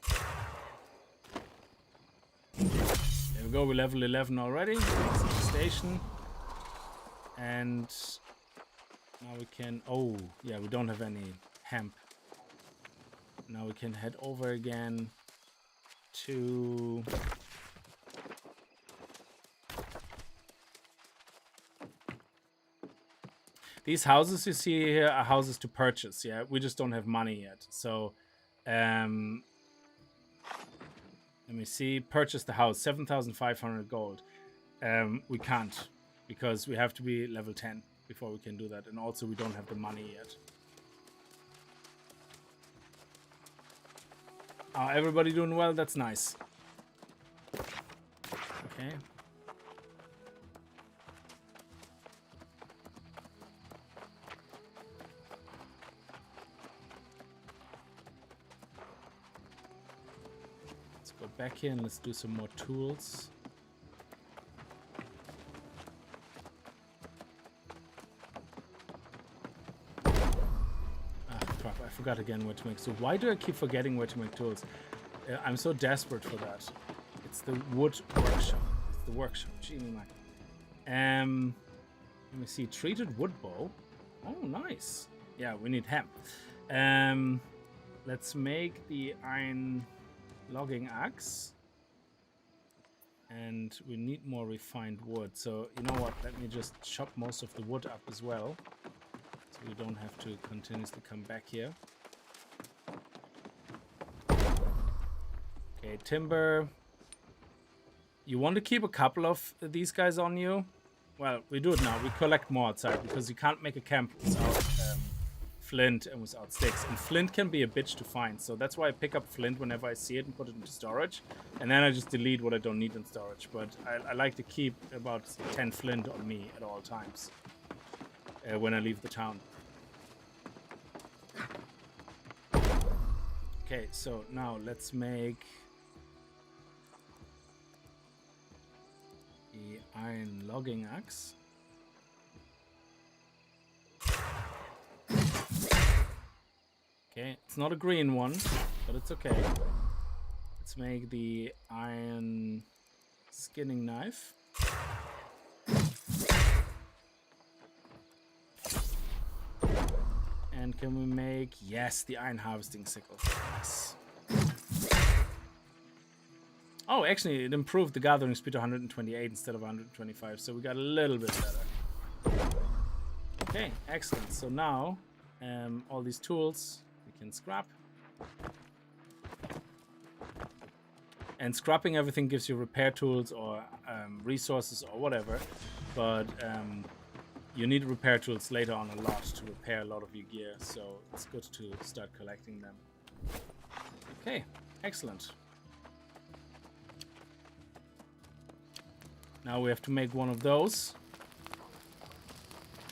There we go, we're level 11 already. Station. And now we can... Oh, yeah, we don't have any hemp. Now we can head over again to... These houses you see here are houses to purchase, yeah? We just don't have money yet. So, let me see. Purchase the house, 7,500 gold. We can't, because we have to be level 10 before we can do that. And also, we don't have the money yet. Everybody doing well? That's nice. Okay. Back here and let's do some more tools. Ah, crap, I forgot again where to make. So why do I keep forgetting where to make tools? I'm so desperate for that. It's the wood workshop. It's the workshop. Genie Mac. Let me see. Treated wood bow. Oh, nice. Yeah, we need hemp. Let's make the iron logging axe, and we need more refined wood. So you know what, let me just chop most of the wood up as well, so we don't have to continuously come back here. Okay, timber. You want to keep a couple of these guys on you? Well, we do it now. We collect more outside because you can't make a camp without flint and without sticks, and flint can be a bitch to find, so that's why I pick up flint whenever I see it and put it into storage, and then I just delete what I don't need in storage. But I like to keep about 10 flint on me at all times when I leave the town. Okay, so now let's make the iron logging axe. Okay, it's not a green one, but it's okay. Let's make the iron skinning knife. And can we make, yes, the iron harvesting sickle. Yes. Oh, actually, it improved the gathering speed to 128 instead of 125, so we got a little bit better. Okay, excellent. So now, all these tools we can scrap. And scrapping everything gives you repair tools or resources or whatever. But you need repair tools later on a lot to repair a lot of your gear. So it's good to start collecting them. Okay, excellent. Now we have to make one of those.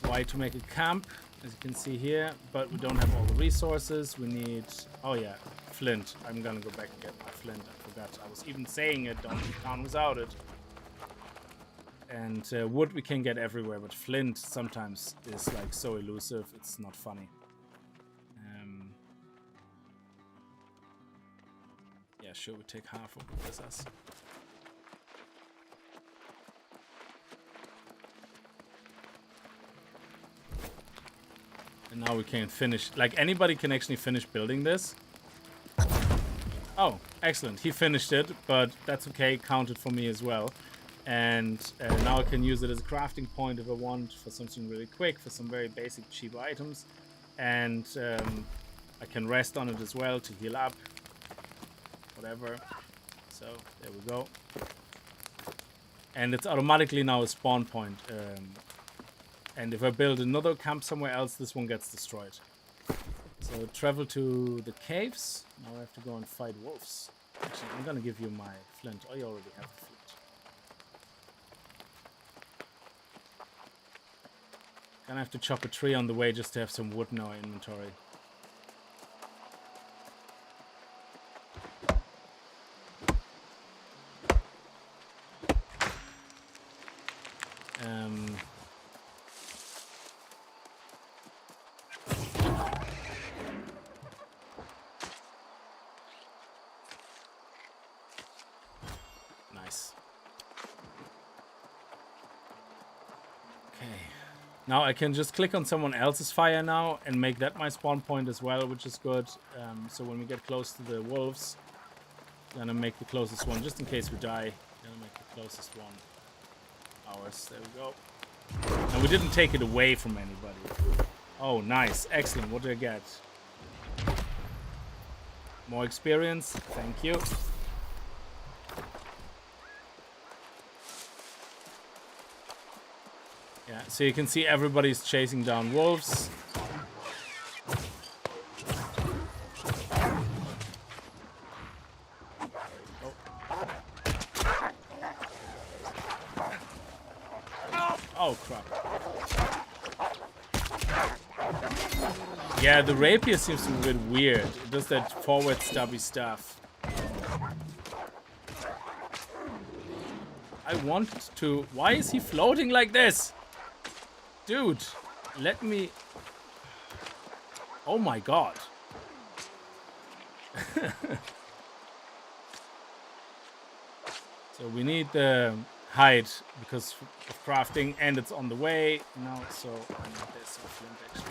Why to make a camp, as you can see here, but we don't have all the resources. We need, oh yeah, flint. I'm gonna go back and get my flint. I forgot. I was even saying it, don't leave town without it. And wood we can get everywhere, but flint sometimes is like so elusive, it's not funny. Yeah, sure, we take half of it with us. And now we can finish, like anybody can actually finish building this. Oh, excellent, he finished it, but that's okay, counted for me as well. And now I can use it as a crafting point if I want for something really quick, for some very basic cheap items. And I can rest on it as well to heal up, whatever. So there we go. And it's automatically now a spawn point. And if I build another camp somewhere else, this one gets destroyed. So travel to the caves. Now I have to go and fight wolves. Actually, I'm gonna give you my flint. Oh, you already have the flint. Gonna have to chop a tree on the way just to have some wood in our inventory. Nice. Okay. Now I can just click on someone else's fire now and make that my spawn point as well, which is good. So when we get close to the wolves, I'm gonna make the closest one, just in case we die. I'm gonna make the closest one ours. There we go. And we didn't take it away from anybody. Oh, nice. Excellent. What do I get? More experience. Thank you. Yeah, so you can see everybody's chasing down wolves. Oh, crap. Yeah, the rapier seems to be a bit weird. It does that forward stubby stuff. I want to... Why is he floating like this? Dude, let me... Oh my god. So we need the hide because of crafting, and it's on the way now, so I need this flint actually.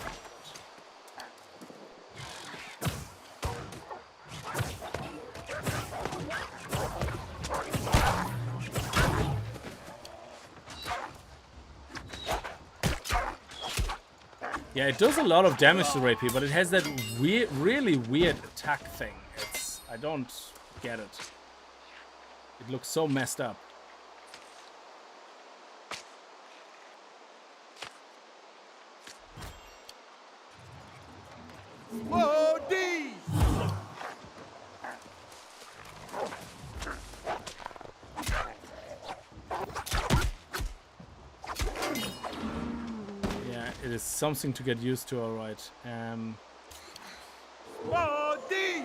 Yeah, it does a lot of damage to rapier, but it has that weird, really weird attack thing. I don't get it. It looks so messed up. Whoa, D! Yeah, it is something to get used to, alright. Whoa, D!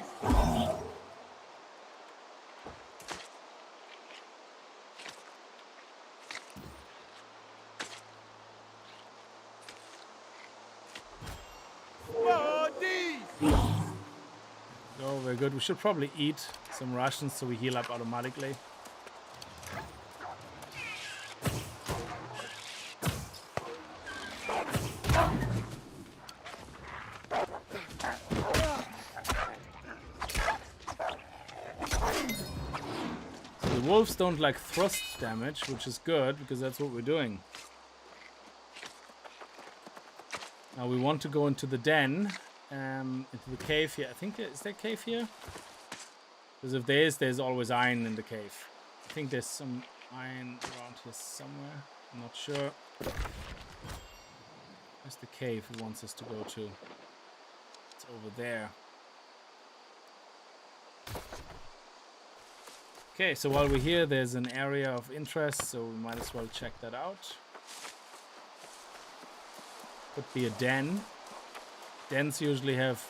Oh, very good. We should probably eat some rations so we heal up automatically. So the wolves don't like thrust damage, which is good because that's what we're doing. Now Now we want to go into the den, into the cave here. I think, is there a cave here? Because if there is, there's always iron in the cave. I think there's some iron around here somewhere. I'm not sure. Where's the cave he wants us to go to? It's over there. Okay, so while we're here, there's an area of interest, so we might as well check that out. Could be a den. Dens usually have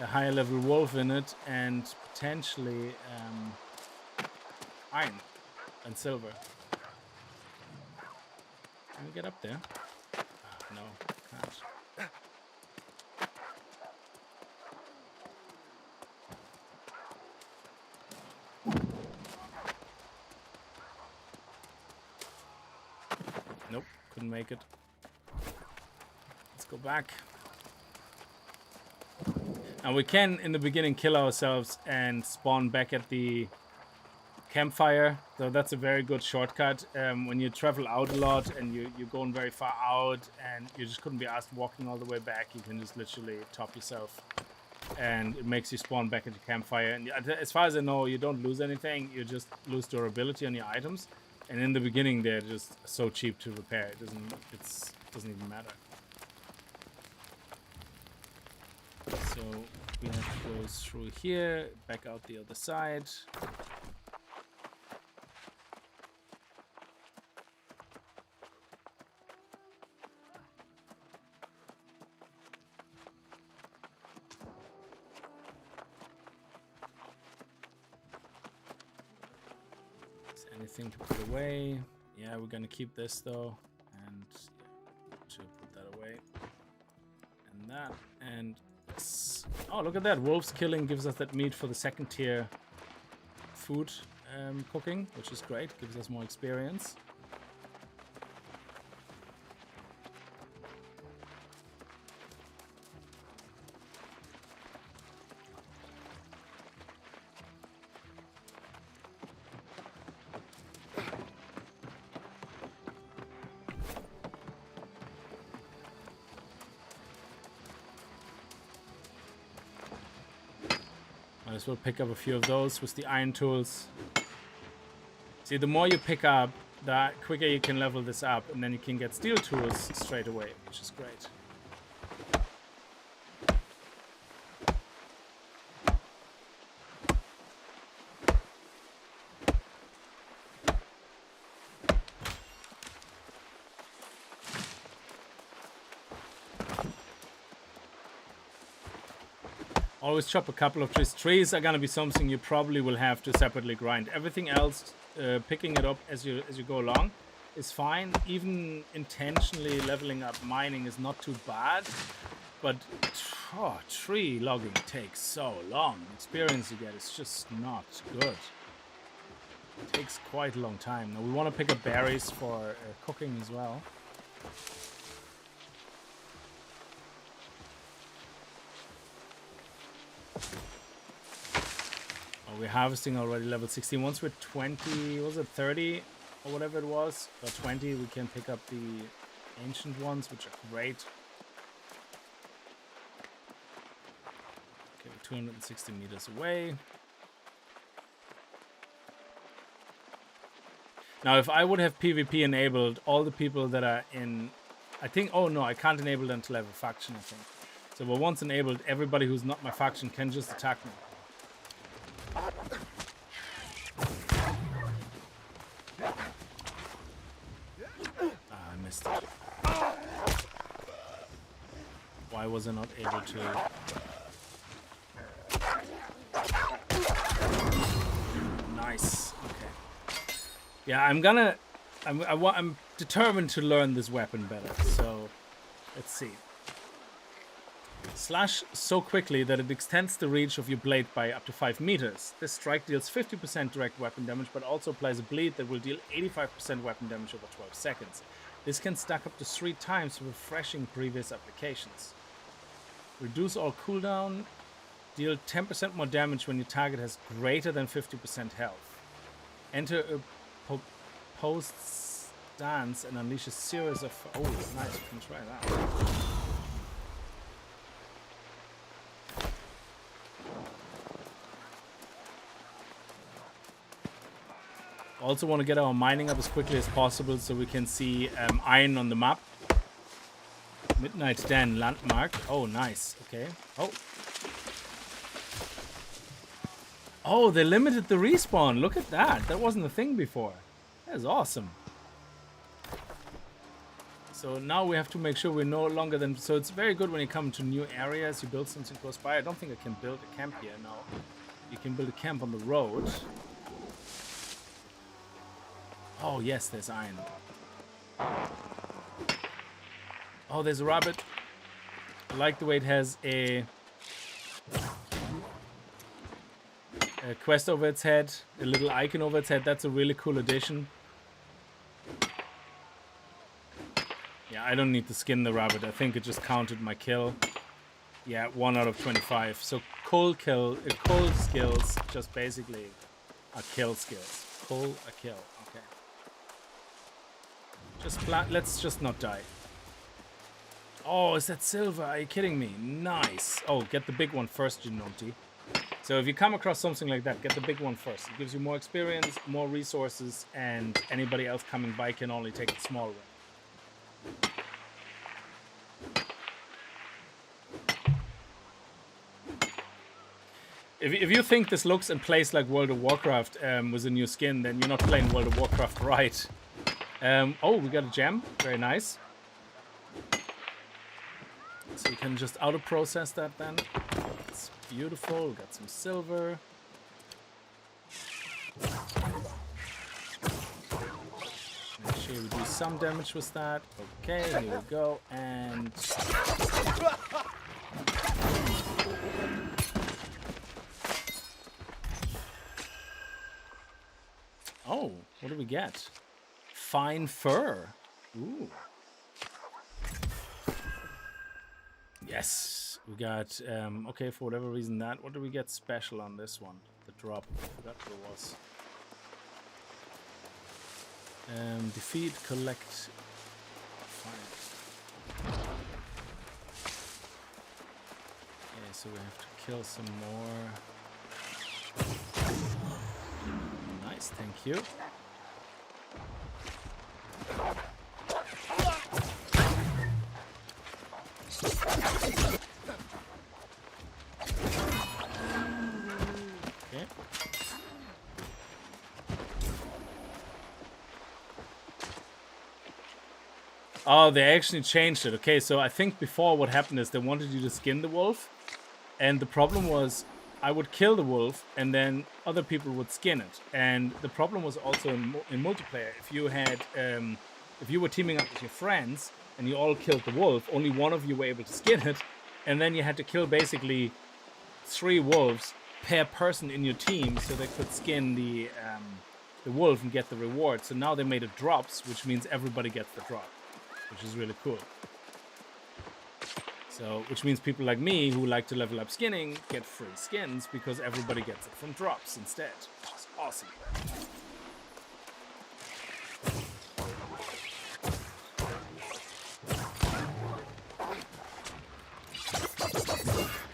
a higher level wolf in it and potentially iron and silver. Can we get up there? No, can't. Nope, couldn't make it. Let's go back. And we can, in the beginning, kill ourselves and spawn back at the campfire. So that's a very good shortcut. When you travel out a lot and you're going very far out and you just couldn't be asked walking all the way back, you can just literally top yourself. And it makes you spawn back at the campfire. And as far as I know, you don't lose anything. You just lose durability on your items. And in the beginning, they're just so cheap to repair. It doesn't even matter. So we have to go through here, back out the other side. Is anything to put away? Yeah, we're gonna keep this though, and to put that away, and that, and oh, look at that! Wolves killing gives us that meat for the second tier food cooking, which is great. Gives us more experience. Might as well pick up a few of those with the iron tools. See, the more you pick up, the quicker you can level this up, and then you can get steel tools straight away, which is great. Always chop a couple of trees. Trees are gonna be something you probably will have to separately grind. Everything else, picking it up as you go along, is fine. Even intentionally leveling up mining is not too bad. But tree logging takes so long. The experience you get is just not good. It takes quite a long time. Now we want to pick up berries for cooking as well. We're harvesting already level 16. Once we're 20, was it 30 or whatever it was, or 20, we can pick up the ancient ones, which are great. Okay, we're 260 meters away. Now, if I would have PvP enabled, all the people that are in, I think, oh no, I can't enable it until I have a faction, I think. So, but once enabled, everybody who's not my faction can just attack me. I missed it. Why was I not able to? Nice. Okay. Yeah, I'm determined to learn this weapon better. So, let's see. Slash so quickly that it extends the reach of your blade by up to 5 meters. This strike deals 50% direct weapon damage, but also applies a bleed that will deal 85% weapon damage over 12 seconds. This can stack up to 3 times, refreshing previous applications. Reduce all cooldown. Deal 10% more damage when your target has greater than 50% health. Enter a post stance and unleash a series of... Oh, nice. We can try that. Also want to get our mining up as quickly as possible so we can see iron on the map. Midnight Den landmark. Oh, nice. Okay. Oh. Oh, they limited the respawn. Look at that. That wasn't a thing before. That is awesome. So now we have to make sure we're no longer than... So it's very good when you come to new areas, you build something close by. I don't think I can build a camp here, no. You can build a camp on the road. Oh, yes, there's iron. Oh, there's a rabbit. I like the way it has a quest over its head, a little icon over its head. That's a really cool addition. Yeah, I don't need to skin the rabbit. I think it just counted my kill. Yeah, 1 out of 25. So cold skills just basically are kill skills. Cool a kill. Okay. Let's just not die. Oh, is that silver? Are you kidding me? Nice. Oh, get the big one first, Genoti. So if you come across something like that, get the big one first. It gives you more experience, more resources, and anybody else coming by can only take the small one. If you think this looks and plays like World of Warcraft with a new skin, then you're not playing World of Warcraft right. Oh, we got a gem. Very nice. So you can just auto-process that then. It's beautiful. We got some silver. Make sure we do some damage with that. Okay, here we go. And... Oh, what do we get? Fine fur. Ooh. Yes, we got, okay, for whatever reason that. What do we get special on this one? The drop. I forgot what it was. Defeat, collect, find. Okay, so we have to kill some more. Nice, thank you. Okay. Oh, they actually changed it. Okay, so I think before what happened is they wanted you to skin the wolf, and the problem was I would kill the wolf and then other people would skin it. And the problem was also in multiplayer. If you had, if you were teaming up with your friends and you all killed the wolf, only one of you were able to skin it, and then you had to kill basically 3 wolves per person in your team so they could skin the wolf and get the reward. So now they made it drops, which means everybody gets the drop, which is really cool. So, which means people like me who like to level up skinning get free skins because everybody gets it from drops instead, which is awesome.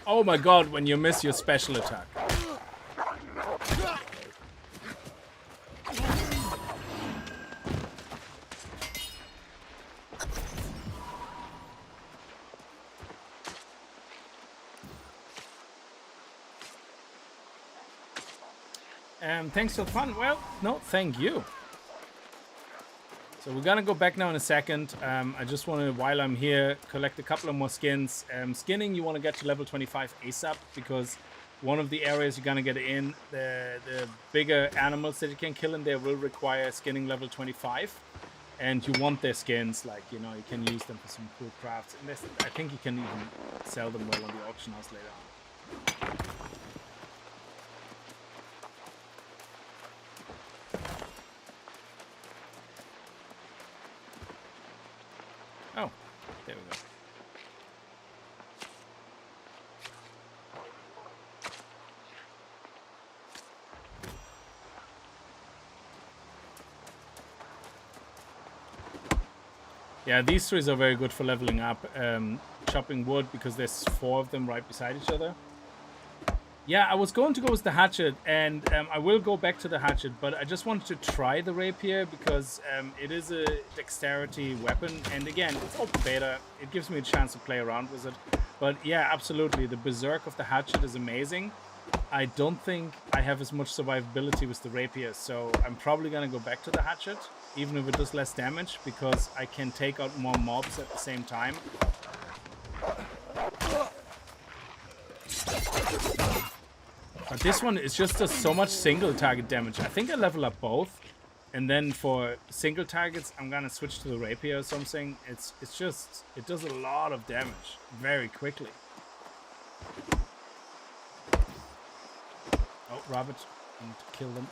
Oh my god, when you miss your special attack. Thanks for the fun. Well, no, thank you. So we're gonna go back now in a second. I just want to, while I'm here, collect a couple of more skins. Skinning, you want to get to level 25 ASAP because one of the areas you're gonna get in, the bigger animals that you can kill in there will require skinning level 25, and you want their skins. Like, you know, you can use them for some cool crafts. And I think you can even sell them well on the auction house later on. Oh, there we go. Yeah, these trees are very good for leveling up. Chopping wood, because there's 4 of them right beside each other. Yeah, I was going to go with the hatchet, and I will go back to the hatchet, but I just wanted to try the rapier because it is a dexterity weapon, and again, it's open beta. It gives me a chance to play around with it. But yeah, absolutely, the berserk of the hatchet is amazing. I don't think I have as much survivability with the rapier, so I'm probably gonna go back to the hatchet, even if it does less damage, because I can take out more mobs at the same time. But this one is just does so much single target damage. I think I level up both, and then for single targets, I'm gonna switch to the rapier or something. It's just, it does a lot of damage very quickly. Oh, rabbit, I need to kill them.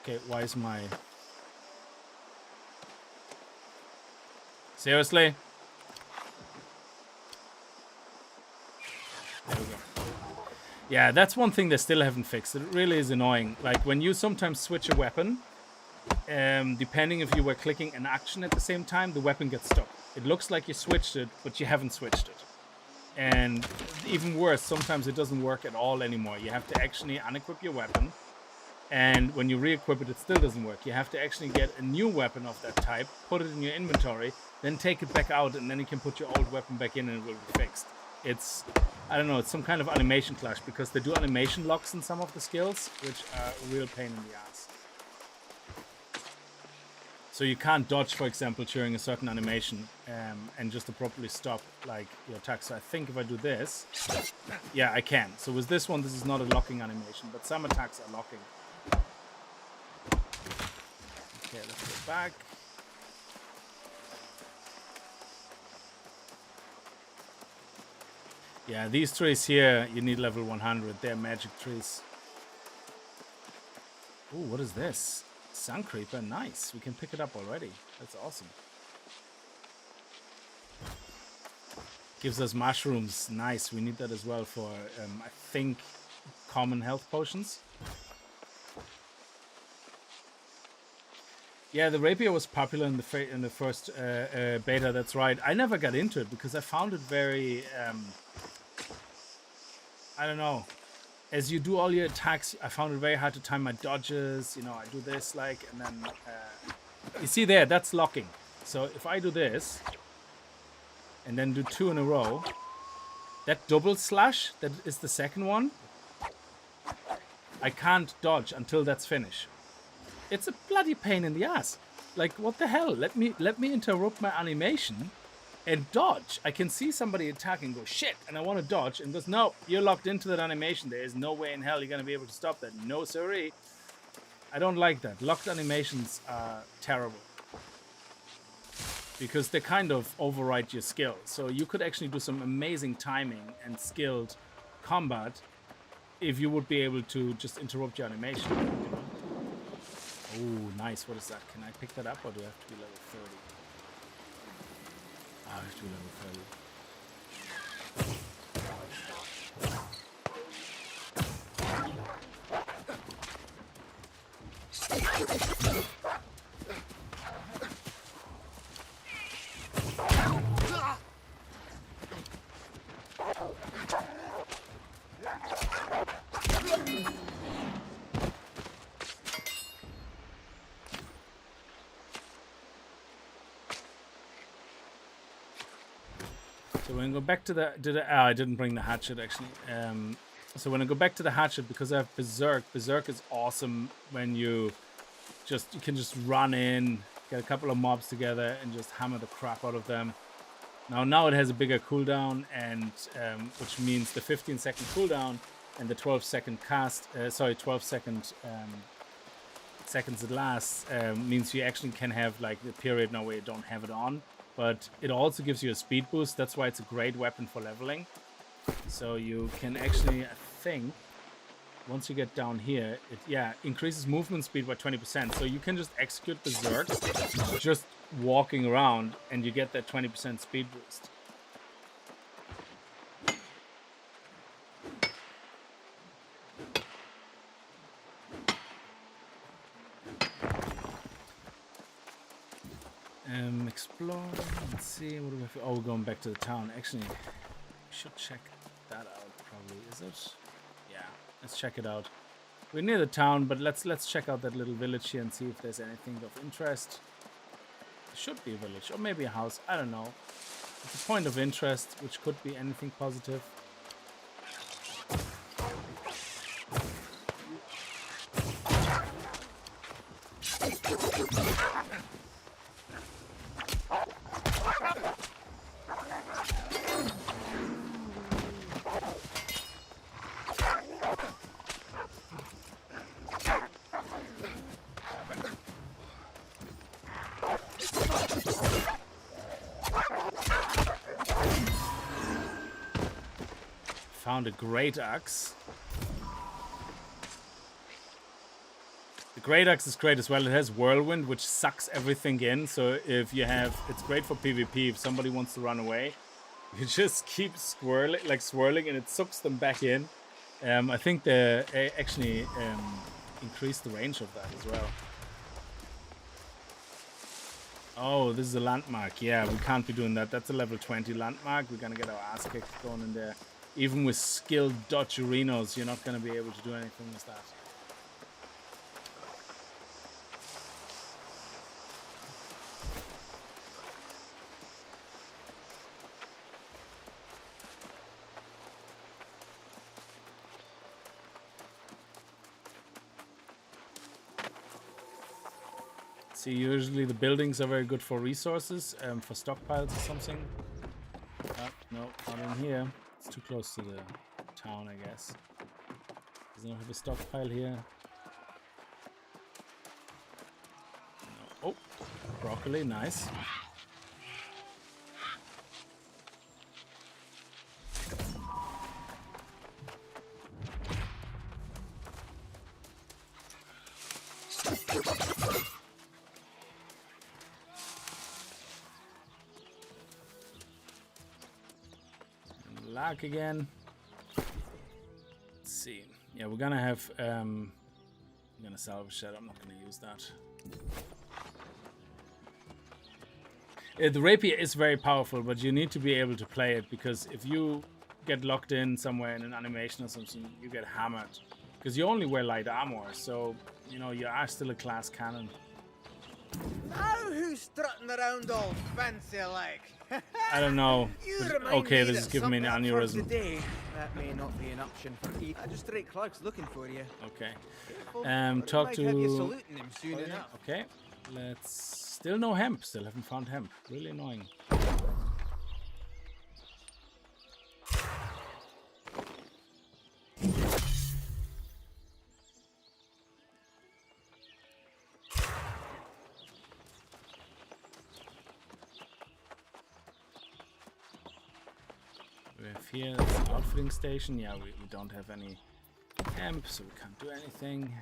Okay, why is my... Seriously? There we go. Yeah, that's one thing they still haven't fixed. It really is annoying. Like, when you sometimes switch a weapon, depending if you were clicking an action at the same time, the weapon gets stuck. It looks like you switched it, but you haven't switched it. And even worse, sometimes it doesn't work at all anymore. You have to actually unequip your weapon. And when you re-equip it, it still doesn't work. You have to actually get a new weapon of that type, put it in your inventory, then take it back out, and then you can put your old weapon back in and it will be fixed. It's, I don't know, it's some kind of animation clash, because they do animation locks in some of the skills, which are a real pain in the ass. So you can't dodge, for example, during a certain animation and just appropriately stop like your attack. So I think if I do this, yeah, I can. So with this one, this is not a locking animation, but some attacks are locking. Okay, let's go back. Yeah, these trees here, you need level 100. They're magic trees. Ooh, what is this? Sun Creeper, nice. We can pick it up already. That's awesome. Gives us mushrooms. Nice. We need that as well for, I think, common health potions. Yeah, the rapier was popular in the first beta. That's right. I never got into it because I found it very, I don't know. As you do all your attacks, I found it very hard to time my dodges. You know, I do this like, and then you see there, that's locking. So if I do this and then do 2 in a row, that double slash, that is the second one, I can't dodge until that's finished. It's a bloody pain in the ass. Like, what the hell? Let me interrupt my animation and dodge. I can see somebody attack and go, shit, and I want to dodge, and goes, no, you're locked into that animation. There is no way in hell you're going to be able to stop that. No, sirree. I don't like that. Locked animations are terrible. Because they kind of override your skill. So you could actually do some amazing timing and skilled combat if you would be able to just interrupt your animation. You know? Oh, nice. What is that? Can I pick that up, or do I have to be level 30? I have to be level 30. So when I go back to the I didn't bring the hatchet actually. So when I go back to the hatchet, because I have berserk is awesome when you can just run in, get a couple of mobs together and just hammer the crap out of them. Now it has a bigger cooldown, and which means the 15-second cooldown and the 12-second cast, 12 seconds it lasts, means you actually can have like the period now where you don't have it on. But it also gives you a speed boost. That's why it's a great weapon for leveling. So you can actually, I think, once you get down here, it increases movement speed by 20%. So you can just execute berserk just walking around, and you get that 20% speed boost. explore. Let's see. What do we have? Oh, we're going back to the town. Actually, we should check that out. Probably, is it? Yeah. Let's check it out. We're near the town, but let's check out that little village here and see if there's anything of interest. There should be a village, or maybe a house. I don't know. It's a point of interest, which could be anything positive. Found a great axe. The great axe is great as well. It has whirlwind, which sucks everything in. So if you have, it's great for PvP. If somebody wants to run away, you just keep swirling, and it sucks them back in. I think they actually increased the range of that as well. Oh, this is a landmark. Yeah, we can't be doing that. That's a level 20 landmark. We're gonna get our ass kicked going in there. Even with skilled dodgerinos, you're not going to be able to do anything with that. See, usually the buildings are very good for resources, for stockpiles or something. No, not in here. It's too close to the town, I guess. Does not have a stockpile here. No. Oh, broccoli, nice. Lag again. Let's see. Yeah, we're gonna have I'm gonna salvage that. I'm not gonna use that. The rapier is very powerful, but you need to be able to play it, because if you get locked in somewhere in an animation or something, you get hammered. Because you only wear light armor, so you know you are still a class cannon. Now who's strutting around all fancy like? I don't know. Okay, this is giving me an something aneurysm. for today. That may not be an option for you. Magistrate Clark's looking for you. Okay. Careful, or Talk he to. might have you saluting him soon enough. Okay. Let's. Still no hemp. Still haven't found hemp. Really annoying. We have here the outfitting station. Yeah, we don't have any hemp, so we can't do anything.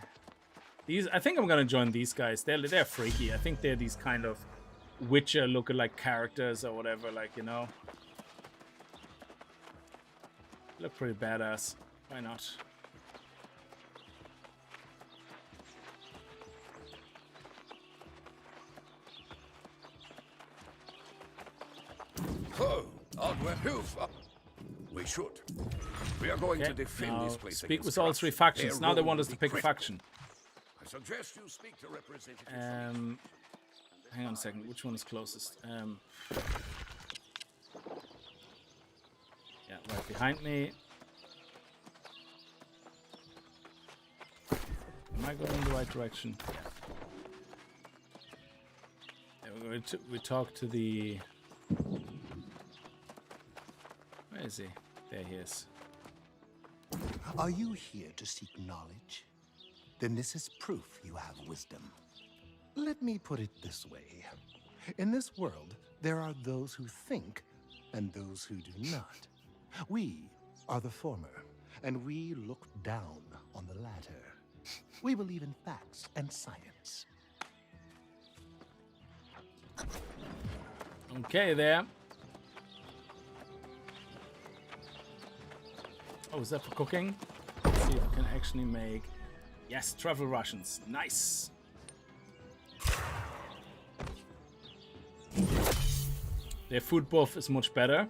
These, I think I'm gonna join these guys. They're freaky. I think they're these kind of Witcher lookalike characters or whatever, like, you know. Look pretty badass. Why not? Oh, Hardware Hills. We should. We are going Okay, to defend now this place. speak against with all corruption. three factions. Their Now they role want will us to be pick a critical. faction. I suggest you speak to representatives. Hang on a second. Which one is closest? Yeah, right behind me. Am I going in the right direction? Yeah, we talk to the. Where is he? There he is. Are you here to seek knowledge? Then this is proof you have wisdom. Let me put it this way. In this world, there are those who think and those who do not. We are the former, and we look down on the latter. We believe in facts and science. Okay, there. Oh, is that for cooking? Let's see if we can actually make. Yes, travel rations. Nice. Their food buff is much better.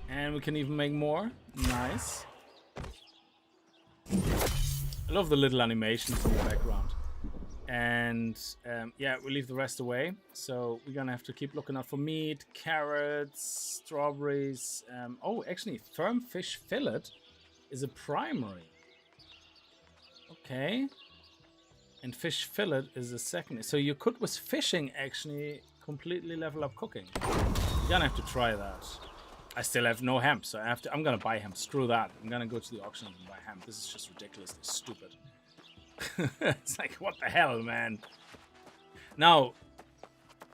And we can even make more. Nice. I love the little animations in the background. And yeah, we leave the rest away. So we're gonna have to keep looking out for meat, carrots, strawberries. Oh, actually, firm fish fillet is a primary. Okay. And fish fillet is a secondary. So you could, with fishing, actually completely level up cooking. You're gonna have to try that. I still have no hemp, so I'm gonna buy hemp. Screw that. I'm gonna go to the auction and buy hemp. This is just ridiculously stupid. It's like, what the hell, man? Now,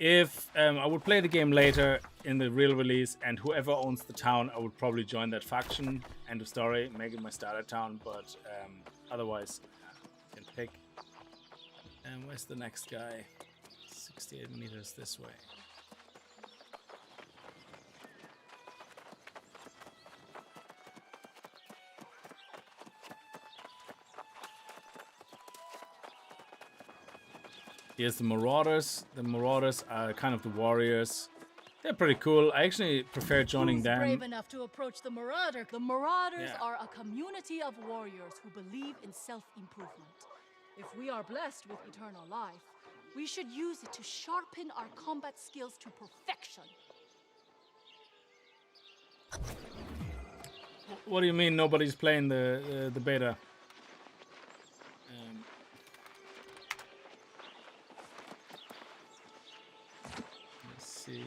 if I would play the game later in the real release, and whoever owns the town, I would probably join that faction. End of story. Make it my starter town, but otherwise, I can pick. And where's the next guy? 68 meters this way. Here's the Marauders. The Marauders are kind of the warriors. They're pretty cool. I actually prefer joining them. Brave enough to approach the Marauder. The Marauders are a community of warriors who believe in self-improvement. If we are blessed with eternal life, we should use it to sharpen our combat skills to perfection. What do you mean nobody's playing the beta? Let's see.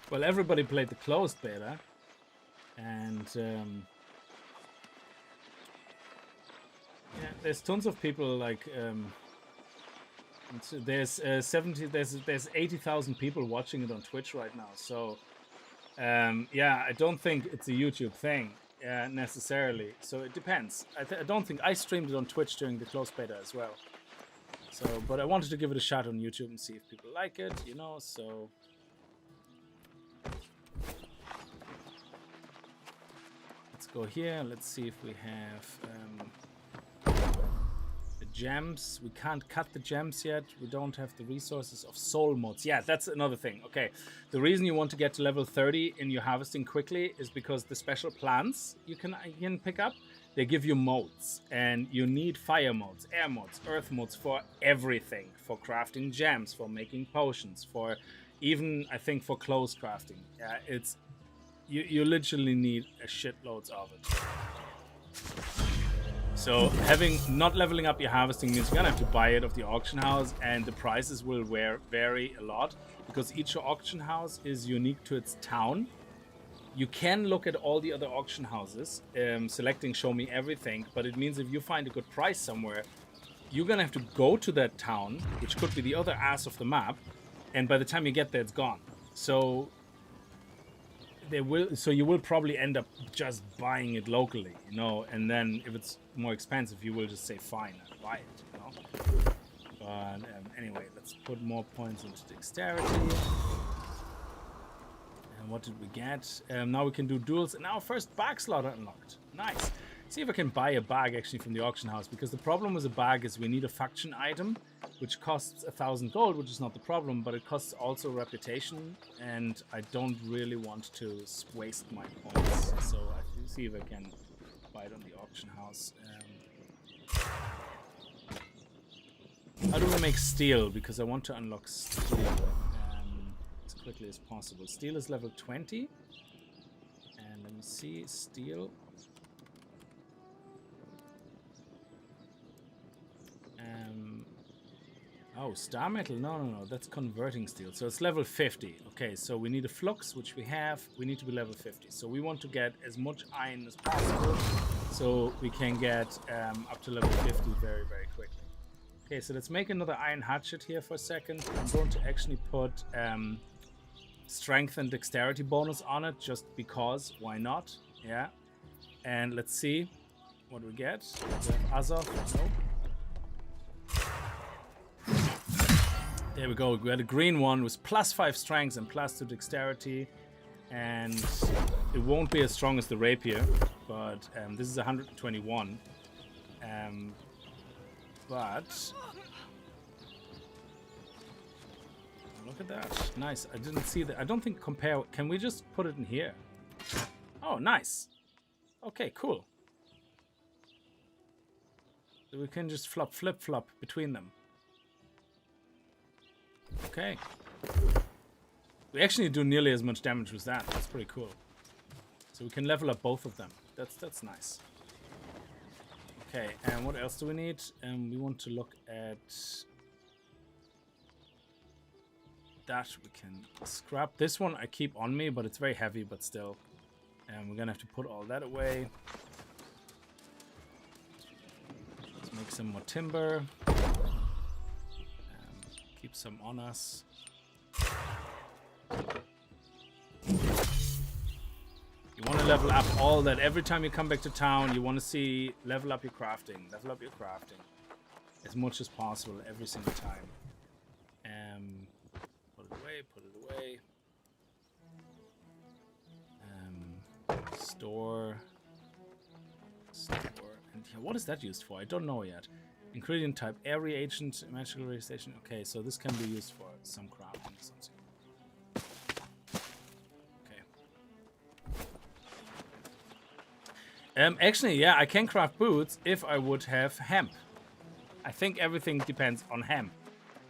Well, everybody played the closed beta, and yeah, there's tons of people like there's 80,000 people watching it on Twitch right now. So yeah, I don't think it's a YouTube thing necessarily. So it depends. I don't think I streamed it on Twitch during the closed beta as well. So, but I wanted to give it a shot on YouTube and see if people like it, you know. So. Go here. Let's see if we have the gems. We can't cut the gems yet. We don't have the resources of soul mods. Yeah, that's another thing. Okay, the reason you want to get to level 30 in your harvesting quickly is because the special plants you can pick up, they give you modes, and you need fire modes, air modes, earth modes for everything, for crafting gems, for making potions, for even, I think, for clothes crafting. Yeah, it's You literally need a shitloads of it. So not leveling up your harvesting means you're gonna have to buy it off the auction house, and the prices will vary a lot because each auction house is unique to its town. You can look at all the other auction houses, selecting show me everything, but it means if you find a good price somewhere, you're gonna have to go to that town, which could be the other ass of the map, and by the time you get there, it's gone. So you will probably end up just buying it locally, you know, and then if it's more expensive, you will just say fine and buy it, you know. But anyway, let's put more points into dexterity. And what did we get? Now we can do duels, and our first bag slot unlocked. Nice. See if I can buy a bag actually from the auction house, because the problem with a bag is we need a faction item, which costs 1,000 gold, which is not the problem, but it costs also reputation, and I don't really want to waste my points. So I see if I can buy it on the auction house. How do we make steel? Because I want to unlock steel as quickly as possible. Steel is level 20, and let me see, steel. Oh, star metal? No, that's converting steel. So it's level 50. Okay, so we need a flux, which we have. We need to be level 50. So we want to get as much iron as possible, so we can get up to level 50 very, very quickly. Okay, so let's make another iron hatchet here for a second. I'm going to actually put strength and dexterity bonus on it, just because. Why not? Yeah. And let's see what we get. We have Azov. Nope. There we go. We had a green one with +5 strength and +2 dexterity, and it won't be as strong as the rapier. but this is 121. But look at that. Nice. I didn't see that. I don't think compare. Can we just put it in here? Oh, nice. Okay, cool. So we can just flip-flop between them. Okay. We actually do nearly as much damage with that. That's pretty cool. So we can level up both of them. That's nice. Okay, and what else do we need? We want to look at that. We can scrap this one. I keep on me, but it's very heavy, but still. And we're gonna have to put all that away. Let's make some more timber. Keep some on us. You want to level up all that. Every time you come back to town, you want to see level up your crafting. Level up your crafting. As much as possible every single time. Put it away, put it away. Store. And yeah, what is that used for? I don't know yet. Ingredient type, air reagent, magical radiation. Okay, so this can be used for some crafting or something. Actually, yeah, I can craft boots if I would have hemp. I think everything depends on hemp.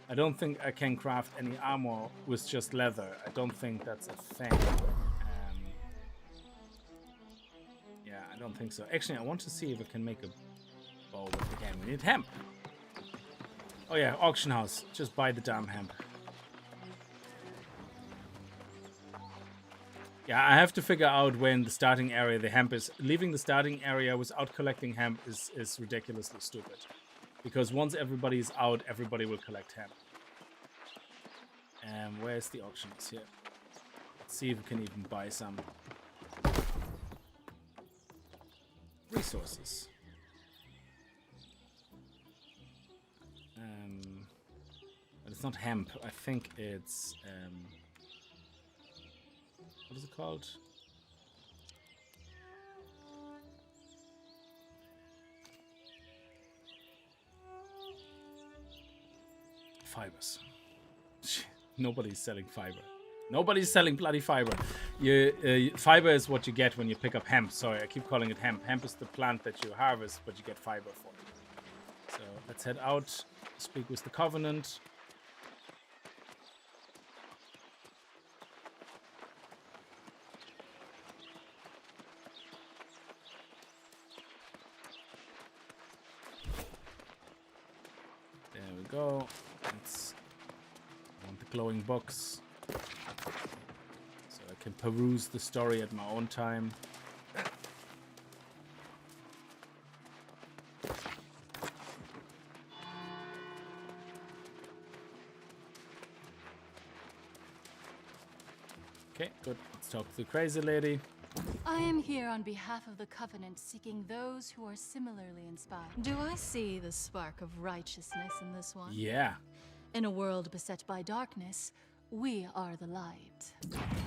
I don't think I can craft any armor with just leather. I don't think that's a thing. Yeah, I don't think so. Actually, I want to see if I can make a bow. Again, we need hemp. Oh yeah, auction house. Just buy the damn hemp. Yeah, I have to figure out when the starting area the hemp is. Leaving the starting area without collecting hemp is ridiculously stupid. Because once everybody is out, everybody will collect hemp. Where's the auction? It's here. Let's see if we can even buy some. Resources. But it's not hemp. I think it's... what is it called? Fibers. Nobody's selling fiber. Nobody's selling bloody fiber. Fiber is what you get when you pick up hemp. Sorry, I keep calling it hemp. Hemp is the plant that you harvest, but you get fiber for it. So let's head out, speak with the Covenant. There we go. I want the glowing books. So I can peruse the story at my own time. Okay, good. Let's talk to the crazy lady. I am here on behalf of the Covenant, seeking those who are similarly inspired. Do I see the spark of righteousness in this one? Yeah. In a world beset by darkness, we are the light.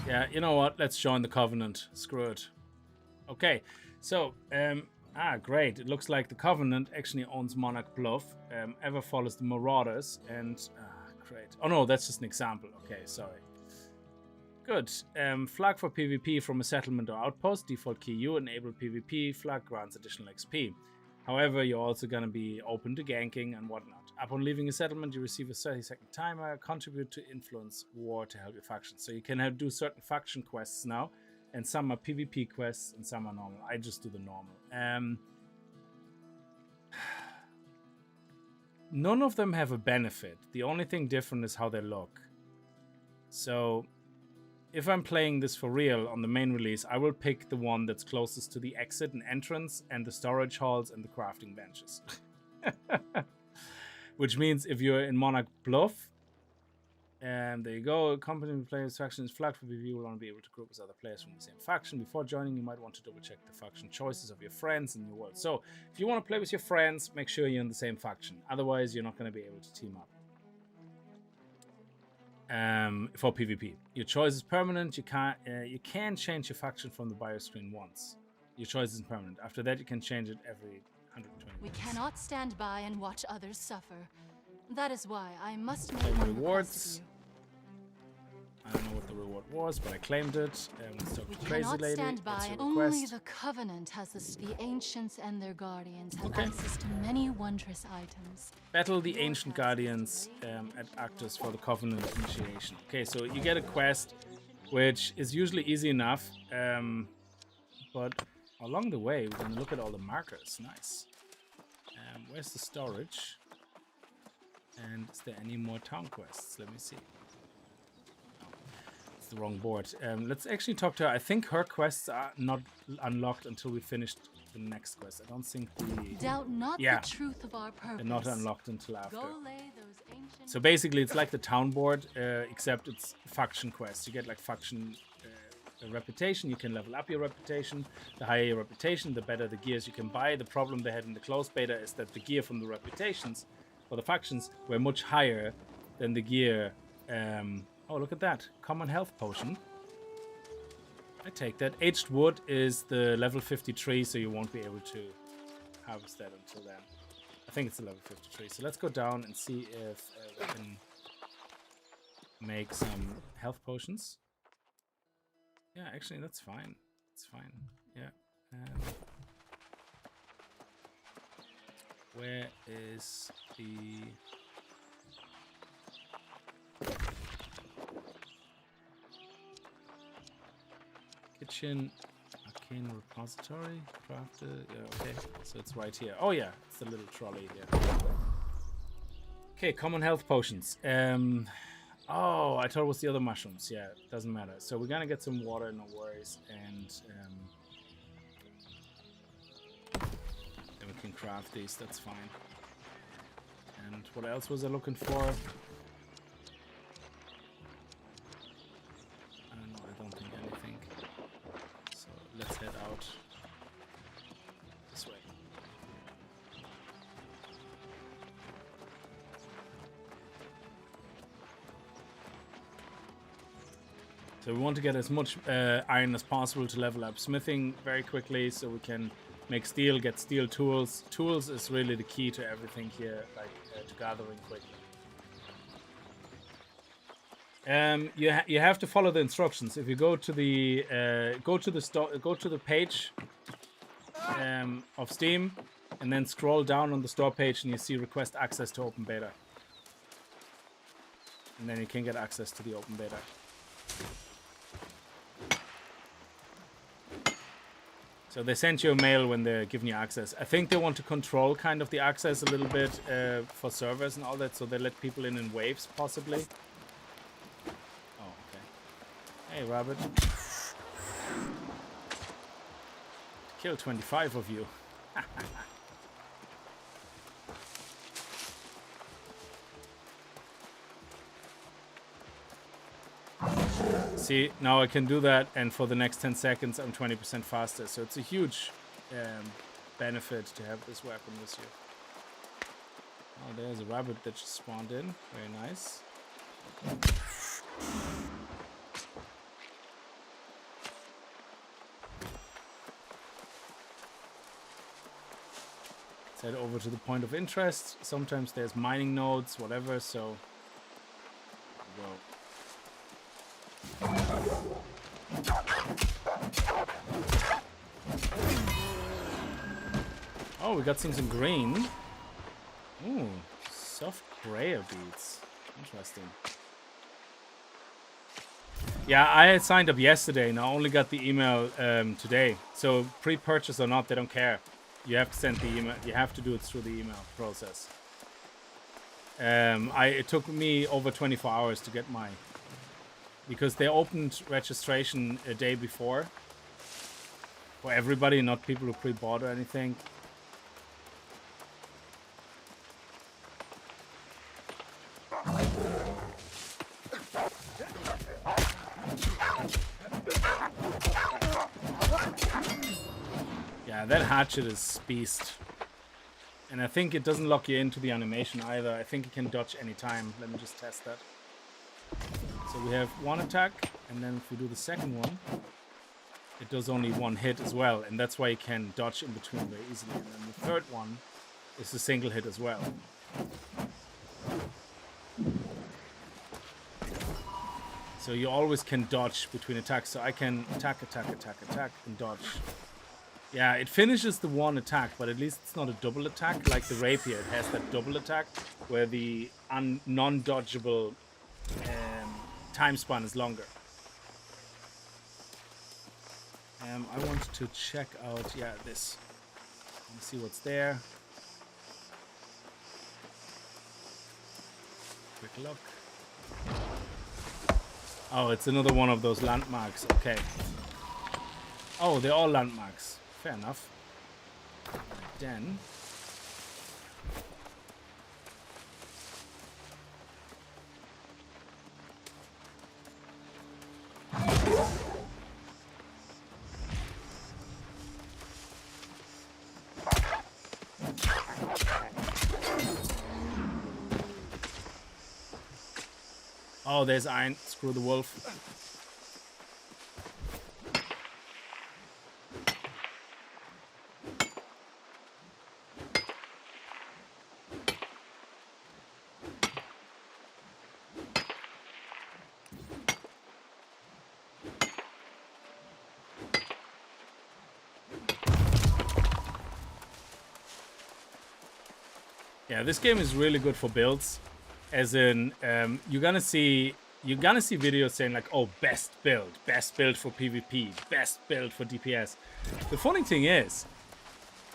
Yeah, you know what? Let's join the Covenant. Screw it. Okay, so, great. It looks like the Covenant actually owns Monarch Bluff, ever follows the Marauders, and, great. Oh no, that's just an example. Okay, sorry. Good. Flag for PvP from a settlement or outpost. Default key U. Enable PvP. Flag grants additional XP. However, you're also going to be open to ganking and whatnot. Upon leaving a settlement, you receive a 30-second timer. Contribute to influence war to help your faction. So you can do certain faction quests now. And some are PvP quests and some are normal. I just do the normal. None of them have a benefit. The only thing different is how they look. So... if I'm playing this for real on the main release, I will pick the one that's closest to the exit and entrance and the storage halls and the crafting benches. Which means if you're in Monarch Bluff, and there you go, company players faction is flagged for PvP, you will only be able to group with other players from the same faction. Before joining, you might want to double check the faction choices of your friends in your world. So if you want to play with your friends, make sure you're in the same faction. Otherwise, you're not going to be able to team up. For PvP, your choice is permanent. You can change your faction from the bio screen once. Your choice is permanent. After that, you can change it every 120 We minutes. cannot stand by and watch others suffer. That is why I must make Claim one rewards. request of you. I don't know what the reward was, but I claimed it. Let's talk We to Crazy cannot Lady. stand by. What's your Only request? the Covenant has the ancients and their guardians have Okay. access to many wondrous items. Battle the Ancient Guardians at Actus for the Covenant Initiation. Okay, so you get a quest, which is usually easy enough, but along the way, we're going to look at all the markers. Nice. Where's the storage? And is there any more town quests? Let me see. Oh, it's the wrong board. Let's actually talk to her. I think her quests are not unlocked until we finished the next quest. I don't think the... Doubt not Yeah. the truth of our purpose. They're not unlocked until after. Go lay those ancient So basically, it's like the town board, except it's faction quests. You get like faction reputation. You can level up your reputation. The higher your reputation, the better the gears you can buy. The problem they had in the closed beta is that the gear from the reputations for the factions were much higher than the gear. Oh, look at that. Common health potion. I take that. Aged wood is the level 53, so you won't be able to harvest that until then. I think it's a level 53. So let's go down and see if we can make some health potions. Yeah, actually, that's fine. It's fine. Yeah. Where is the... kitchen arcane repository crafted? Yeah, okay. So it's right here. Oh yeah, it's the little trolley here. Okay, common health potions. Oh, I thought it was the other mushrooms. Yeah, doesn't matter. So we're gonna get some water, no worries, and then we can craft these. That's fine. And what else was I looking for? I don't know. I don't think anything. So let's head out this way. So we want to get as much iron as possible to level up smithing very quickly, so we can make steel, get steel tools. Tools is really the key to everything here, like to gathering quickly. You have to follow the instructions. If you go to the page of Steam, and then scroll down on the store page, and you see request access to open beta, and then you can get access to the open beta. So they send you a mail when they're giving you access. I think they want to control kind of the access a little bit for servers and all that, so they let people in waves, possibly. Oh, okay. Hey, Rabbit. Kill 25 of you. See, now I can do that, and for the next 10 seconds I'm 20% faster. So it's a huge benefit to have this weapon this year. Oh, there's a rabbit that just spawned in. Very nice. Let's head over to the point of interest. Sometimes there's mining nodes, whatever, so... Go. Oh, we got things in green. Ooh, soft prayer beads. Interesting. Yeah, I had signed up yesterday and I only got the email today. So pre-purchase or not, they don't care. You have to send the email. You have to do it through the email process. It took me over 24 hours to get my... Because they opened registration a day before. For everybody, not people who pre-bought or anything. Yeah, that hatchet is beast. And I think it doesn't lock you into the animation either. I think it can dodge any time. Let me just test that. So we have one attack, and then if we do the second one, it does only one hit as well, and that's why you can dodge in between very easily. And then the third one is a single hit as well. So you always can dodge between attacks. So I can attack, and dodge. Yeah, it finishes the one attack, but at least it's not a double attack like the rapier. It has that double attack where the non-dodgeable time span is longer. I want to check out, this. Let me see what's there. Quick look. Oh, it's another one of those landmarks. Okay. Oh, they're all landmarks. Fair enough. Then. Oh, there's iron. Screw the wolf. Yeah, this game is really good for builds. As in, you're gonna see videos saying like, oh, best build for PvP, best build for DPS. The funny thing is,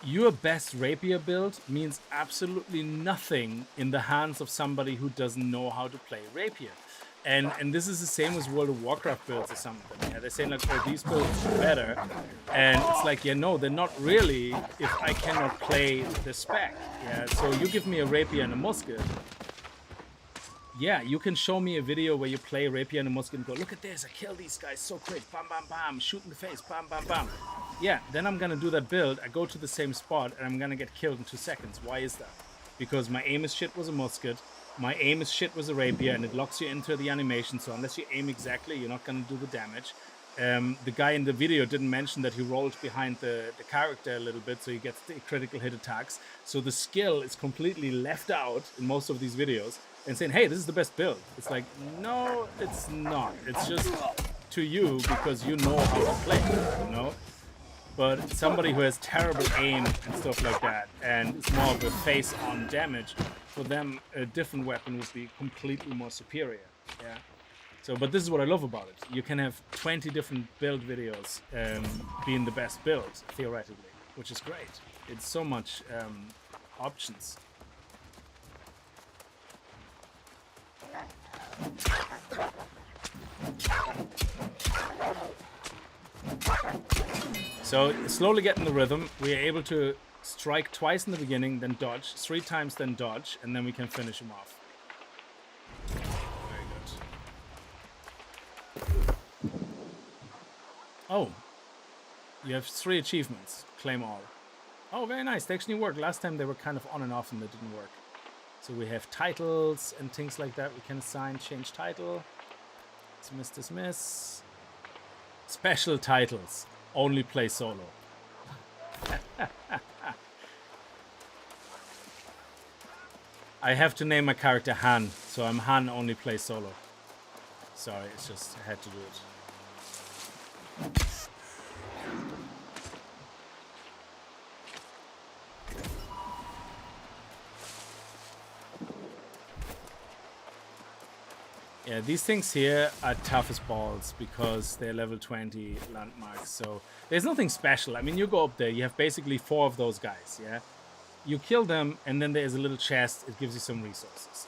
your best rapier build means absolutely nothing in the hands of somebody who doesn't know how to play rapier. And this is the same as World of Warcraft builds or something. Yeah, they're saying like, oh, these builds are better. And it's like, yeah, no, they're not really if I cannot play the spec. Yeah, so you give me a rapier and a musket. Yeah, you can show me a video where you play rapier and a musket and go, look at this, I kill these guys so quick, bam, bam, bam, shoot in the face, bam, bam, bam. Yeah, then I'm gonna do that build, I go to the same spot and I'm gonna get killed in 2 seconds. Why is that? Because my aim as shit was a musket, my aim as shit was a rapier, and it locks you into the animation, so unless you aim exactly, you're not gonna do the damage. The guy in the video didn't mention that he rolls behind the character a little bit, so he gets the critical hit attacks. So the skill is completely left out in most of these videos, and saying, hey, this is the best build. It's like, no, it's not. It's just to you because you know how to play, you know? But somebody who has terrible aim and stuff like that, and it's more of a face-on damage, for them, a different weapon would be completely more superior, yeah? So, but this is what I love about it. You can have 20 different build videos being the best build, theoretically, which is great. It's so much options. So, slowly getting the rhythm, we are able to strike twice in the beginning, then dodge, 3 times, then dodge, and then we can finish him off. Oh, you have 3 achievements. Claim all. Oh, very nice. They actually work. Last time they were kind of on and off and they didn't work. So we have titles and things like that. We can assign, change title. Dismiss, dismiss. Special titles. Only play solo. I have to name my character Han. So I'm Han, only play solo. Sorry, it's just, I had to do it. Yeah, these things here are tough as balls because they're level 20 landmarks, so there's nothing special. I mean, you go up there, you have basically 4 of those guys, yeah? You kill them, and then there's a little chest, it gives you some resources.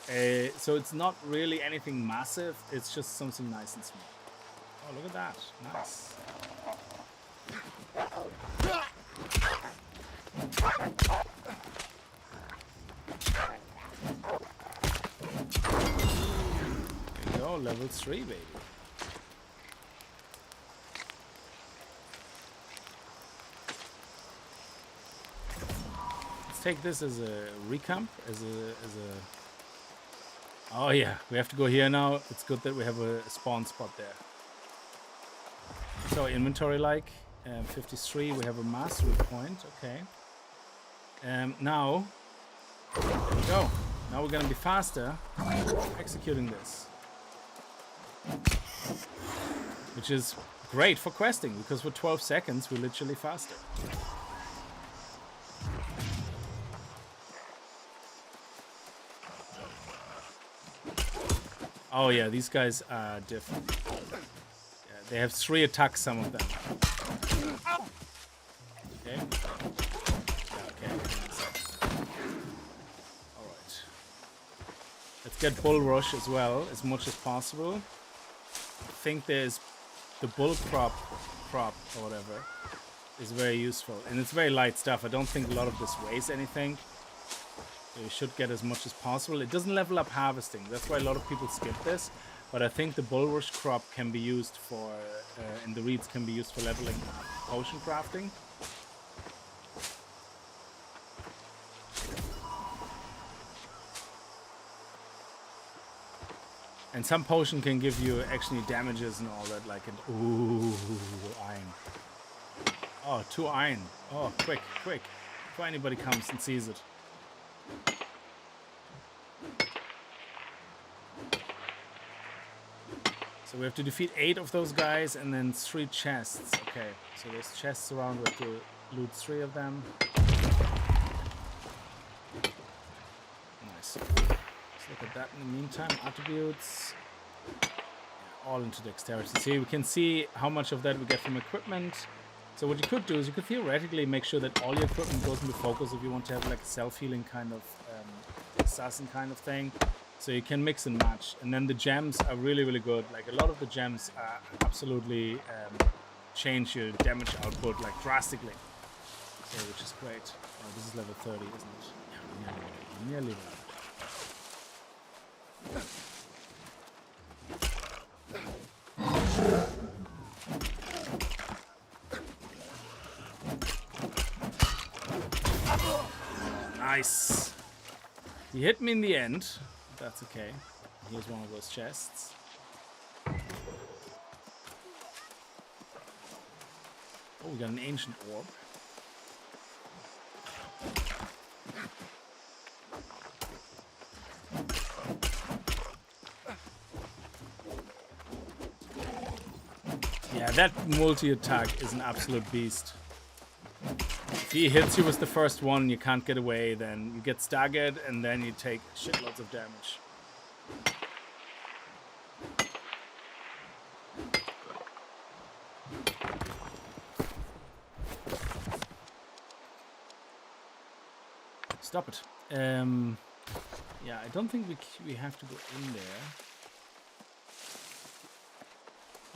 So it's not really anything massive, it's just something nice and small. Oh, look at that. Nice. There you go, level 3, baby. Let's take this as a recamp, as a... Oh yeah, we have to go here now. It's good that we have a spawn spot there. So inventory like, 53, we have a mastery point. Okay. Now, there we go. Now we're gonna be faster executing this. Which is great for questing, because for 12 seconds, we're literally faster. Oh yeah, these guys are different. Yeah, they have 3 attacks, some of them. Okay. Okay. Alright. Let's get Bull Rush as well, as much as possible. I think there's the Bull crop or whatever is very useful. And it's very light stuff. I don't think a lot of this weighs anything. So you should get as much as possible. It doesn't level up harvesting. That's why a lot of people skip this. But I think the Bull Rush crop can be used for, and the reeds can be used for leveling up potion crafting. And some potion can give you actually damages and all that, like an iron. Oh, 2 iron. Oh, quick, before anybody comes and sees it. So we have to defeat 8 of those guys and then 3 chests. Okay, so there's chests around. We have to loot 3 of them. Nice. Let's look at that in the meantime. Attributes. Yeah, all into dexterity. See, we can see how much of that we get from equipment. So what you could do is you could theoretically make sure that all your equipment goes into focus if you want to have like a self-healing kind of assassin kind of thing. So you can mix and match. And then the gems are really, really good. Like a lot of the gems absolutely change your damage output like drastically. So which is great. Oh, this is level 30, isn't it? Yeah, nearly there. Nice. He hit me in the end. That's okay. Here's one of those chests. Oh, we got an ancient orb. Yeah, that multi-attack is an absolute beast. If he hits you with the first one, you can't get away, then you get staggered, and then you take shitloads of damage. Stop it. Yeah, I don't think we have to go in there.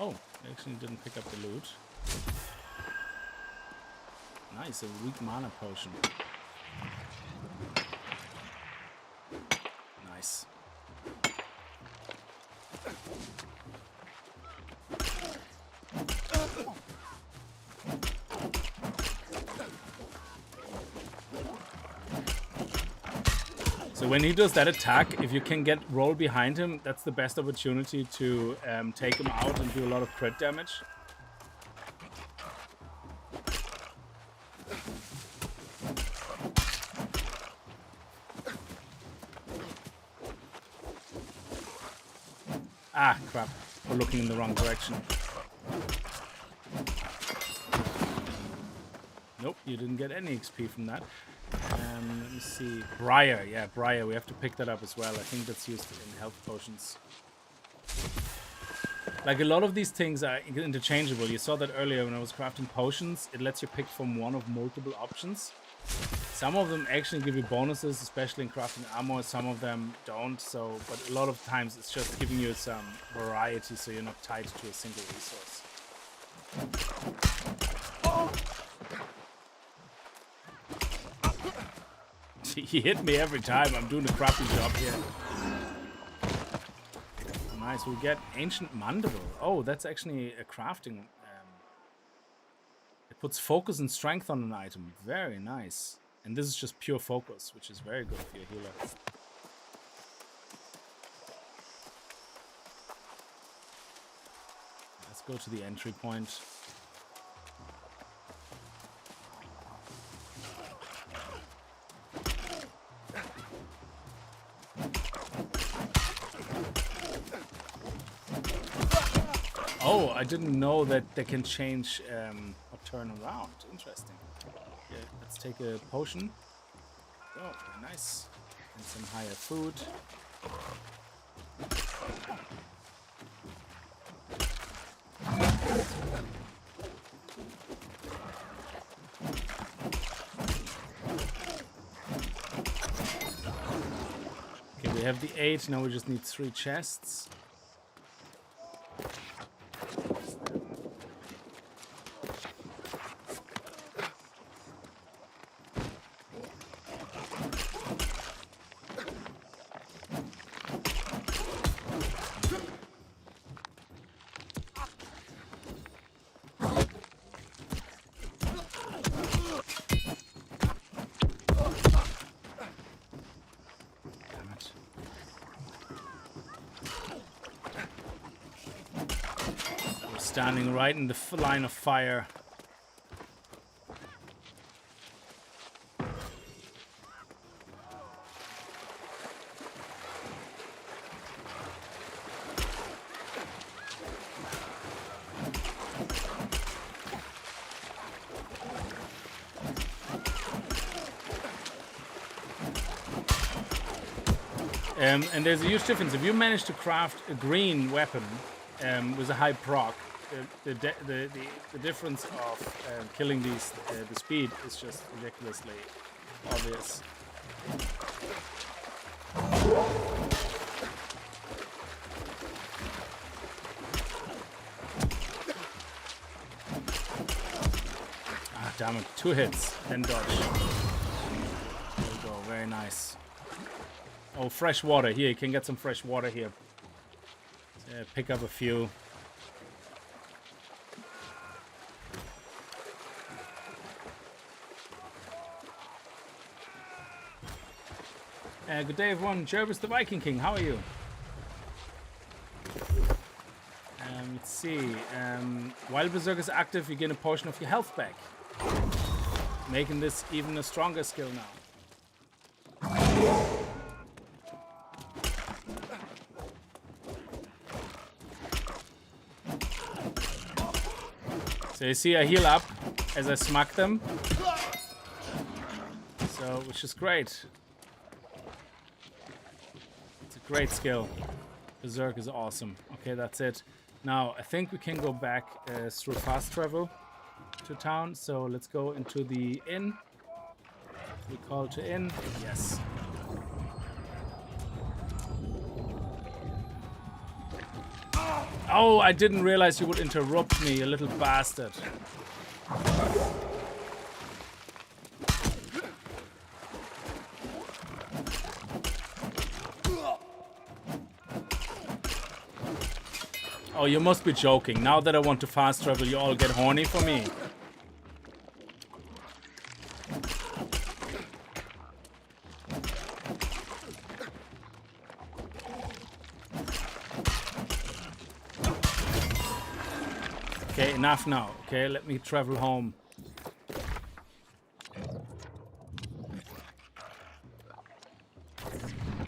Oh, I actually didn't pick up the loot. Nice, a weak mana potion. Nice. So when he does that attack, if you can roll behind him, that's the best opportunity to take him out and do a lot of crit damage. Ah, crap. We're looking in the wrong direction. Nope, you didn't get any XP from that. Let me see. Briar. Yeah, Briar. We have to pick that up as well. I think that's used in health potions. Like, a lot of these things are interchangeable. You saw that earlier when I was crafting potions. It lets you pick from one of multiple options. Some of them actually give you bonuses, especially in crafting armor. Some of them don't. So, but a lot of times it's just giving you some variety, so you're not tied to a single resource. He hit me every time. I'm doing a crappy job here. Nice. We get Ancient Mandible. Oh, that's actually a crafting. It puts focus and strength on an item. Very nice. And this is just pure focus, which is very good for your healer. Let's go to the entry point. Oh, I didn't know that they can change or turn around. Interesting. Okay, let's take a potion. Oh, very nice. And some higher food. Okay, we have the 8. Now we just need 3 chests. Standing right in the line of fire. And there's a huge difference. If you manage to craft a green weapon with a high proc, the difference of killing these the speed is just ridiculously obvious. Ah, damn it! 2 hits, then dodge. There we go. Very nice. Oh, fresh water. Here, you can get some fresh water here. Pick up a few. Good day, everyone. Jervis the Viking King, how are you? Let's see. While Berserk is active, you gain a portion of your health back, making this even a stronger skill now. So you see I heal up as I smack them. So, which is great. It's a great skill. Berserk is awesome. Okay, that's it. Now, I think we can go back through fast travel to town. So let's go into the inn. We call to inn. Yes. Oh, I didn't realize you would interrupt me, you little bastard. Oh, you must be joking. Now that I want to fast travel, you all get horny for me. Okay, enough now. Okay, let me travel home.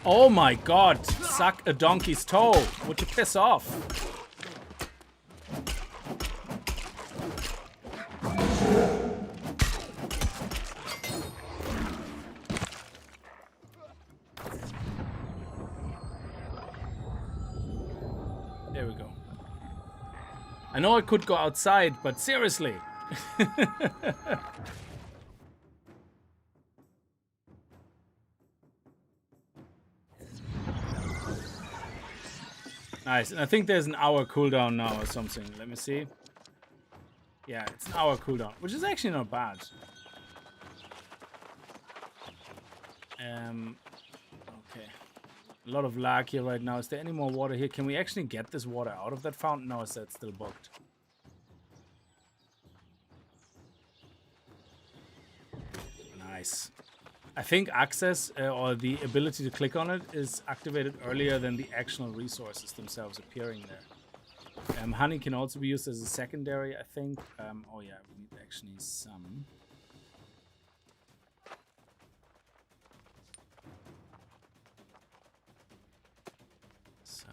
Oh my god, suck a donkey's toe. Would you piss off? There we go. I know I could go outside, but seriously. Nice, and I think there's an hour cooldown now or something. Let me see. Yeah, it's an hour cooldown, which is actually not bad. Okay. A lot of lag here right now. Is there any more water here? Can we actually get this water out of that fountain? No, is that still bugged? Nice. I think access or the ability to click on it is activated earlier than the actual resources themselves appearing there. Honey can also be used as a secondary, I think. Oh yeah, we need actually some. So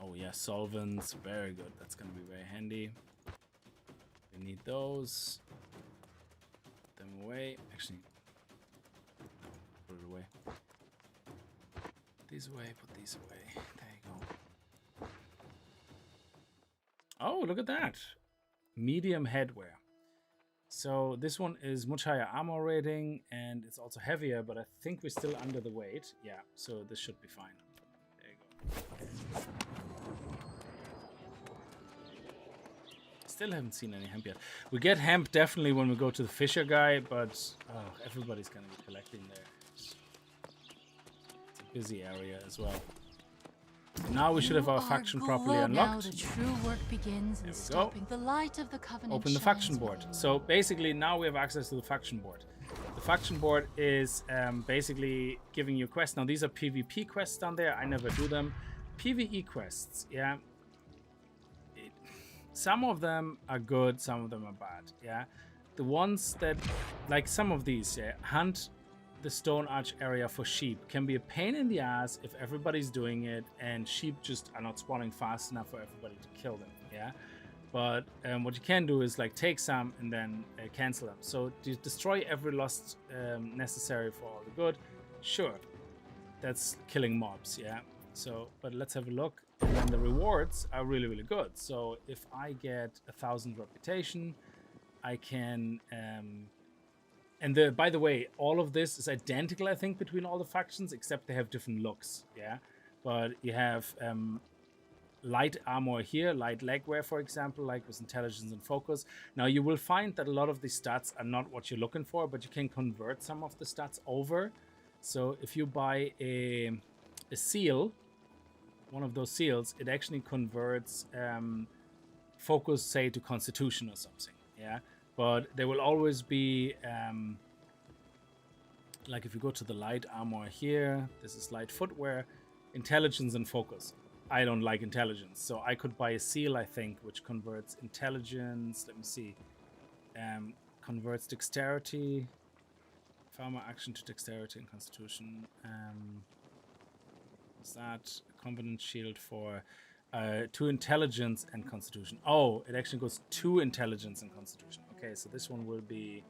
Oh yeah, solvents, very good. That's gonna be very handy. We need those. Put them away. Actually, put it away. Put these away, put these away. There you go. Oh, look at that. Medium headwear. So this one is much higher armor rating and it's also heavier, but I think we're still under the weight. Yeah, so this should be fine. There you go. Still haven't seen any hemp yet. We get hemp definitely when we go to the fisher guy, but everybody's gonna be collecting there. It's a busy area as well. So now we should have our faction properly unlocked. Now the true work begins in stopping the light of the covenant. Open the faction board. So basically now we have access to the faction board. The faction board is basically giving you quests. Now these are PvP quests down there. I never do them. PvE quests, yeah. Some of them are good, some of them are bad, yeah. The ones that, like some of these, yeah, hunt the Stone Arch area for sheep can be a pain in the ass if everybody's doing it and sheep just are not spawning fast enough for everybody to kill them, yeah. But what you can do is like take some and then cancel them. So to destroy every lost necessary for all the good, sure, that's killing mobs, yeah. So, but let's have a look. And then the rewards are really, really good. So if I get 1,000 reputation, I can and by the way, all of this is identical, I think, between all the factions, except they have different looks, yeah. But you have light armor here, light legwear, for example, like with intelligence and focus. Now you will find that a lot of these stats are not what you're looking for, but you can convert some of the stats over. So if you buy a seal, one of those seals, it actually converts focus, say, to constitution or something, yeah. But there will always be like if you go to the light armor here, this is light footwear, intelligence and focus. I don't like intelligence, so I could buy a seal, I think, which converts intelligence. Let me see, converts dexterity, farmer action to dexterity and constitution. What's that? A confidence shield for to intelligence and constitution. Oh, it actually goes to intelligence and constitution. Okay, so this one will be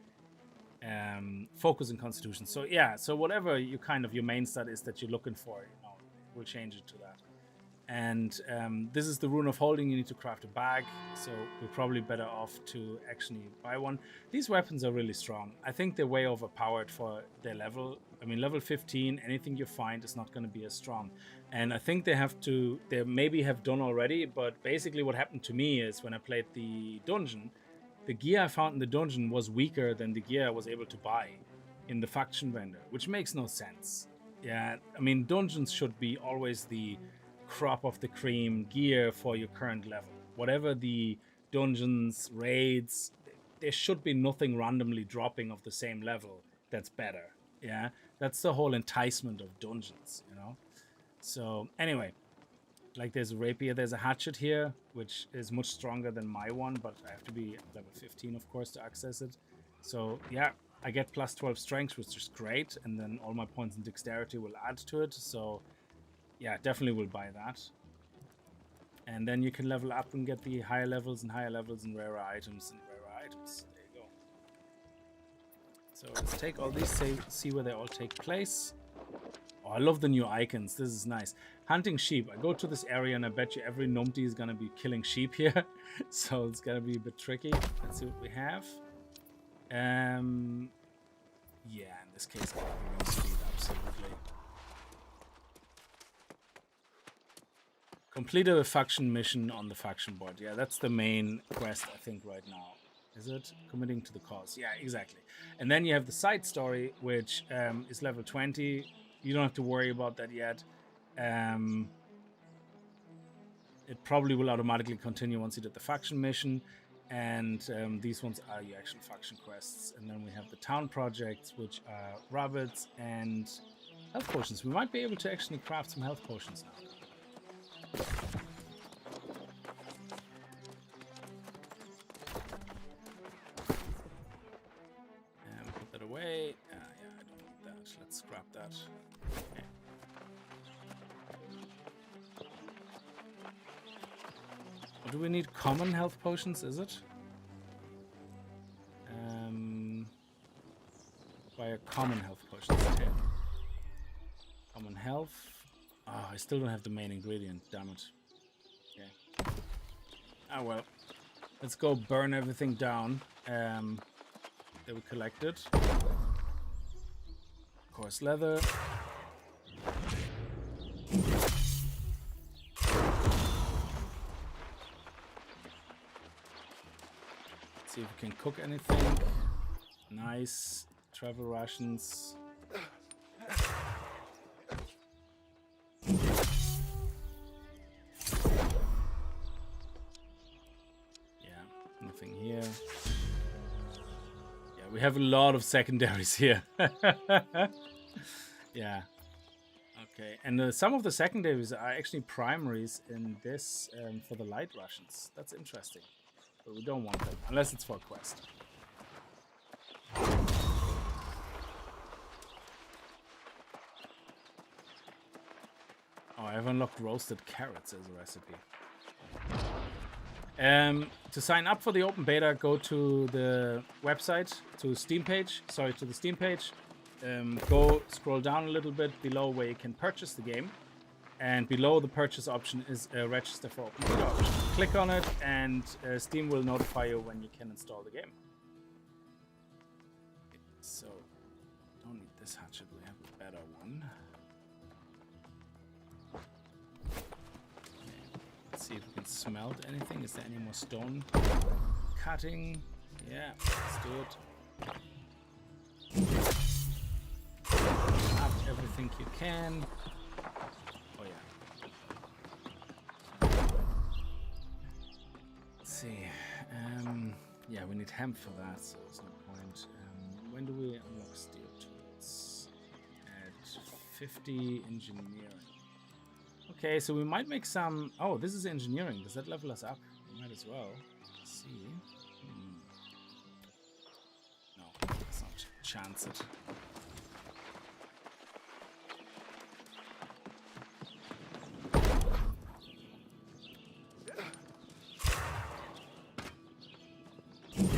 focus and constitution. So yeah, so whatever you your main stat is that you're looking for, you know, we'll change it to that. And this is the rune of holding. You need to craft a bag, so we're probably better off to actually buy one. These weapons are really strong. I think they're way overpowered for their level. I mean, level 15, anything you find is not going to be as strong. And I think they maybe have done already, but basically what happened to me is when I played the dungeon, the gear I found in the dungeon was weaker than the gear I was able to buy in the faction vendor, which makes no sense. Yeah, I mean, dungeons should be always the crop of the cream gear for your current level. Whatever the dungeons, raids, there should be nothing randomly dropping of the same level that's better. Yeah, that's the whole enticement of dungeons, you know. So anyway, like there's a rapier, there's a hatchet here, which is much stronger than my one, but I have to be level 15, of course, to access it. So yeah, I get plus 12 strength, which is great, and then all my points in dexterity will add to it. So yeah, definitely will buy that. And then you can level up and get the higher levels and rarer items and rarer items. There you go. So let's take all these, see where they all take place. Oh, I love the new icons. This is nice. Hunting sheep. I go to this area and I bet you every numpty is going to be killing sheep here. So it's going to be a bit tricky. Let's see what we have. Yeah, in this case, we're going to speed, absolutely. Complete a faction mission on the faction board. Yeah, that's the main quest, I think, right now. Is it? Committing to the cause. Yeah, exactly. And then you have the side story, which is level 20. You don't have to worry about that yet. It probably will automatically continue once you did the faction mission. And these ones are your actual faction quests. And then we have the town projects, which are rabbits and health potions. We might be able to actually craft some health potions now. And put that away. Yeah, I don't need that. Let's scrap that. Okay. do we need common health potions, is it? Acquire common health potions. 10. Common health. Oh, I still don't have the main ingredient, damn it. Okay. Ah well. Let's go burn everything down that we collected. Coarse leather. See if we can cook anything. Nice. Travel rations. Yeah, nothing here. Yeah, we have a lot of secondaries here. Yeah. Okay, and some of the secondaries are actually primaries in this for the light rations. That's interesting. But we don't want them, unless it's for a quest. Oh, I've unlocked roasted carrots as a recipe. To sign up for the open beta, go to the website, to Steam page. Sorry, to the Steam page. Go scroll down a little bit below where you can purchase the game. And below the purchase option is a register for open beta option. Click on it and Steam will notify you when you can install the game. So, don't need this hatchet, we have a better one. See if we can smelt anything. Is there any more stone cutting? Yeah, let's do it. Up everything you can. Oh yeah. Let's see. Yeah, we need hemp for that, so there's no point. When do we unlock steel tools? At 50 engineering. Okay, so we might make some... Oh, this is engineering. Does that level us up? We might as well. Let's see. No, let's not chance it.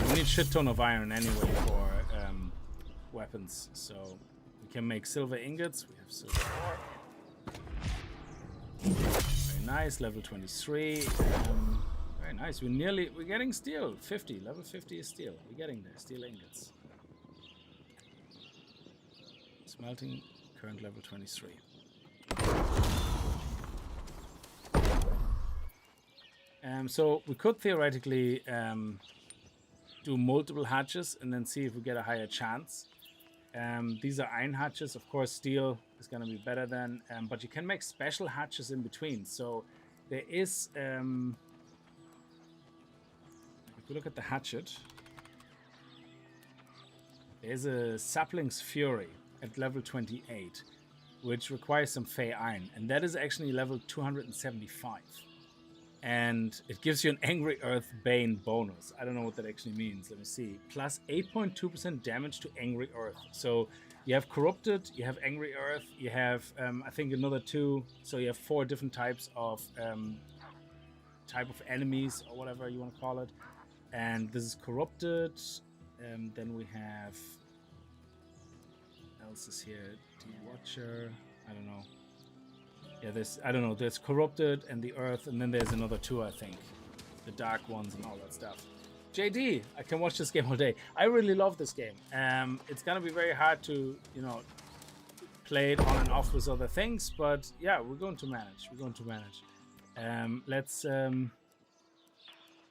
We need shit ton of iron anyway for weapons, so we can make silver ingots. We have silver ore. Very nice, level 23. Very nice. We're getting steel. 50. Level 50 is steel. We're getting there. Steel ingots. Smelting, current level 23. So we could theoretically do multiple hatches and then see if we get a higher chance. These are iron hatches. Of course, steel is going to be better than, but you can make special hatches in between. So there is, if you look at the hatchet, there's a Sapling's Fury at level 28, which requires some Fey Iron, and that is actually level 275. And it gives you an Angry Earth Bane bonus. I don't know what that actually means. Let me see. Plus 8.2% damage to Angry Earth. So you have Corrupted, you have Angry Earth, you have, I think, another 2. So you have 4 different types of enemies, or whatever you want to call it. And this is Corrupted. Then we have... What else is here? De-Watcher. I don't know. Yeah, there's Corrupted and the Earth, and then there's another 2, I think. The Dark Ones and all that stuff. JD, I can watch this game all day. I really love this game. It's gonna be very hard to, play it on and off with other things, but yeah, we're going to manage.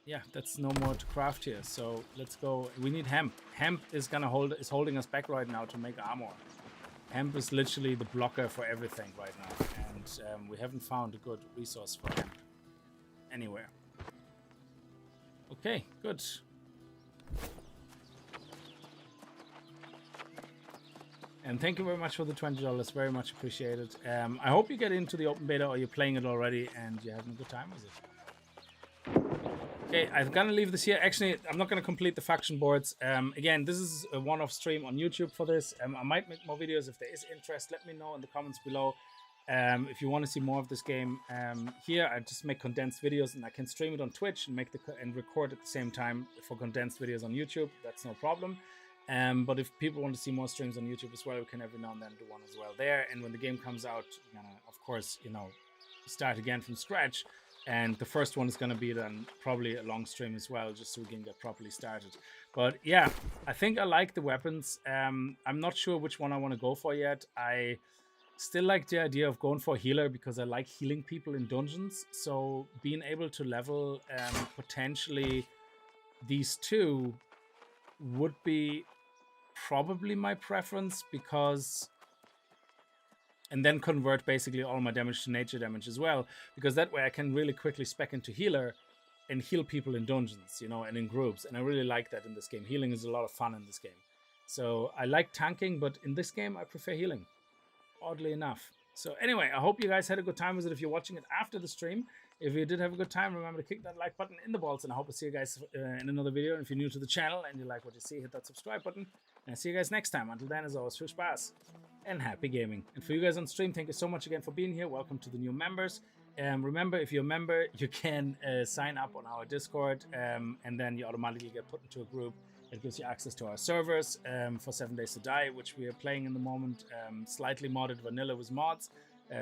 Yeah, that's no more to craft here, so let's go. We need hemp. Hemp is holding us back right now to make armor. Hemp is literally the blocker for everything right now, and we haven't found a good resource for hemp anywhere. Okay, good. And thank you very much for the $20, very much appreciated. I hope you get into the open beta or you're playing it already and you're having a good time with it. Okay, I'm gonna leave this here. Actually, I'm not gonna complete the faction boards. Again, this is a one-off stream on YouTube for this. I might make more videos if there is interest. Let me know in the comments below. If you want to see more of this game, here I just make condensed videos, and I can stream it on Twitch and and record at the same time for condensed videos on YouTube. That's no problem. But if people want to see more streams on YouTube as well, we can every now and then do one as well there. And when the game comes out, we're gonna, of course, you know, start again from scratch. And the first one is gonna be then probably a long stream as well, just so we can get properly started. But yeah, I think I like the weapons. I'm not sure which one I want to go for yet. I still like the idea of going for a healer because I like healing people in dungeons. So being able to level potentially these two would be probably my preference, because, and then convert basically all my damage to nature damage as well, because that way I can really quickly spec into healer and heal people in dungeons, you know, and in groups. And I really like that in this game. Healing is a lot of fun in this game. So I like tanking, but in this game I prefer healing, oddly enough. So anyway, I hope you guys had a good time with it if you're watching it after the stream. If you did have a good time, remember to kick that like button in the balls, and I hope to see you guys in another video. And if you're new to the channel and you like what you see, hit that subscribe button. And I'll see you guys next time. Until then, as always, viel Spaß and happy gaming. And for you guys on stream, thank you so much again for being here. Welcome to the new members. Remember, if you're a member, you can sign up on our Discord, and then you automatically get put into a group. It gives you access to our servers for 7 Days to Die, which we are playing in the moment. Slightly modded vanilla with mods.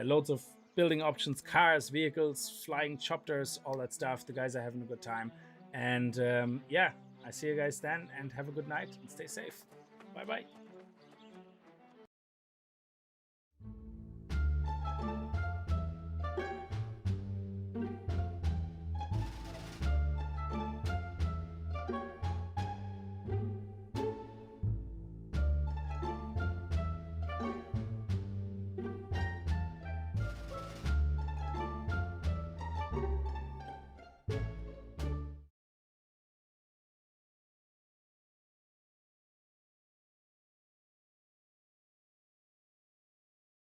Loads of building options, cars, vehicles, flying chopters, all that stuff. The guys are having a good time. And yeah, I see you guys then, and have a good night and stay safe. Bye-bye.